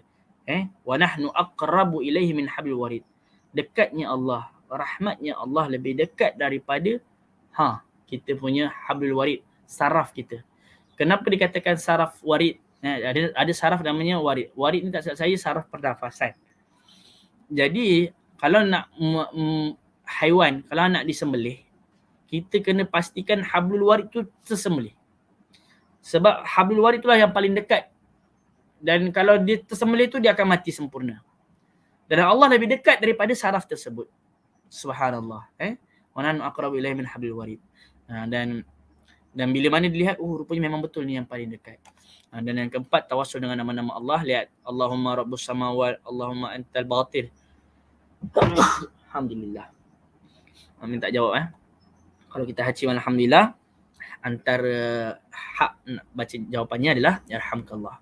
Wa nahnu aqrabu ilaihi min hablil warid. Dekatnya Allah, rahmatnya Allah lebih dekat daripada kita punya hablul warid, saraf kita. Kenapa dikatakan saraf warid? Ada saraf namanya warid. Warid ni tak silap saya saraf pernafasan. Jadi kalau nak haiwan, kalau nak disembelih, kita kena pastikan hablul warid tu tersembelih. Sebab hablul warid itulah yang paling dekat. Dan kalau dia tersembelih tu, dia akan mati sempurna. Dan Allah lebih dekat daripada saraf tersebut. Subhanallah. Wa nahnu aqrabu ilaihi min hablil warid. Dan bila mana dilihat, rupanya memang betul ni yang paling dekat. Dan yang keempat, tawassul dengan nama-nama Allah. Lihat, Allahumma rabbus samawat, Allahumma antal batin. Alhamdulillah. Amin tak jawab. Kalau kita hacim alhamdulillah, antara hak nak baca jawapannya adalah yarhamkallah.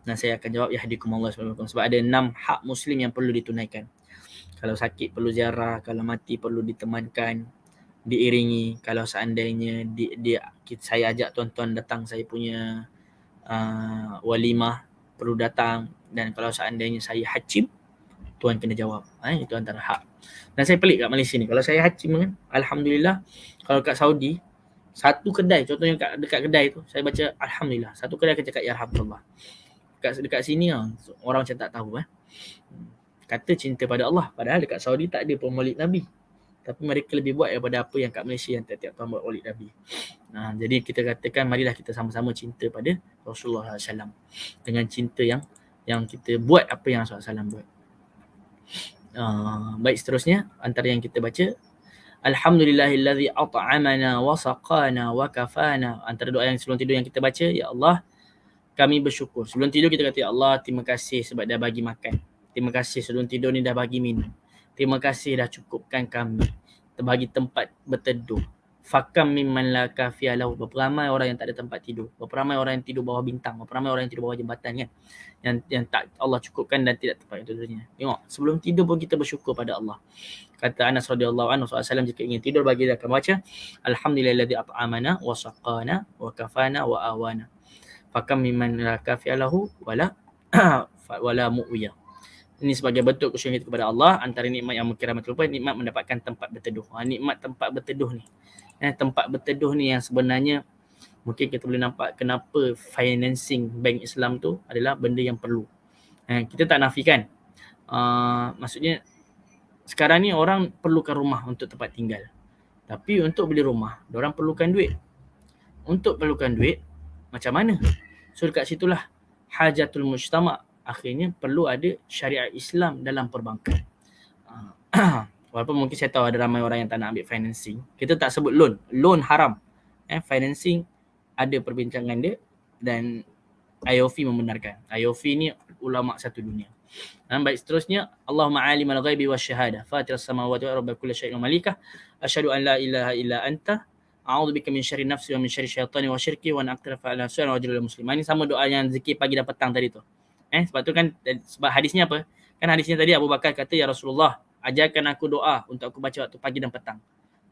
Dan saya akan jawab yahdikumullah, sebab ada 6 hak muslim yang perlu ditunaikan. Kalau sakit perlu ziarah, kalau mati perlu ditemankan, diiringi. Kalau seandainya saya ajak tuan-tuan datang saya punya walimah, perlu datang. Dan kalau seandainya saya hacim, tuan kena jawab. Itu antara hak. Dan saya pelik kat Malaysia ni, kalau saya hacim kan, alhamdulillah. Kalau kat Saudi, satu kedai, contohnya dekat kedai tu, saya baca alhamdulillah. Satu kedai akan cakap yarhamkallah. Dekat sini orang macam tak tahu. Kata cinta pada Allah, padahal dekat Saudi tak ada pun maulid Nabi. Tapi mereka lebih buat daripada apa yang kat Malaysia yang tiap-tiap tahun buat maulid Nabi. Jadi kita katakan, marilah kita sama-sama cinta pada Rasulullah SAW. Dengan cinta yang kita buat apa yang Rasulullah SAW buat. Baik, seterusnya antara yang kita baca, Alhamdulillahillazi at'amana wa saqana wa kafana. Antara doa yang sebelum tidur yang kita baca, ya Allah, kami bersyukur. Sebelum tidur kita kata, ya Allah, terima kasih sebab dah bagi makan. Terima kasih sebelum tidur ni dah bagi minum. Terima kasih dah cukupkan kami. Terbagi tempat berteduh. Fakam mimman la kafiya lahu. Berapa ramai orang yang tak ada tempat tidur. Berapa ramai orang yang tidur bawah bintang. Berapa ramai orang yang tidur bawah jambatan kan. Yang tak Allah cukupkan dan tidak tempat tidurnya. Tengok, sebelum tidur pun kita bersyukur pada Allah. Kata Anas radhiyallahu anhu, Rasulullah SAW jika ingin tidur bagi dia akan baca, Alhamdulillahilladzi at'amana wa saqana wa kafana wa awana. Fakam mimman la kafiya lahu wala mu'wiya. Ini sebagai bentuk kesyukuran kita kepada Allah. Antara nikmat yang mukiramat lupa, nikmat mendapatkan tempat berteduh. Nikmat tempat berteduh ni. Tempat berteduh ni yang sebenarnya mungkin kita boleh nampak kenapa financing bank Islam tu adalah benda yang perlu. Kita tak nafikan. Maksudnya sekarang ni orang perlukan rumah untuk tempat tinggal. Tapi untuk beli rumah, diorang perlukan duit. Untuk perlukan duit, macam mana? So dekat situlah hajatul mujtama'. Akhirnya perlu ada syariat Islam dalam perbankan. Walaupun mungkin saya tahu ada ramai orang yang tak nak ambil financing. Kita tak sebut loan. Loan haram. Financing ada perbincangan dia. Dan Ayofi membenarkan. Ayofi ni ulama satu dunia. Baik, seterusnya, Allahumma alimal ghaibi wasyahada fatiras samawati wa rabbal kulli syai'in wa malikah asyhadu an la ilaha illa anta a'udzubika min syarri nafsi wa min syarri syaitani wa syirki wa an aqtarafa ala nafsi wa ajrul muslimin. Ini sama doa yang zikir pagi dan petang tadi tu. Sebab tu kan, sebab hadisnya apa? Kan hadisnya tadi Abu Bakar kata, ya Rasulullah, ajarkan aku doa untuk aku baca waktu pagi dan petang.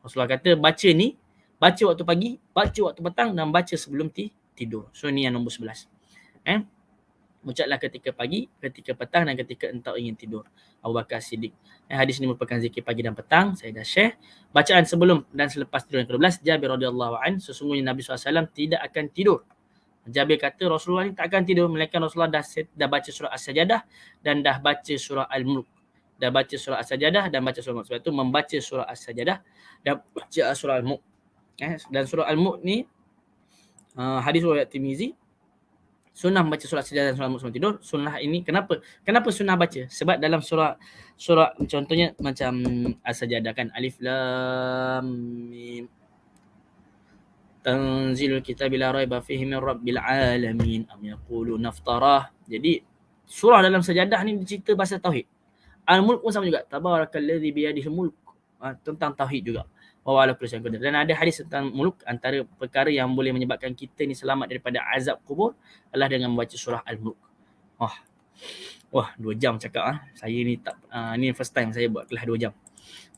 Rasulullah kata, baca ni, baca waktu pagi, baca waktu petang dan baca sebelum tidur. So ni yang nombor 11. Ucaplah ketika pagi, ketika petang dan ketika engkau ingin tidur. Abu Bakar Siddiq. Hadis ini merupakan zikir pagi dan petang. Saya dah share. Bacaan sebelum dan selepas tidur yang ke-12. Jabir radhiyallahu an, sesungguhnya Nabi SAW tidak akan tidur. Jabir kata Rasulullah ni tak akan tidur melainkan Rasulullah dah baca surah As-Sajadah dan dah baca surah Al-Mulk. Dah baca surah As-Sajadah dan baca surah Al-Mulk. Sebab tu membaca surah As-Sajadah dan baca surah Al-Mulk. Dan surah Al-Mulk ni hadis riwayat Tirmizi. Sunnah membaca surah As-Sajadah dan surah Al-Mulk sebelum tidur. Sunnah ini kenapa sunnah baca? Sebab dalam surah contohnya macam As-Sajadah kan, Alif Lam Mim Tanzilul kitabi la raiba fihi min rabbil alamin am yaquluna iftarah. Jadi surah dalam Sajadah ni cerita pasal tauhid. Al-Mulk pun sama juga, tabarakalladzi biyadihil mulk, tentang tauhid juga. Wa ala kulli syai'in qadir. Dan ada hadis tentang mulk, antara perkara yang boleh menyebabkan kita ni selamat daripada azab kubur adalah dengan membaca surah Al-Mulk. Wah, 2 jam cakap. Saya ni ni first time saya buat kelas 2 jam.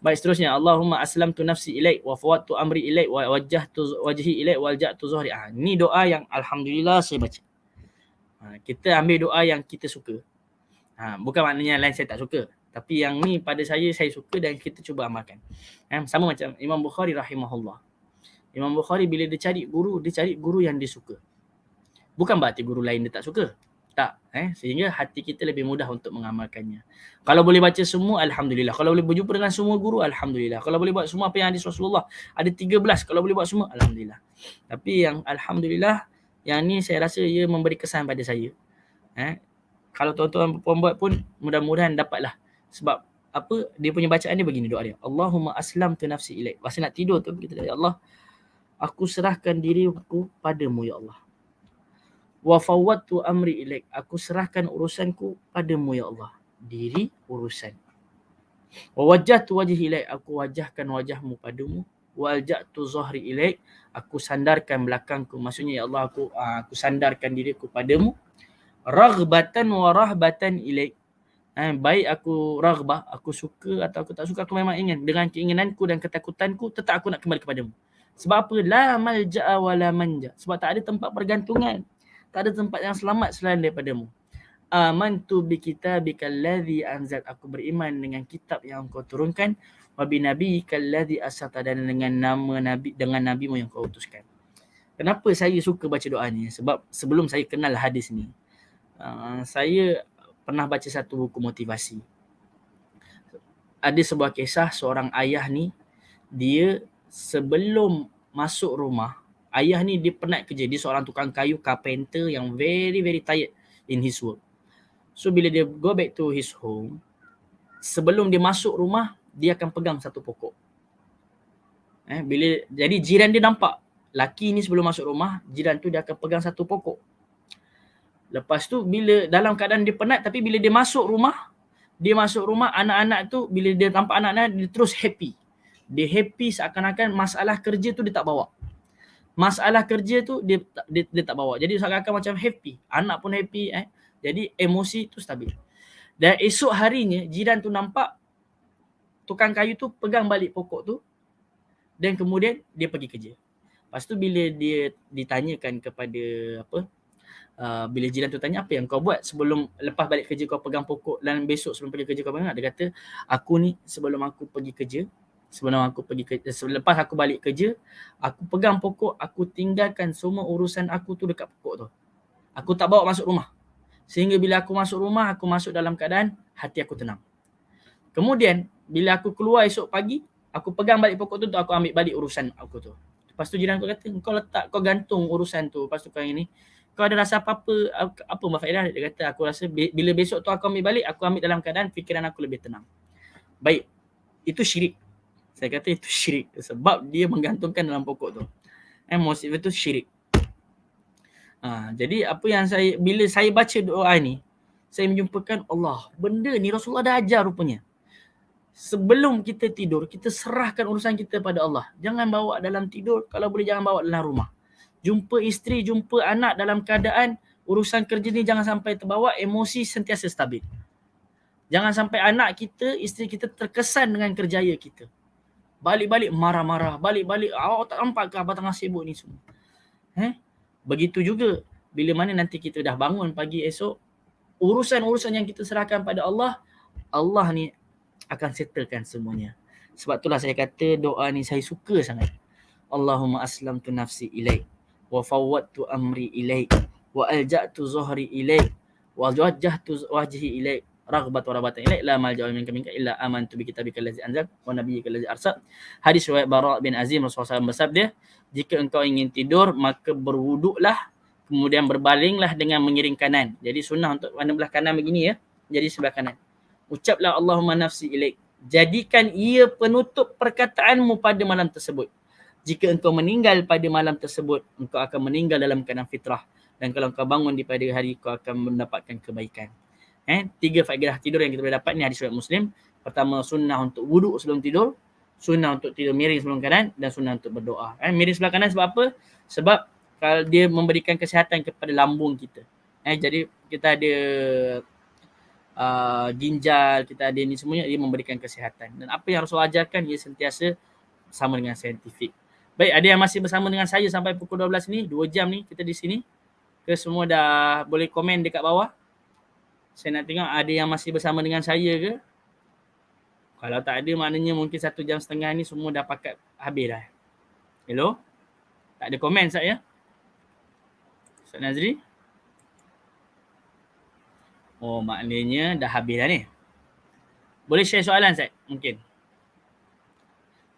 Baik, seterusnya, Allahumma aslamtu nafsi ilaik wa fawwadtu amri ilaik wa wajjahtu wajhi ilaik wa alja'tu zuhri. Ni doa yang alhamdulillah saya baca. Kita ambil doa yang kita suka. Bukan maknanya lain saya tak suka. Tapi yang ni pada saya suka dan kita cuba amalkan. Sama macam Imam Bukhari rahimahullah. Imam Bukhari bila dia cari guru yang dia suka. Bukan berarti guru lain dia tak suka. Tak. Sehingga hati kita lebih mudah untuk mengamalkannya. Kalau boleh baca semua, alhamdulillah. Kalau boleh berjumpa dengan semua guru, alhamdulillah. Kalau boleh buat semua apa yang hadis Rasulullah, ada 13. Kalau boleh buat semua, alhamdulillah. Tapi yang alhamdulillah, yang ni saya rasa ia memberi kesan pada saya. Kalau tuan-tuan puan buat pun, mudah-mudahan dapatlah. Sebab apa dia punya bacaan dia begini, doa dia, Allahumma aslamtu nafsi ilaik. Masa nak tidur tu kita ya Allah, aku serahkan diriku padamu ya Allah. Wa fawwadtu amri ilaik, aku serahkan urusanku padamu ya Allah. Diri urusan. Wa wajjahtu wajhi ilaik, aku wajahkan wajahmu padamu. Wa alja'tu zahri ilaik, aku sandarkan belakangku. Maksudnya ya Allah, aku sandarkan diriku padamu. Raghbatan wa rahbatan ilaik. Baik aku raghbah, aku suka atau aku tak suka, aku memang ingin. Dengan keinginanku dan ketakutanku, tetap aku nak kembali kepadamu. Sebab apa? La malja'a wa la manja. Sebab tak ada tempat pergantungan. Tak ada tempat yang selamat selain daripadamu. Amantu bi kitabikal ladzi anzal. Aku beriman dengan kitab yang kau turunkan. Wa bi nabiyyikal ladzi arsalta, dan dengan nama nabi, dengan nabimu yang kau utuskan. Kenapa saya suka baca doa ni? Sebab sebelum saya kenal hadis ni, saya pernah baca satu buku motivasi. Ada sebuah kisah seorang ayah ni, dia sebelum masuk rumah, ayah ni dia penat kerja. Dia seorang tukang kayu, carpenter yang very very tired in his work. So bila dia go back to his home, sebelum dia masuk rumah, dia akan pegang satu pokok. Jadi jiran dia nampak laki ni sebelum masuk rumah, jiran tu dia akan pegang satu pokok. Lepas tu bila dalam keadaan dia penat, tapi bila dia masuk rumah, anak-anak tu bila dia nampak anak-anak, dia terus happy. Dia happy seakan-akan masalah kerja tu dia tak bawa. Masalah kerja tu dia tak bawa. Jadi seakan-akan macam happy. Anak pun happy. Jadi emosi tu stabil. Dan esok harinya jiran tu nampak tukang kayu tu pegang balik pokok tu, dan kemudian dia pergi kerja. Lepas tu bila dia ditanyakan kepada bila jiran tu tanya, apa yang kau buat sebelum lepas balik kerja kau pegang pokok, dan besok sebelum pergi kerja kau pegang? Dia kata, aku ni sebelum aku pergi kerja, selepas aku balik kerja, aku pegang pokok, aku tinggalkan semua urusan aku tu dekat pokok tu. Aku tak bawa masuk rumah. Sehingga bila aku masuk rumah, aku masuk dalam keadaan hati aku tenang. Kemudian bila aku keluar esok pagi, aku pegang balik pokok tu, aku ambil balik urusan aku tu. Lepas tu jiran aku kata, kau gantung urusan tu. Lepas tu kau yang ni, kau ada rasa apa faedah? Dia kata, aku rasa bila besok tu aku ambil balik, aku ambil dalam keadaan fikiran aku lebih tenang. Baik, itu syirik. Saya kata itu syirik sebab dia menggantungkan dalam pokok tu. Emosi itu syirik. Jadi apa yang bila saya baca doa ni, saya menjumpakan Allah. Benda ni Rasulullah dah ajar rupanya. Sebelum kita tidur, kita serahkan urusan kita pada Allah. Jangan bawa dalam tidur, kalau boleh jangan bawa dalam rumah. Jumpa isteri, jumpa anak dalam keadaan urusan kerja ni jangan sampai terbawa, emosi sentiasa stabil. Jangan sampai anak kita, isteri kita terkesan dengan kerjaya kita. Balik-balik marah-marah, balik-balik awak tak nampak ke abang tengah sibuk ni semua. Begitu juga bila mana nanti kita dah bangun pagi esok, urusan-urusan yang kita serahkan pada Allah, Allah ni akan settlekan semuanya. Sebab itulah saya kata doa ni saya suka sangat. Allahumma aslamtu nafsi ilaik wa fawwadtu amri ilaik wa alja'tu zuhri ilaik wa wajjahtu wajhi ilaik raghbat wa rabatan ilaik la malja'a minka illa amantu bi kitabika allazi anzal wa nabiyyika allazi arsal. Hadis riwayat Bara' bin Azim, Rasulullah SAW bersabda, jika engkau ingin tidur maka berwuduklah, kemudian berbalinglah dengan mengiring kanan. Jadi sunnah untuk mana belah kanan begini ya. Jadi sebelah kanan. Ucaplah Allahumma nafsi ilaik. Jadikan ia penutup perkataanmu pada malam tersebut. Jika engkau meninggal pada malam tersebut, engkau akan meninggal dalam keadaan fitrah. Dan kalau engkau bangun di pada hari, engkau akan mendapatkan kebaikan. 3 faedah tidur yang kita boleh dapat ni hadis riwayat Muslim. Pertama, sunnah untuk wuduk sebelum tidur. Sunnah untuk tidur miring sebelum kanan. Dan sunnah untuk berdoa. Miring sebelah kanan sebab apa? Sebab kalau dia memberikan kesihatan kepada lambung kita. Jadi kita ada ginjal, kita ada ni semuanya, dia memberikan kesihatan. Dan apa yang Rasulullah ajarkan, ia sentiasa sama dengan saintifik. Baik, ada yang masih bersama dengan saya sampai pukul 12 ni, 2 jam ni kita di sini. Ke semua dah boleh komen dekat bawah. Saya nak tengok ada yang masih bersama dengan saya ke. Kalau tak ada, maknanya mungkin 1 jam setengah ni semua dah pakat habis dah. Hello? Tak ada komen Ustaz ya? Ustaz Nazri? Oh, maknanya dah habis dah ni. Boleh share soalan Ustaz? Mungkin.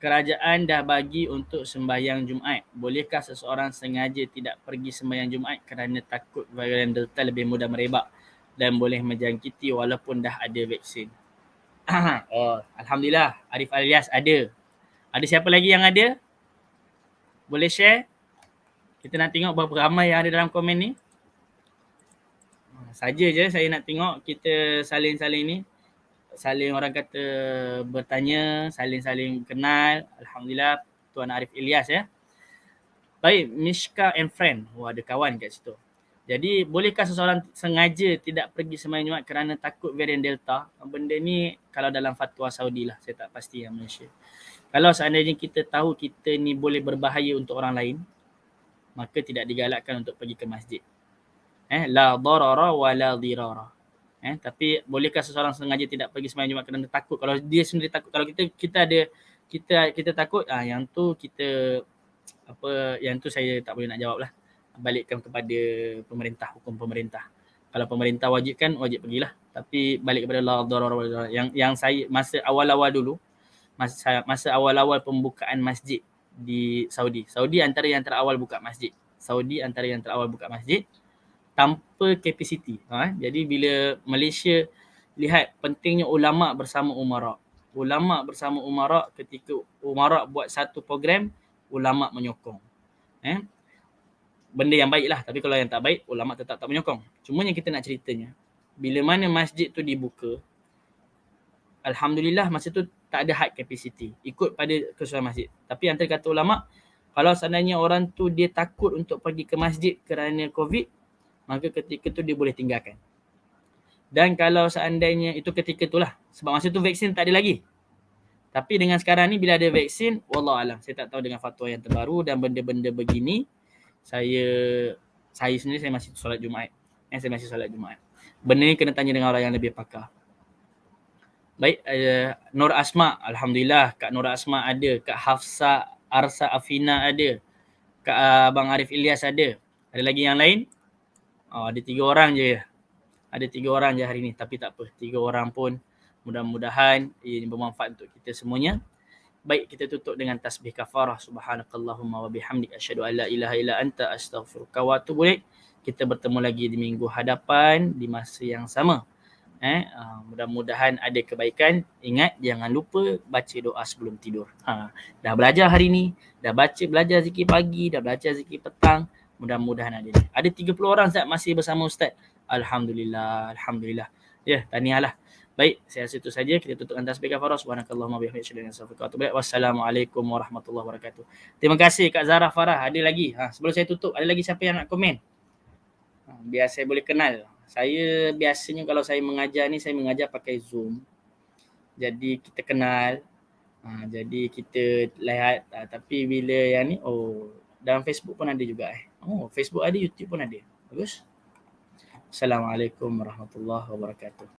Kerajaan dah bagi untuk sembahyang Jumaat. Bolehkah seseorang sengaja tidak pergi sembahyang Jumaat kerana takut varian Delta lebih mudah merebak dan boleh menjangkiti walaupun dah ada vaksin? Alhamdulillah, Arif Alias ada. Ada siapa lagi yang ada? Boleh share? Kita nak tengok berapa ramai yang ada dalam komen ni. Saja je saya nak tengok kita saling-saling ni. Saling orang kata bertanya, saling-saling kenal. Alhamdulillah, Tuan Arif Ilyas ya. Baik, Mishka and friend. Wah, ada kawan kat situ. Jadi, bolehkah seseorang sengaja tidak pergi sembahyang Jumaat kerana takut varian Delta? Benda ni kalau dalam fatwa Saudi lah. Saya tak pasti yang Malaysia. Kalau seandainya kita tahu kita ni boleh berbahaya untuk orang lain, maka tidak digalakkan untuk pergi ke masjid. La darara wa la dirara. Tapi bolehkah seseorang sengaja tidak pergi sembahyang Jumaat kerana takut? Kalau dia sendiri takut, kalau kita takut, yang tu kita yang tu saya tak boleh nak jawab lah. Balikkan kepada pemerintah, hukum pemerintah. Kalau pemerintah wajibkan, wajib pergilah. Tapi balik kepada la darara wa la dirara. Yang saya masa awal-awal dulu, masa awal-awal pembukaan masjid di Saudi. Saudi antara yang terawal buka masjid. Tanpa kapasiti. Jadi bila Malaysia lihat pentingnya ulama' bersama umara'. Ulama' bersama umara' ketika umara' buat satu program, ulama' menyokong. Benda yang baik lah. Tapi kalau yang tak baik, ulama' tetap tak menyokong. Cuma yang kita nak ceritanya, bila mana masjid tu dibuka, Alhamdulillah masa tu tak ada high capacity. Ikut pada kesesuaian masjid. Tapi antara kata ulama', kalau seandainya orang tu dia takut untuk pergi ke masjid kerana COVID, maka ketika tu dia boleh tinggalkan. Dan kalau seandainya itu ketika itulah. Sebab masa tu vaksin tak ada lagi. Tapi dengan sekarang ni bila ada vaksin, wallahualam, saya tak tahu dengan fatwa yang terbaru dan benda-benda begini, saya sendiri saya masih solat Jumaat. Benda ni kena tanya dengan orang yang lebih pakar. Baik, Nur Asma, alhamdulillah Kak Nur Asma ada, Kak Hafsa Arsa Afina ada, Kak Abang Arif Ilyas ada. Ada lagi yang lain? Ada 3 orang je. Ada 3 orang je hari ni. Tapi tak apa. 3 orang pun mudah-mudahan ini bermanfaat untuk kita semuanya. Baik, kita tutup dengan tasbih kafarah. Subhanakallahumma wa bihamdik asyhadu an la ilaha illa anta astaghfiruka wa atubu ilaik. Kita bertemu lagi di minggu hadapan di masa yang sama. Mudah-mudahan ada kebaikan. Ingat, jangan lupa baca doa sebelum tidur. Dah belajar hari ni, dah belajar zikir pagi, dah belajar zikir petang. Mudah-mudahan ada. Ada 30 orang Ustaz masih bersama Ustaz. Alhamdulillah, alhamdulillah. Ya, tahniahlah. Baik, saya rasa itu saja. Kita tutupkan tasbih kafarah. Subhanakallahumma bihamdika asyhadu an la ilaha illa anta astaghfiruka wa atubu ilaik. Wassalamualaikum warahmatullahi wabarakatuh. Terima kasih Kak Zara Farah. Ada lagi. Sebelum saya tutup, ada lagi siapa yang nak komen? Biar saya boleh kenal. Saya biasanya kalau saya mengajar ni, saya mengajar pakai Zoom. Jadi kita kenal. Jadi kita lihat. Tapi bila yang ni, dalam Facebook pun ada juga. Facebook ada, YouTube pun ada. Bagus. Assalamualaikum warahmatullahi wabarakatuh.